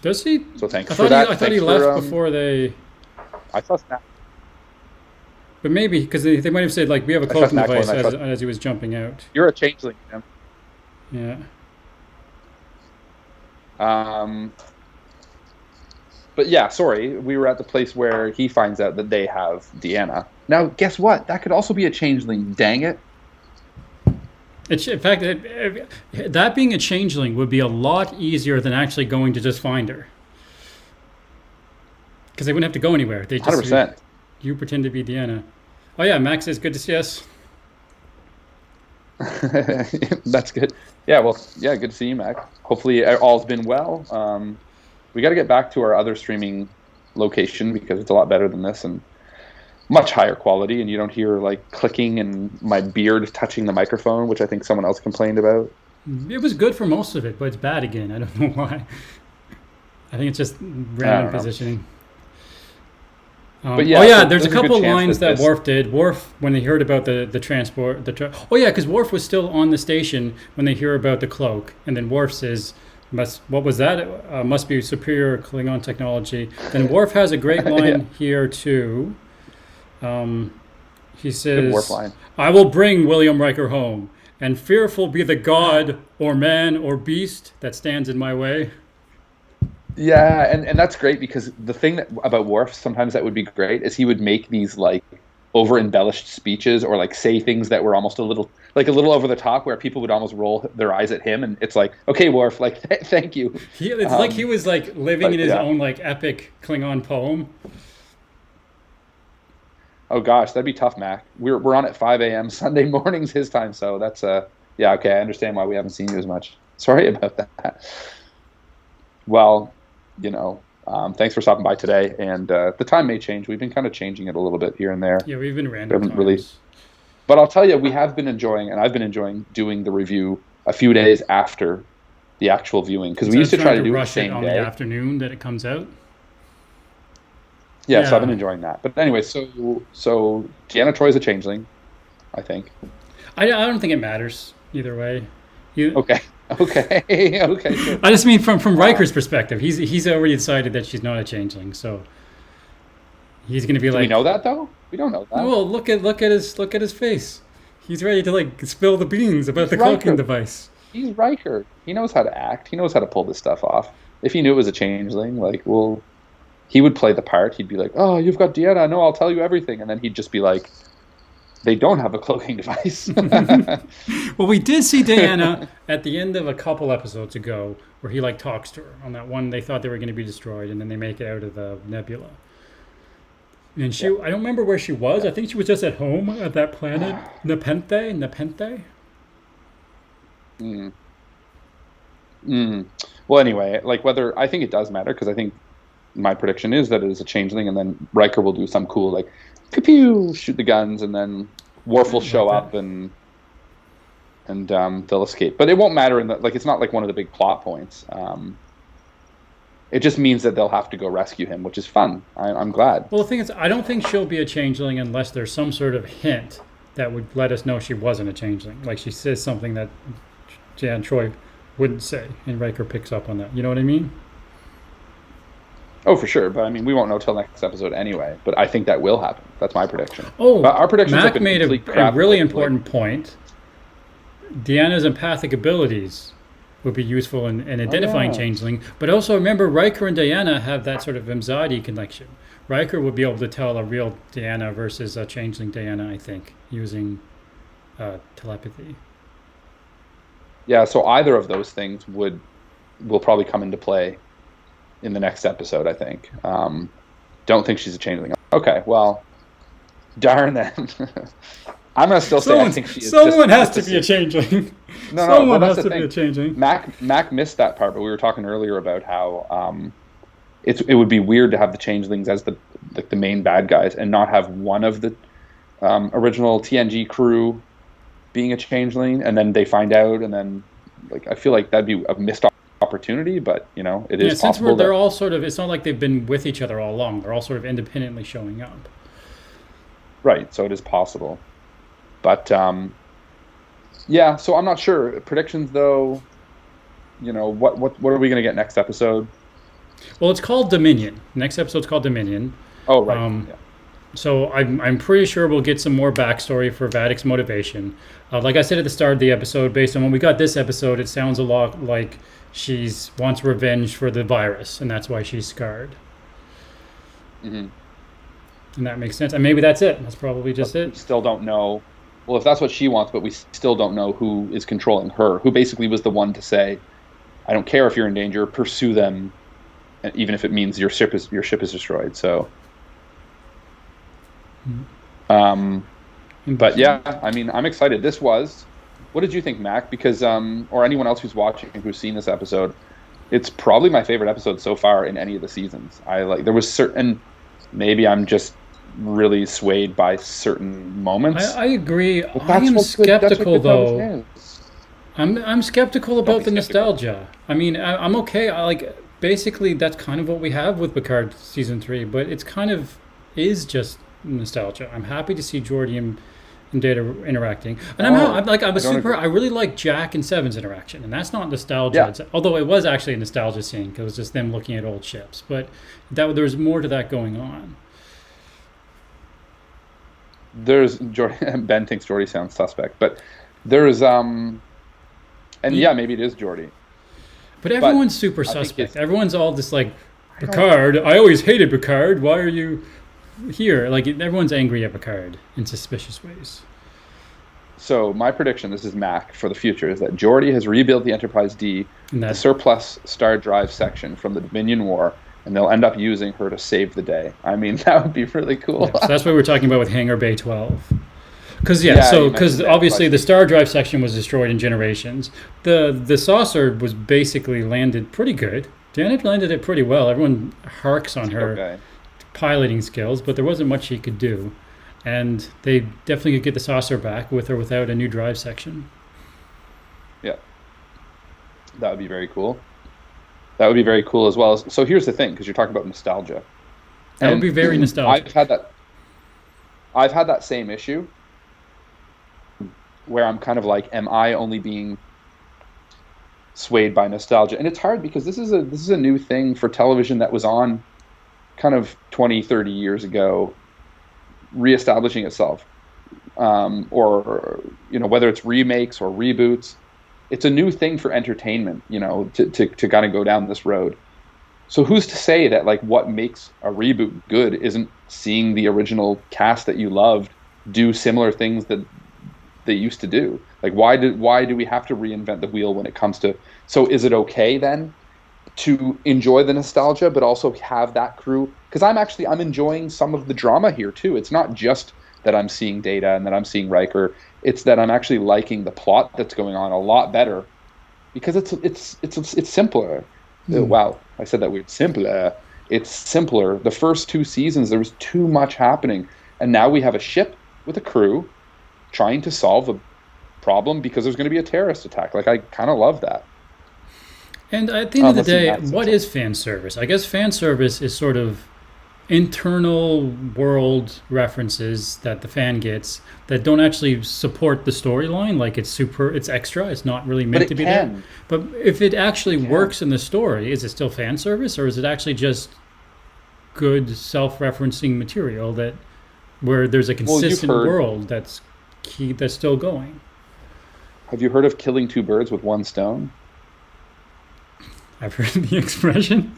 [SPEAKER 2] Does he?
[SPEAKER 3] So thanks for that.
[SPEAKER 2] I thought he left before they...
[SPEAKER 3] I saw Snap.
[SPEAKER 2] But maybe, because they might have said, like, we have a cloaking device as he was jumping out.
[SPEAKER 3] You're a changeling, man.
[SPEAKER 2] Yeah.
[SPEAKER 3] But yeah, sorry, we were at the place where he finds out that they have Deanna. Now, guess what? That could also be a changeling, dang it.
[SPEAKER 2] In fact, that being a changeling would be a lot easier than actually going to just find her. Because they wouldn't have to go anywhere. They just
[SPEAKER 3] 100%.
[SPEAKER 2] You pretend to be Deanna. Oh yeah, Max says good to see us.
[SPEAKER 3] That's good. Yeah, well, yeah, good to see you, Mac. Hopefully all's been well. We got to get back to our other streaming location because it's a lot better than this and much higher quality, and you don't hear like clicking and my beard touching the microphone, which I think someone else complained about.
[SPEAKER 2] It was good for most of it, but it's bad again. I don't know why. I think it's just random positioning.
[SPEAKER 3] But yeah,
[SPEAKER 2] there's a couple lines that Worf did. Worf, when they heard about the transport, because Worf was still on the station when they hear about the cloak, and then Worf says, What was that? Must be superior Klingon technology. Then Worf has a great line
[SPEAKER 3] Yeah,
[SPEAKER 2] here too. Um, he
[SPEAKER 3] good Worf
[SPEAKER 2] says,
[SPEAKER 3] line.
[SPEAKER 2] "I will bring William Riker home, and fearful be the god or man or beast that stands in my way."
[SPEAKER 3] Yeah, and that's great because the thing that about Worf sometimes that would be great is he would make these like over embellished speeches or like say things that were almost a little over the top where people would almost roll their eyes at him and it's like okay Worf like thank you.
[SPEAKER 2] It's like he was like living in
[SPEAKER 3] But
[SPEAKER 2] his
[SPEAKER 3] yeah.
[SPEAKER 2] own like epic Klingon poem.
[SPEAKER 3] Oh gosh, that'd be tough, Mac. We're on at 5 a.m. Sunday mornings his time, so that's yeah, okay, I understand why we haven't seen you as much. Sorry about that. Well, thanks for stopping by today, and the time may change. We've been kind of changing it a little bit here and there.
[SPEAKER 2] Yeah, we've been
[SPEAKER 3] We
[SPEAKER 2] random
[SPEAKER 3] haven't really,
[SPEAKER 2] times.
[SPEAKER 3] but I'll tell you, we have been enjoying, and I've been enjoying doing the review a few days after the actual viewing because we
[SPEAKER 2] Instead of
[SPEAKER 3] used to try
[SPEAKER 2] trying
[SPEAKER 3] to
[SPEAKER 2] to
[SPEAKER 3] do it the
[SPEAKER 2] rush it
[SPEAKER 3] same
[SPEAKER 2] on the
[SPEAKER 3] day.
[SPEAKER 2] afternoon that it comes out.
[SPEAKER 3] Yeah, so I've been
[SPEAKER 2] Yeah.
[SPEAKER 3] enjoying that. But anyway, so Deanna Troy's a changeling, I think.
[SPEAKER 2] I don't think it matters either way. You,
[SPEAKER 3] Okay, okay, okay, sure.
[SPEAKER 2] I just mean from
[SPEAKER 3] Uh,
[SPEAKER 2] Riker's perspective, he's already decided that she's not a changeling, so he's gonna be
[SPEAKER 3] do we
[SPEAKER 2] like,
[SPEAKER 3] know that though? We don't know that.
[SPEAKER 2] well, look at his face. He's ready to like spill the beans about
[SPEAKER 3] He's
[SPEAKER 2] the cloaking
[SPEAKER 3] Riker.
[SPEAKER 2] device.
[SPEAKER 3] He's Riker. He knows how to act. He knows how to pull this stuff off. If he knew it was a changeling, like, well, he would play the part. He'd be like, "Oh, you've got Deanna. No, I'll tell you everything." And then he'd just be like, "They don't have a cloaking device."
[SPEAKER 2] Well, we did see Diana at the end of a couple episodes ago, where he like talks to her on that one they thought they were going to be destroyed, and then they make it out of the nebula. And
[SPEAKER 3] Yeah.
[SPEAKER 2] I don't remember where she was. I think she was just at home at that planet, Nepenthe.
[SPEAKER 3] Mm. Mm. Well, anyway, like whether I think it does matter because I think my prediction is that it is a changeling, and then Riker will do some cool like pew pew shoot the guns, and then Worf will show
[SPEAKER 2] Like
[SPEAKER 3] up
[SPEAKER 2] that.
[SPEAKER 3] and they'll escape. But it won't matter in the like it's not like one of the big plot points. It just means that they'll have to go rescue him, which is fun. I'm glad.
[SPEAKER 2] Well, the thing is, I don't think she'll be a changeling unless there's some sort of hint that would let us know she wasn't a changeling. Like she says something that Jan Troy wouldn't say, and Riker picks up on that. You know what I mean?
[SPEAKER 3] Oh, for sure. But I mean, we won't know till next episode anyway. But I think that will happen. That's my prediction.
[SPEAKER 2] Oh,
[SPEAKER 3] But our predictions have
[SPEAKER 2] Mac
[SPEAKER 3] been
[SPEAKER 2] made
[SPEAKER 3] complete
[SPEAKER 2] a
[SPEAKER 3] crap
[SPEAKER 2] really
[SPEAKER 3] lately.
[SPEAKER 2] important point. Deanna's empathic abilities would be useful in
[SPEAKER 3] Oh
[SPEAKER 2] identifying
[SPEAKER 3] yeah.
[SPEAKER 2] changeling, but also remember Riker and Diana have that sort of anxiety connection. Riker would be able to tell a real Diana versus a changeling Diana, I think, using telepathy.
[SPEAKER 3] Yeah. So either of those things will probably come into play in the next episode. I think. Don't think she's a changeling. Okay. Well, darn then. I'm gonna still say I think she is.
[SPEAKER 2] Someone has
[SPEAKER 3] Just
[SPEAKER 2] to
[SPEAKER 3] to
[SPEAKER 2] be a
[SPEAKER 3] see.
[SPEAKER 2] changeling.
[SPEAKER 3] No, no. Well,
[SPEAKER 2] Someone
[SPEAKER 3] that's
[SPEAKER 2] has
[SPEAKER 3] the
[SPEAKER 2] to be a
[SPEAKER 3] thing.
[SPEAKER 2] changeling.
[SPEAKER 3] Mac missed that part, but we were talking earlier about how it would be weird to have the changelings as the main bad guys and not have one of the original TNG crew being a changeling, and then they find out, and then like I feel like that'd be a missed opportunity, but it
[SPEAKER 2] Yeah,
[SPEAKER 3] is
[SPEAKER 2] since
[SPEAKER 3] possible
[SPEAKER 2] they're
[SPEAKER 3] that
[SPEAKER 2] all sort of, it's not like they've been with each other all along. They're all sort of independently showing up.
[SPEAKER 3] right. So it is possible, but yeah. So I'm not sure predictions though. What are we gonna get next episode?
[SPEAKER 2] Well, it's called Dominion. Next episode's called Dominion.
[SPEAKER 3] Oh, right.
[SPEAKER 2] Um,
[SPEAKER 3] Yeah.
[SPEAKER 2] So I'm pretty sure we'll get some more backstory for Vadic's motivation. Like I said at the start of the episode, based on when we got this episode, it sounds a lot like she's wants revenge for the virus, and that's why she's scarred.
[SPEAKER 3] Hmm.
[SPEAKER 2] And that makes sense. And maybe that's it. That's probably just
[SPEAKER 3] We
[SPEAKER 2] it.
[SPEAKER 3] still don't know. Well, if that's what she wants, but we still don't know who is controlling her. Who basically was the one to say, "I don't care if you're in danger. Pursue them, even if it means your ship is destroyed." So, but yeah, I mean, I'm excited. This was. What did you think, Mac? Because or anyone else who's watching who's seen this episode, it's probably my favorite episode so far in any of the seasons. There was certain. Maybe I'm just really swayed by certain moments.
[SPEAKER 2] I agree.
[SPEAKER 3] But
[SPEAKER 2] I am
[SPEAKER 3] That's what
[SPEAKER 2] skeptical
[SPEAKER 3] good
[SPEAKER 2] though.
[SPEAKER 3] television is.
[SPEAKER 2] I'm skeptical
[SPEAKER 3] Don't
[SPEAKER 2] about
[SPEAKER 3] be
[SPEAKER 2] the
[SPEAKER 3] skeptical.
[SPEAKER 2] nostalgia. I mean, I'm okay. I like basically that's kind of what we have with Picard season 3, but it's kind of is just nostalgia. I'm happy to see Geordi and Data interacting. And I really like Jack and Seven's interaction, and that's not nostalgia.
[SPEAKER 3] Yeah.
[SPEAKER 2] Although it was actually a nostalgia scene because it was just them looking at old ships. But there's more to that going on.
[SPEAKER 3] There's Ben thinks Geordi sounds suspect, but there's and yeah, maybe it is Geordi.
[SPEAKER 2] But everyone's super suspect. Everyone's all just like, Picard. I always hated Picard. Why are you here? Like everyone's angry at Picard in suspicious ways.
[SPEAKER 3] So my prediction, this is Mac for the future, is that Geordi has rebuilt the Enterprise D, the surplus star drive section from the Dominion War, and they'll end up using her to save the day. I mean, that would be really cool.
[SPEAKER 2] Yeah, so that's what we're talking about with Hangar Bay 12. Because obviously the star drive section was destroyed in Generations. The saucer was basically landed pretty good. Janet landed it pretty well. Everyone harks on her piloting skills, but there wasn't much she could do. And they definitely could get the saucer back with or without a new drive section.
[SPEAKER 3] Yeah. That would be very cool. That would be very cool as well. So here's the thing, because you're talking about nostalgia.
[SPEAKER 2] That would be very nostalgic.
[SPEAKER 3] I've had that same issue where I'm kind of like, am I only being swayed by nostalgia? And it's hard because this is a new thing for television that was on kind of 20, 30 years ago, reestablishing itself. Or whether it's remakes or reboots, it's a new thing for entertainment, to kind of go down this road. So who's to say that like what makes a reboot good isn't seeing the original cast that you loved do similar things that they used to do? Like why do we have to reinvent the wheel when it comes to? So is it okay then to enjoy the nostalgia but also have that crew? Because I'm enjoying some of the drama here too. It's not just that I'm seeing Data and that I'm seeing Riker. It's that I'm actually liking the plot that's going on a lot better because it's simpler. Wow, I said that weird. Simpler. It's simpler. The first 2 seasons there was too much happening, and now we have a ship with a crew trying to solve a problem because there's going to be a terrorist attack. Like I kind of love that.
[SPEAKER 2] And at the end of the day, what is fan service? I guess fan service is sort of internal world references that the fan gets that don't actually support the storyline. Like it's extra. It's not really meant to be there. But if it actually works in the story, is it still fan service, or is it actually just good self-referencing material where there's a consistent world that's still going?
[SPEAKER 3] Have you heard of killing 2 birds with 1 stone?
[SPEAKER 2] I've heard the expression.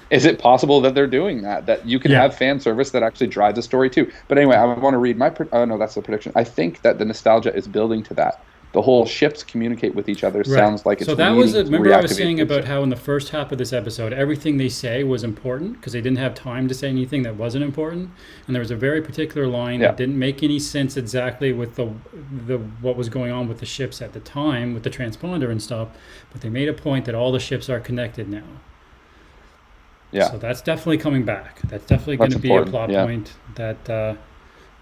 [SPEAKER 3] Is it possible that they're doing that? That you can have fan service that actually drives the story too? But anyway, I want to read oh no, that's the prediction. I think that the nostalgia is building to that. The whole ships communicate with each other. Sounds like it's.
[SPEAKER 2] So that was remember I was saying about how in the first half of this episode, everything they say was important because they didn't have time to say anything that wasn't important, and there was a very particular line that didn't make any sense exactly with the what was going on with the ships at the time with the transponder and stuff. But they made a point that all the ships are connected now. Yeah. So that's definitely coming back. That's definitely going to be a plot point that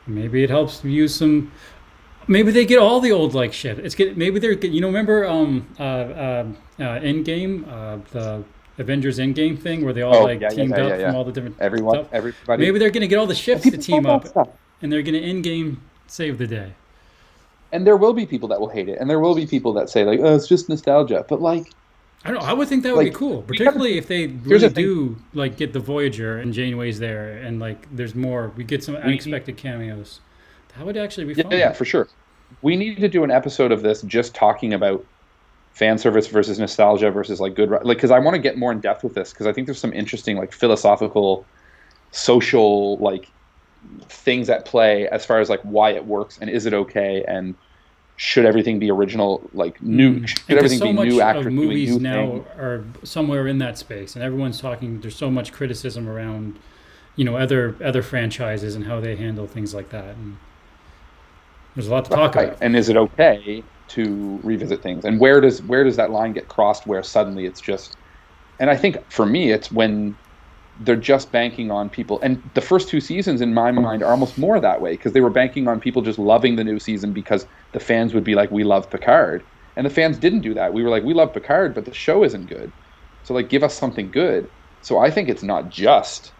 [SPEAKER 2] maybe it helps use some. Maybe they get all the old like shit. Maybe they're remember Endgame, the Avengers Endgame thing where they all teamed up from all the different stuff.
[SPEAKER 3] Everybody.
[SPEAKER 2] Maybe they're gonna get all the ships to team up, and they're gonna Endgame save the day.
[SPEAKER 3] And there will be people that will hate it, and there will be people that say like, "Oh, it's just nostalgia." But like,
[SPEAKER 2] I don't know. I would think that would be cool, particularly if they really do like get the Voyager and Janeway's there, and like there's more. We get some unexpected cameos. That would actually be fun.
[SPEAKER 3] Yeah, for sure. We need to do an episode of this just talking about fan service versus nostalgia versus like good, like because I want to get more in depth with this because I think there's some interesting like philosophical, social like things at play as far as like why it works and is it okay and should everything be original like new should everything be new actors doing
[SPEAKER 2] movies
[SPEAKER 3] new
[SPEAKER 2] now
[SPEAKER 3] things?
[SPEAKER 2] Are somewhere in that space and everyone's talking. There's so much criticism around other franchises and how they handle things like that. And there's a lot to talk about.
[SPEAKER 3] And is it okay to revisit things? And where does that line get crossed where suddenly it's just... And I think for me, it's when they're just banking on people. And the first 2 seasons in my mind are almost more that way because they were banking on people just loving the new season because the fans would be like, we love Picard. And the fans didn't do that. We were like, we love Picard, but the show isn't good. So like, give us something good. So I think it's not just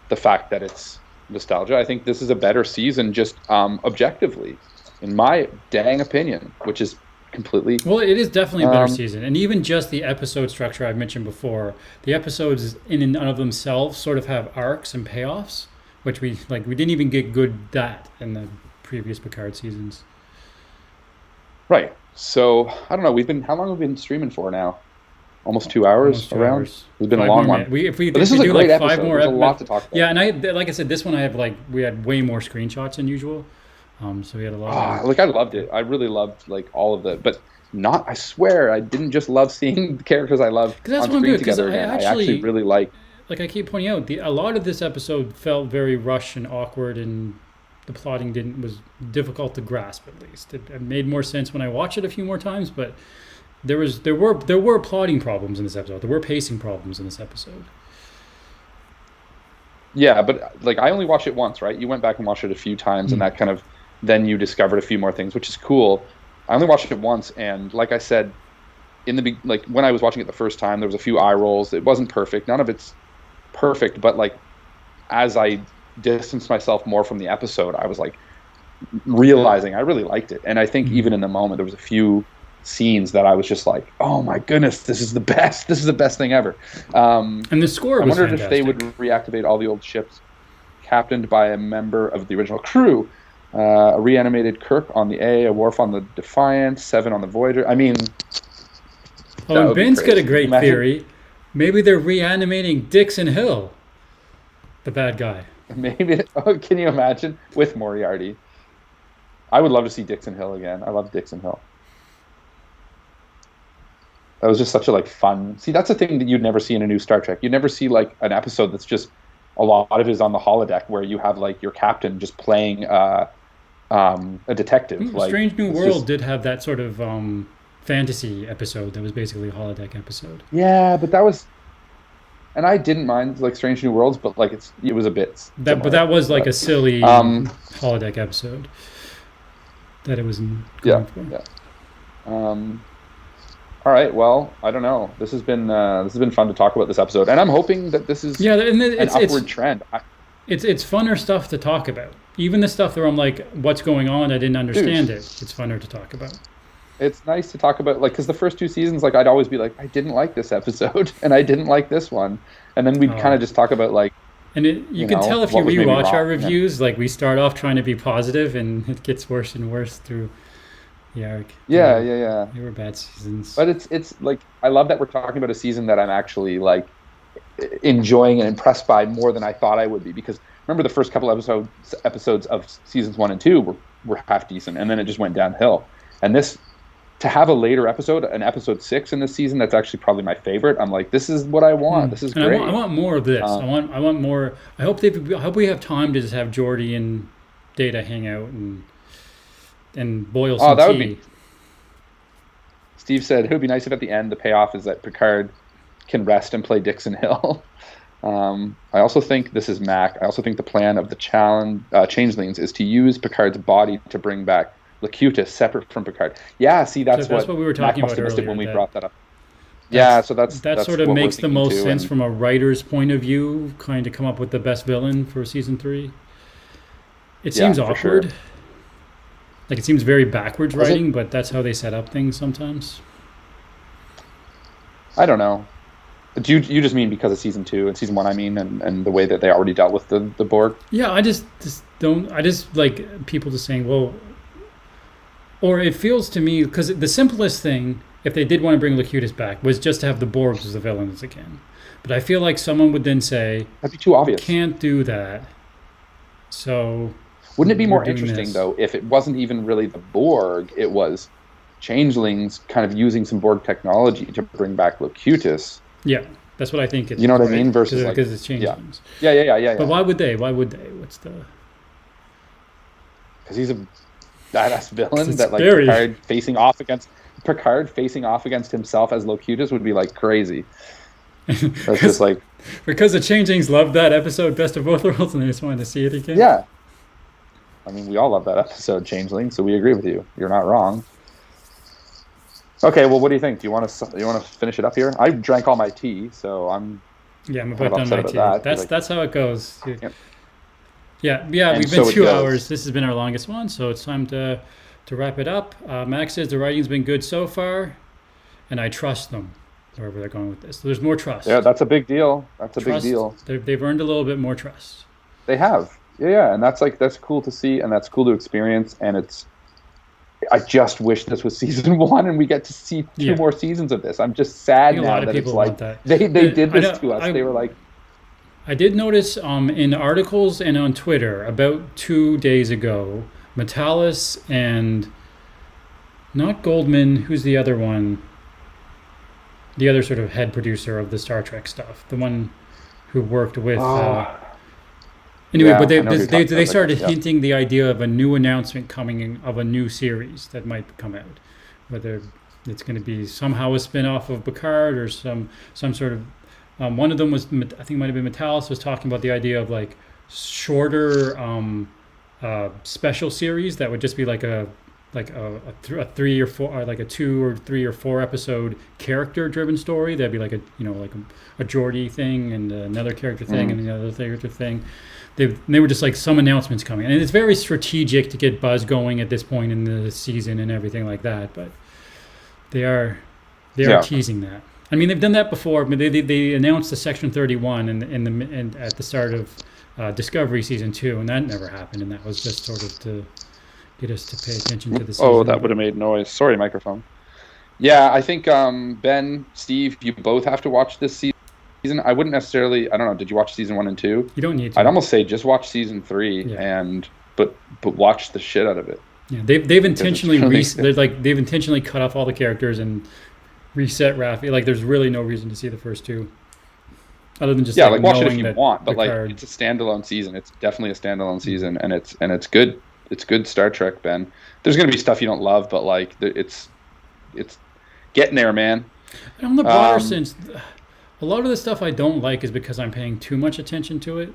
[SPEAKER 3] the fact that it's, nostalgia. I think this is a better season, just objectively, in my dang opinion, which is completely.
[SPEAKER 2] Well, it is definitely a better season, and even just the episode structure I've mentioned before. The episodes in and of themselves sort of have arcs and payoffs, which we didn't even get good that in the previous Picard seasons.
[SPEAKER 3] Right. So I don't know. How long have we been streaming for now? Almost 2 hours.
[SPEAKER 2] Almost 2
[SPEAKER 3] around.
[SPEAKER 2] hours.
[SPEAKER 3] It's been a long one.
[SPEAKER 2] If we
[SPEAKER 3] this is a
[SPEAKER 2] do
[SPEAKER 3] great
[SPEAKER 2] like
[SPEAKER 3] episode.
[SPEAKER 2] 5 more
[SPEAKER 3] There's a lot to talk about.
[SPEAKER 2] Yeah, and like I said, this one we had way more screenshots than usual. So we had a lot.
[SPEAKER 3] I loved it. I really loved all of it, but not. I swear, I didn't just love seeing the characters I love on screen together again. I actually really like.
[SPEAKER 2] Like I keep pointing out, a lot of this episode felt very rushed and awkward, and the plotting was difficult to grasp. At least it made more sense when I watched it a few more times, but there were plotting problems in this episode. There were pacing problems in this episode.
[SPEAKER 3] Yeah, but I only watched it once, right? You went back and watched it a few times, and that kind of then you discovered a few more things, which is cool. I only watched it once, and like I said, when I was watching it the first time, there was a few eye rolls. It wasn't perfect. None of it's perfect, but as I distanced myself more from the episode, I was realizing I really liked it. And I think even in the moment, there was a few scenes that I was just like, oh my goodness, this is the best. This is the best thing ever.
[SPEAKER 2] And the score was
[SPEAKER 3] I wondered
[SPEAKER 2] fantastic.
[SPEAKER 3] if they would reactivate all the old ships captained by a member of the original crew. A reanimated Kirk on the A Worf on the Defiant, 7 on the Voyager. I mean,
[SPEAKER 2] and Ben's got a great theory. Maybe they're reanimating Dixon Hill, the bad guy.
[SPEAKER 3] Maybe. Oh, can you imagine? With Moriarty. I would love to see Dixon Hill again. I love Dixon Hill. That was just such a fun. See, that's a thing that you'd never see in a new Star Trek. You'd never see an episode that's just a lot of it is on the holodeck, where you have your captain just playing a detective.
[SPEAKER 2] Strange New World did have that sort of fantasy episode that was basically a holodeck episode.
[SPEAKER 3] Yeah, but that was, and I didn't mind Strange New Worlds, but it was a bit.
[SPEAKER 2] But that was a silly holodeck episode that it was going for.
[SPEAKER 3] Yeah. All right. Well, I don't know. This has been fun to talk about this episode, and I'm hoping that this is an upward trend.
[SPEAKER 2] It's funner stuff to talk about. Even the stuff where I'm like, what's going on? I didn't understand it. It's funner to talk about.
[SPEAKER 3] It's nice to talk about, because the first 2 seasons, I'd always be like, I didn't like this episode, and I didn't like this one, and then we'd kind of just talk about
[SPEAKER 2] And you can tell if you rewatch our reviews, we start off trying to be positive, and it gets worse and worse through the arc.
[SPEAKER 3] Yeah.
[SPEAKER 2] They were bad seasons.
[SPEAKER 3] But it's I love that we're talking about a season that I'm actually enjoying and impressed by more than I thought I would be, because remember the first couple episodes of seasons 1 and 2 were half decent, and then it just went downhill. And this, to have a later episode, an episode 6 in this season, that's actually probably my favorite. I'm like, this is what I want. This is great.
[SPEAKER 2] I want more of this. I want more. I hope we have time to just have Geordi and Data hang out and boil some tea.
[SPEAKER 3] Would be. Steve said it would be nice if at the end the payoff is that Picard can rest and play Dixon Hill. I also think, this is Mac, I also think the plan of the changelings is to use Picard's body to bring back Locutus separate from Picard. Yeah, see, that's what
[SPEAKER 2] we were talking about earlier
[SPEAKER 3] when we brought that up. That
[SPEAKER 2] sort of makes the most sense from a writer's point of view, kind of come up with the best villain for season 3. It seems awkward. Sure. It seems very backwards writing, but that's how they set up things sometimes.
[SPEAKER 3] I don't know. Do you just mean because of season 2 and season 1? I mean, and the way that they already dealt with the Borg. Yeah,
[SPEAKER 2] I just don't. I just like people just saying, well, or it feels to me, because the simplest thing, if they did want to bring Locutus back, was just to have the Borgs as the villains again. But I feel like someone would then say,
[SPEAKER 3] that'd be too obvious.
[SPEAKER 2] Can't do that. So
[SPEAKER 3] wouldn't it be more interesting though if it wasn't even really the Borg? It was changelings kind of using some Borg technology to bring back Locutus.
[SPEAKER 2] Yeah, that's what I think.
[SPEAKER 3] You know what I mean? Versus
[SPEAKER 2] because it's changelings.
[SPEAKER 3] Yeah.
[SPEAKER 2] But why would they? What's the?
[SPEAKER 3] Because he's a badass villain that Picard facing off against himself as Locutus would be crazy. That's just
[SPEAKER 2] because the changelings loved that episode, Best of Both Worlds, and they just wanted to see it again.
[SPEAKER 3] Yeah. I mean, we all love that episode, Changeling, so we agree with you. You're not wrong. Okay, well, what do you think? Do you want to finish it up here? I drank all my tea, so I'm
[SPEAKER 2] about done my tea. That's how it goes.
[SPEAKER 3] Yep.
[SPEAKER 2] Yeah.
[SPEAKER 3] And
[SPEAKER 2] We've been
[SPEAKER 3] so it
[SPEAKER 2] 2 hours.
[SPEAKER 3] goes.
[SPEAKER 2] This has been our longest one, so it's time to wrap it up. Max says the writing's been good so far, and I trust them wherever they're going with this. So there's more
[SPEAKER 3] Yeah,
[SPEAKER 2] trust.
[SPEAKER 3] that's a big deal. That's a big
[SPEAKER 2] Trust.
[SPEAKER 3] deal.
[SPEAKER 2] They've earned a little bit more trust.
[SPEAKER 3] They have. Yeah, yeah, and that's cool to see, and that's cool to experience. And it's I just wish this was season one, and we get to see two
[SPEAKER 2] Yeah.
[SPEAKER 3] more seasons of this. I'm just
[SPEAKER 2] I
[SPEAKER 3] sad
[SPEAKER 2] think a
[SPEAKER 3] now
[SPEAKER 2] lot of
[SPEAKER 3] that it's
[SPEAKER 2] people
[SPEAKER 3] like
[SPEAKER 2] want that.
[SPEAKER 3] they
[SPEAKER 2] Uh,
[SPEAKER 3] did
[SPEAKER 2] I
[SPEAKER 3] this
[SPEAKER 2] know.
[SPEAKER 3] to us. They were like,
[SPEAKER 2] I did notice in articles and on Twitter about 2 days ago, Metalis and not Goldman. Who's the other one? The other sort of head producer of the Star Trek stuff. The one who worked with. Anyway,
[SPEAKER 3] yeah,
[SPEAKER 2] but
[SPEAKER 3] I know who you're talking
[SPEAKER 2] they
[SPEAKER 3] about.
[SPEAKER 2] started
[SPEAKER 3] Yeah.
[SPEAKER 2] hinting the idea of a new announcement coming in, of a new series that might come out, whether it's going to be somehow a spin-off of Picard or some sort of one of them was I think it might have been Metalis was talking about the idea of like shorter special series that would just be like a 3 or 4 or like a 2 or 3 or 4 episode character driven story. That'd be like a Geordie thing and another character thing and another character thing. They were just like some announcements coming, and it's very strategic to get buzz going at this point in the season and everything like that. But they are
[SPEAKER 3] Yeah.
[SPEAKER 2] teasing that. I mean, they've done that before. I mean, they announced the Section 31 and at the start of Discovery season 2, and that never happened. And that was just sort of to get us to pay attention to the season.
[SPEAKER 3] Oh, that would have made noise. Sorry, microphone. Yeah, I think Ben, Steve, you both have to watch this season. I wouldn't necessarily. I don't know. Did you watch season 1 and 2?
[SPEAKER 2] You don't need to.
[SPEAKER 3] I'd almost say just watch season 3
[SPEAKER 2] Yeah.
[SPEAKER 3] but watch the shit out of it.
[SPEAKER 2] Yeah, they've intentionally
[SPEAKER 3] really
[SPEAKER 2] they've intentionally cut off all the characters and reset Raffi. Like, there's really no reason to see the first two, other than just
[SPEAKER 3] Yeah, like watch it if
[SPEAKER 2] knowing
[SPEAKER 3] you
[SPEAKER 2] that
[SPEAKER 3] want, but
[SPEAKER 2] Picard-
[SPEAKER 3] like it's a standalone season. It's definitely a standalone season, and it's good. It's good Star Trek, Ben. There's gonna be stuff you don't love, but like it's getting there, man.
[SPEAKER 2] And on the broader sense, a lot of the stuff I don't like is because I'm paying too much attention to it.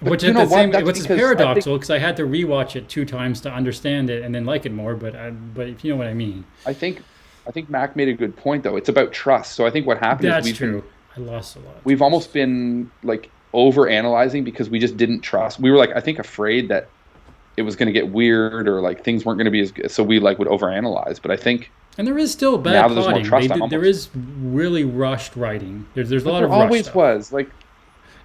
[SPEAKER 3] But
[SPEAKER 2] Which
[SPEAKER 3] you
[SPEAKER 2] is
[SPEAKER 3] know
[SPEAKER 2] the
[SPEAKER 3] what?
[SPEAKER 2] same.
[SPEAKER 3] That's
[SPEAKER 2] Which is
[SPEAKER 3] because I
[SPEAKER 2] paradoxical because I had to rewatch it 2 times to understand it and then like it more. But if you know what I mean,
[SPEAKER 3] I think Mac made a good point though. It's about trust. So I think what happened
[SPEAKER 2] that's
[SPEAKER 3] is
[SPEAKER 2] true. I lost a lot.
[SPEAKER 3] we've almost been like over analyzing because we just didn't trust. We were like, I think, afraid that it was going to get weird or like things weren't going to be as good. So we like would overanalyze. But I think
[SPEAKER 2] And there is still
[SPEAKER 3] now
[SPEAKER 2] bad
[SPEAKER 3] that there's more
[SPEAKER 2] plotting.
[SPEAKER 3] trust,
[SPEAKER 2] There is really rushed writing. There's a lot
[SPEAKER 3] there
[SPEAKER 2] of rush
[SPEAKER 3] always
[SPEAKER 2] stuff.
[SPEAKER 3] was like.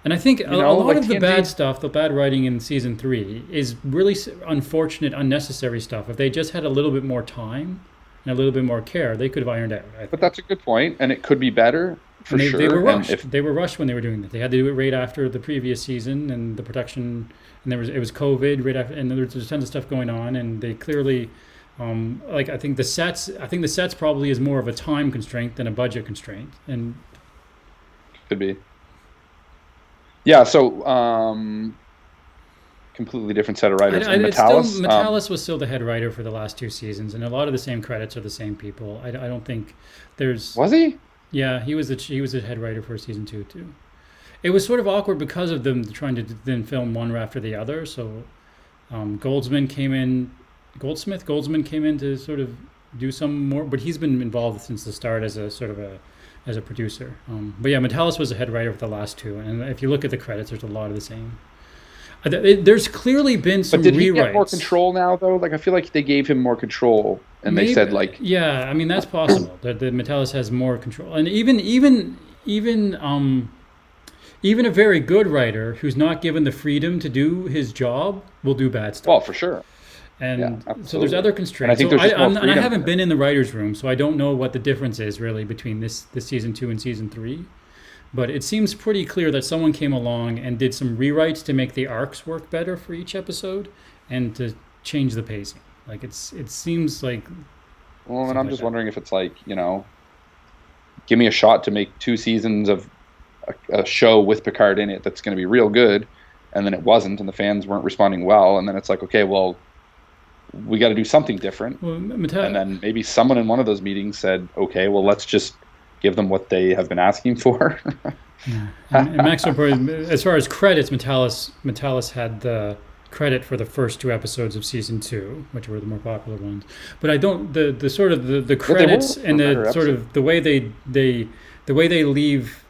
[SPEAKER 2] And I think a
[SPEAKER 3] know,
[SPEAKER 2] lot
[SPEAKER 3] like
[SPEAKER 2] of the
[SPEAKER 3] TNG
[SPEAKER 2] bad stuff, the bad writing in season 3, is really unfortunate, unnecessary stuff. If they just had a little bit more time and a little bit more care, they could have ironed out. I think.
[SPEAKER 3] But that's a good point, and it could be better for
[SPEAKER 2] And
[SPEAKER 3] sure.
[SPEAKER 2] they were
[SPEAKER 3] And
[SPEAKER 2] rushed. They were rushed when they were doing that. They had to do it right after the previous season and the production, and it was COVID right after, and there was tons of stuff going on, and they clearly, I think the sets probably is more of a time constraint than a budget constraint, and
[SPEAKER 3] could be. Yeah, so completely different set of writers. And
[SPEAKER 2] Metalis was still the head writer for the last 2 seasons, and a lot of the same credits are the same people. I don't think there's.
[SPEAKER 3] Was he?
[SPEAKER 2] Yeah, he was the head writer for season 2 too. It was sort of awkward because of them trying to then film one after the other. So Goldsmith came in to sort of do some more, but he's been involved since the start as a sort of as a producer. But yeah, Metalis was the head writer for the last 2, and if you look at the credits, there's a lot of the same. There's clearly been some
[SPEAKER 3] But did he
[SPEAKER 2] rewrites.
[SPEAKER 3] get more control now, though? Like, I feel like they gave him more control, and they said, like...
[SPEAKER 2] Yeah, I mean, that's possible. That the Metalis has more control. And even a very good writer who's not given the freedom to do his job will do bad stuff.
[SPEAKER 3] Well, for sure.
[SPEAKER 2] And
[SPEAKER 3] Yeah,
[SPEAKER 2] so there's other constraints.
[SPEAKER 3] And I think there's just more
[SPEAKER 2] and I
[SPEAKER 3] freedom
[SPEAKER 2] haven't
[SPEAKER 3] there.
[SPEAKER 2] been in the writer's room, so I don't know what the difference is really between this season 2 and season 3. But it seems pretty clear that someone came along and did some rewrites to make the arcs work better for each episode and to change the pacing. Like it seems like.
[SPEAKER 3] Well, and
[SPEAKER 2] something
[SPEAKER 3] I'm
[SPEAKER 2] like
[SPEAKER 3] just
[SPEAKER 2] that.
[SPEAKER 3] wondering if it's like, give me a shot to make 2 seasons of a show with Picard in it that's going to be real good, and then it wasn't, and the fans weren't responding well, and then it's like, okay, well, we got to do something different.
[SPEAKER 2] Well,
[SPEAKER 3] And then maybe someone in one of those meetings said, okay, well, let's just give them what they have been asking for.
[SPEAKER 2] and Max, as far as credits, Metalis had the credit for the first 2 episodes of season 2, which were the more popular ones. But I don't the sort of the credits and the sort of the way they leave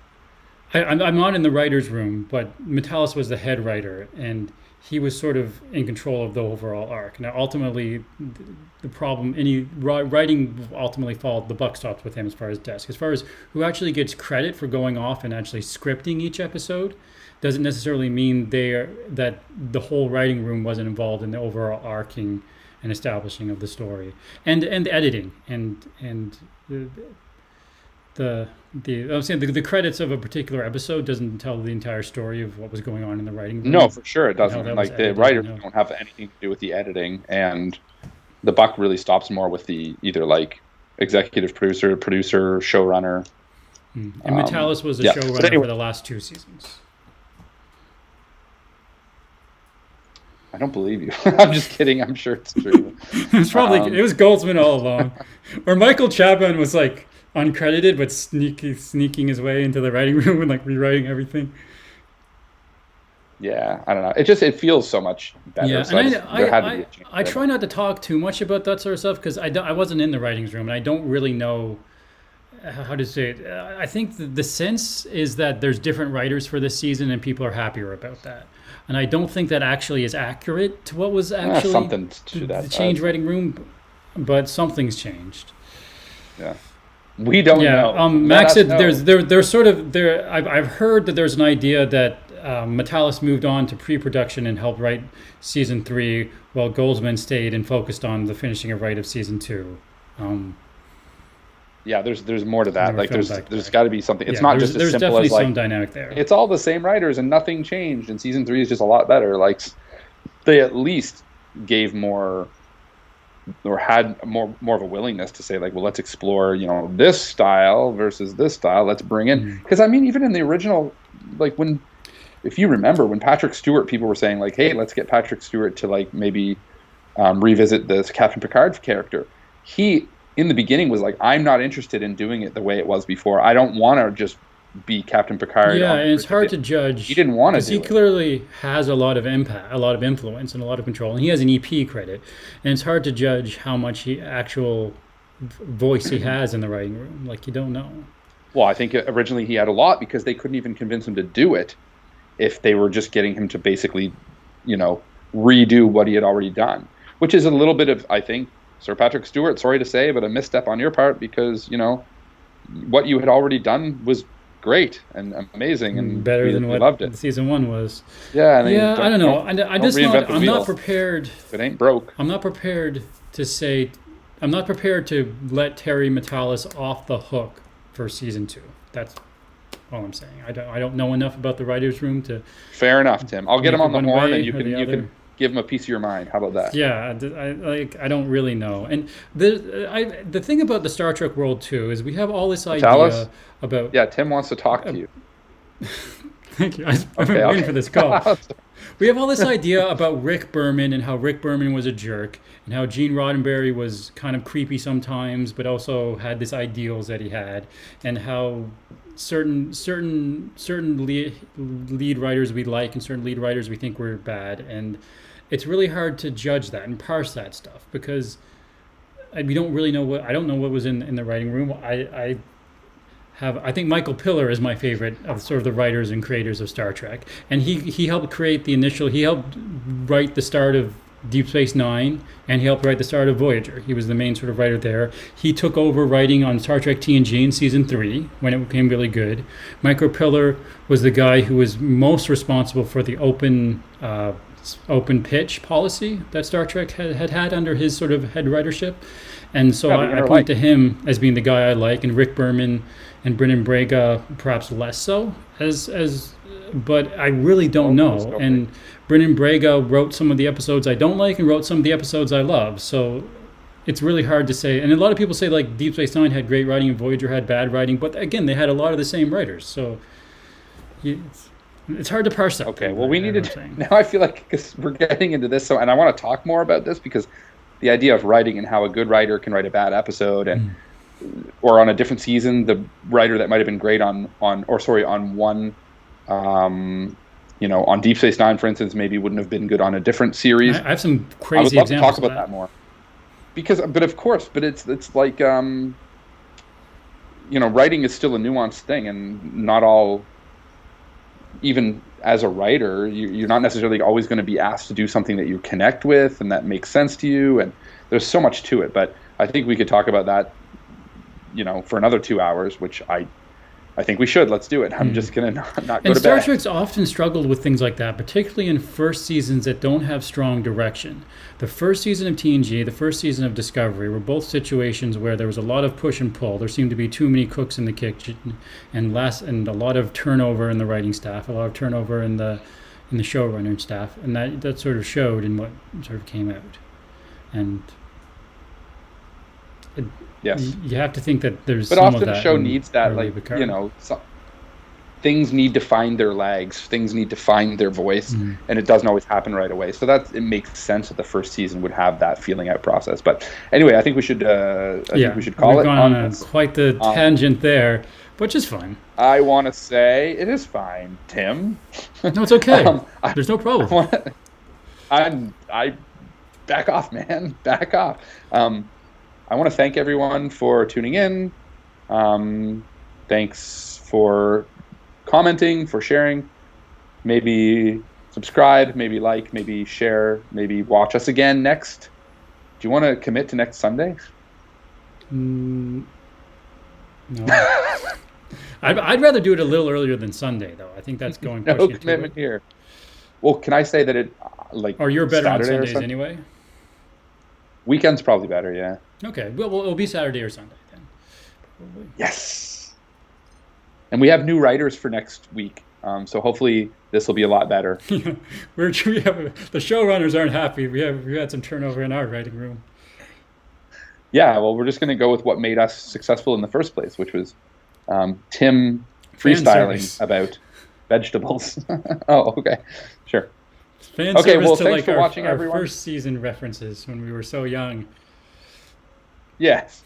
[SPEAKER 2] I'm not in the writer's room, but Metalis was the head writer, and he was sort of in control of the overall arc. Now, ultimately, the problem, writing ultimately followed, the buck stops with him as far as desk. As far as who actually gets credit for going off and actually scripting each episode, doesn't necessarily mean that the whole writing room wasn't involved in the overall arcing and establishing of the story, and editing, and I'm saying the credits of a particular episode doesn't tell the entire story of what was going on in the writing room.
[SPEAKER 3] No, for sure it doesn't. Like the writers don't have anything to do with the editing, and the buck really stops more with the either like executive producer, showrunner.
[SPEAKER 2] And Metalis was the showrunner for the last 2 seasons.
[SPEAKER 3] I don't believe you. I'm just kidding. I'm sure it's true.
[SPEAKER 2] It's probably it was Goldsman all along, or Michael Chabon was like uncredited but sneaking his way into the writing room and like rewriting everything.
[SPEAKER 3] Yeah, I don't know. It feels so much better.
[SPEAKER 2] Yeah,
[SPEAKER 3] so
[SPEAKER 2] and I
[SPEAKER 3] there.
[SPEAKER 2] try not to talk too much about that sort of stuff because I wasn't in the writings room and I don't really know how to say it. I think the sense is that there's different writers for this season and people are happier about that. And I don't think that actually is accurate to what was actually
[SPEAKER 3] something to that
[SPEAKER 2] the change writing room, but something's changed.
[SPEAKER 3] Yeah. We don't know.
[SPEAKER 2] Max said there's sort of there. I've heard that there's an idea that Metalis moved on to pre-production and helped write season 3, while Goldsman stayed and focused on the finishing of season 2.
[SPEAKER 3] Yeah, there's more to that. Like there's got to be something. It's not just as simple
[SPEAKER 2] definitely
[SPEAKER 3] as like
[SPEAKER 2] some dynamic there.
[SPEAKER 3] It's all the same writers and nothing changed. And season 3 is just a lot better. Like they at least gave more. Or had more of a willingness to say like, well, let's explore, this style versus this style. Let's bring in, because I mean, even in the original, like if you remember when Patrick Stewart, people were saying like, hey, let's get Patrick Stewart to like maybe revisit this Captain Picard character. He in the beginning was like, I'm not interested in doing it the way it was before. I don't want to just be Captain Picard.
[SPEAKER 2] Yeah, and it's hard to judge.
[SPEAKER 3] He didn't want to do it.
[SPEAKER 2] He clearly has a lot of impact, a lot of influence, and a lot of control. And he has an EP credit. And it's hard to judge how much actual voice he has in the writing room. Like, you don't know.
[SPEAKER 3] Well, I think originally he had a lot because they couldn't even convince him to do it if they were just getting him to basically, redo what he had already done. Which is a little bit of, I think, Sir Patrick Stewart, sorry to say, but a misstep on your part because, what you had already done was great and amazing and
[SPEAKER 2] better than what
[SPEAKER 3] loved it.
[SPEAKER 2] Season 1 was.
[SPEAKER 3] Yeah,
[SPEAKER 2] I don't know. I'm not prepared.
[SPEAKER 3] If it ain't broke.
[SPEAKER 2] I'm not prepared to let Terry Metalis off the hook for season 2. That's all I'm saying. I don't know enough about the writers' room to.
[SPEAKER 3] Fair enough, Tim. I'll get him on the horn, and you can give him a piece of your mind. How about that?
[SPEAKER 2] Yeah, I don't really know. And the thing about the Star Trek world too is we have all this idea about.
[SPEAKER 3] Yeah, Tim wants to talk to you.
[SPEAKER 2] Thank you. I've been waiting for this call. We have all this idea about Rick Berman and how Rick Berman was a jerk and how Gene Roddenberry was kind of creepy sometimes, but also had these ideals that he had, and how certain lead writers we like and certain lead writers we think were bad, and it's really hard to judge that and parse that stuff because we don't really know I don't know what was in the writing room. I think Michael Piller is my favorite of sort of the writers and creators of Star Trek, and he helped create he helped write the start of Deep Space Nine, and he helped write the start of Voyager. He was the main sort of writer there. He took over writing on Star Trek TNG in season 3 when it became really good. Michael Piller was the guy who was most responsible for the open pitch policy that Star Trek had under his sort of head writership. And so I point to him as being the guy I like, and Rick Berman and Brendan Braga perhaps less so but I really don't know. And Brendan Braga wrote some of the episodes I don't like and wrote some of the episodes I love. So it's really hard to say. And a lot of people say like Deep Space Nine had great writing and Voyager had bad writing, but again, they had a lot of the same writers. So it's hard to parse that.
[SPEAKER 3] Okay, well, we needed now. I feel like because we're getting into this, and I want to talk more about this because the idea of writing and how a good writer can write a bad episode, and or on a different season, the writer that might have been great on one. On Deep Space Nine, for instance, maybe wouldn't have been good on a different series.
[SPEAKER 2] I have some crazy
[SPEAKER 3] examples. I would love to talk about
[SPEAKER 2] that
[SPEAKER 3] more, but it's like writing is still a nuanced thing, and not all even as a writer, you're not necessarily always going to be asked to do something that you connect with and that makes sense to you. And there's so much to it. But I think we could talk about that, for another 2 hours, which I think we should. Let's do it. I'm just going to not go to bed.
[SPEAKER 2] And Star Trek's often struggled with things like that, particularly in first seasons that don't have strong direction. The first season of TNG, the first season of Discovery were both situations where there was a lot of push and pull. There seemed to be too many cooks in the kitchen and a lot of turnover in the writing staff, a lot of turnover in the showrunner staff. And that sort of showed in what sort of came out. And
[SPEAKER 3] yes,
[SPEAKER 2] you have to think that there's
[SPEAKER 3] but
[SPEAKER 2] some
[SPEAKER 3] often
[SPEAKER 2] of that
[SPEAKER 3] a show needs that, like,
[SPEAKER 2] Picard.
[SPEAKER 3] things need to find their legs, things need to find their voice, and it doesn't always happen right away. So it makes sense that the first season would have that feeling out process. But anyway, I think we should think we should call
[SPEAKER 2] We've
[SPEAKER 3] it.
[SPEAKER 2] gone on quite the tangent there, which is fine.
[SPEAKER 3] I want to say it is fine, Tim.
[SPEAKER 2] No, it's okay. There's no problem.
[SPEAKER 3] I back off, man. Back off. I want to thank everyone for tuning in. Thanks for commenting, for sharing. Maybe subscribe, maybe like, maybe share, maybe watch us again next. Do you want to commit to next Sunday?
[SPEAKER 2] No. I'd rather do it a little earlier than Sunday, though. I think that's going
[SPEAKER 3] No
[SPEAKER 2] pushing
[SPEAKER 3] commitment
[SPEAKER 2] it.
[SPEAKER 3] here. Well, can I say that it
[SPEAKER 2] Or you're better
[SPEAKER 3] Saturday
[SPEAKER 2] on Sundays anyway?
[SPEAKER 3] Weekend's probably better, yeah.
[SPEAKER 2] Okay. Well, it'll be Saturday or Sunday then. Probably.
[SPEAKER 3] Yes. And we have new writers for next week, so hopefully this will be a lot better.
[SPEAKER 2] The showrunners aren't happy. We had some turnover in our writing room.
[SPEAKER 3] Yeah, well, we're just going to go with what made us successful in the first place, which was Tim freestyling about vegetables. Oh, okay, sure.
[SPEAKER 2] Fan
[SPEAKER 3] okay,
[SPEAKER 2] service
[SPEAKER 3] well,
[SPEAKER 2] to
[SPEAKER 3] thanks for watching,
[SPEAKER 2] our
[SPEAKER 3] everyone.
[SPEAKER 2] first season references when we were so young.
[SPEAKER 3] Yes.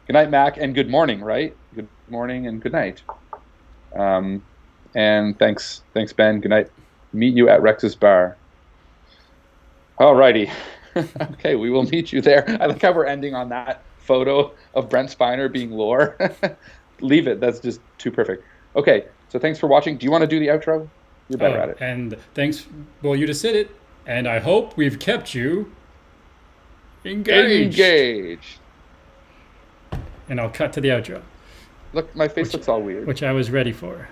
[SPEAKER 3] Good night, Mac, and good morning, right? Good morning and good night. And thanks, Ben. Good night. Meet you at Rex's bar. Alrighty. Okay, we will meet you there. I like how we're ending on that photo of Brent Spiner being Lore. Leave it. That's just too perfect. Okay, so thanks for watching. Do you want to do the outro? You're better at it.
[SPEAKER 2] And thanks, you just said it. And I hope we've kept you engaged. And I'll cut to the outro.
[SPEAKER 3] Look, my face looks all weird.
[SPEAKER 2] Which I was ready for.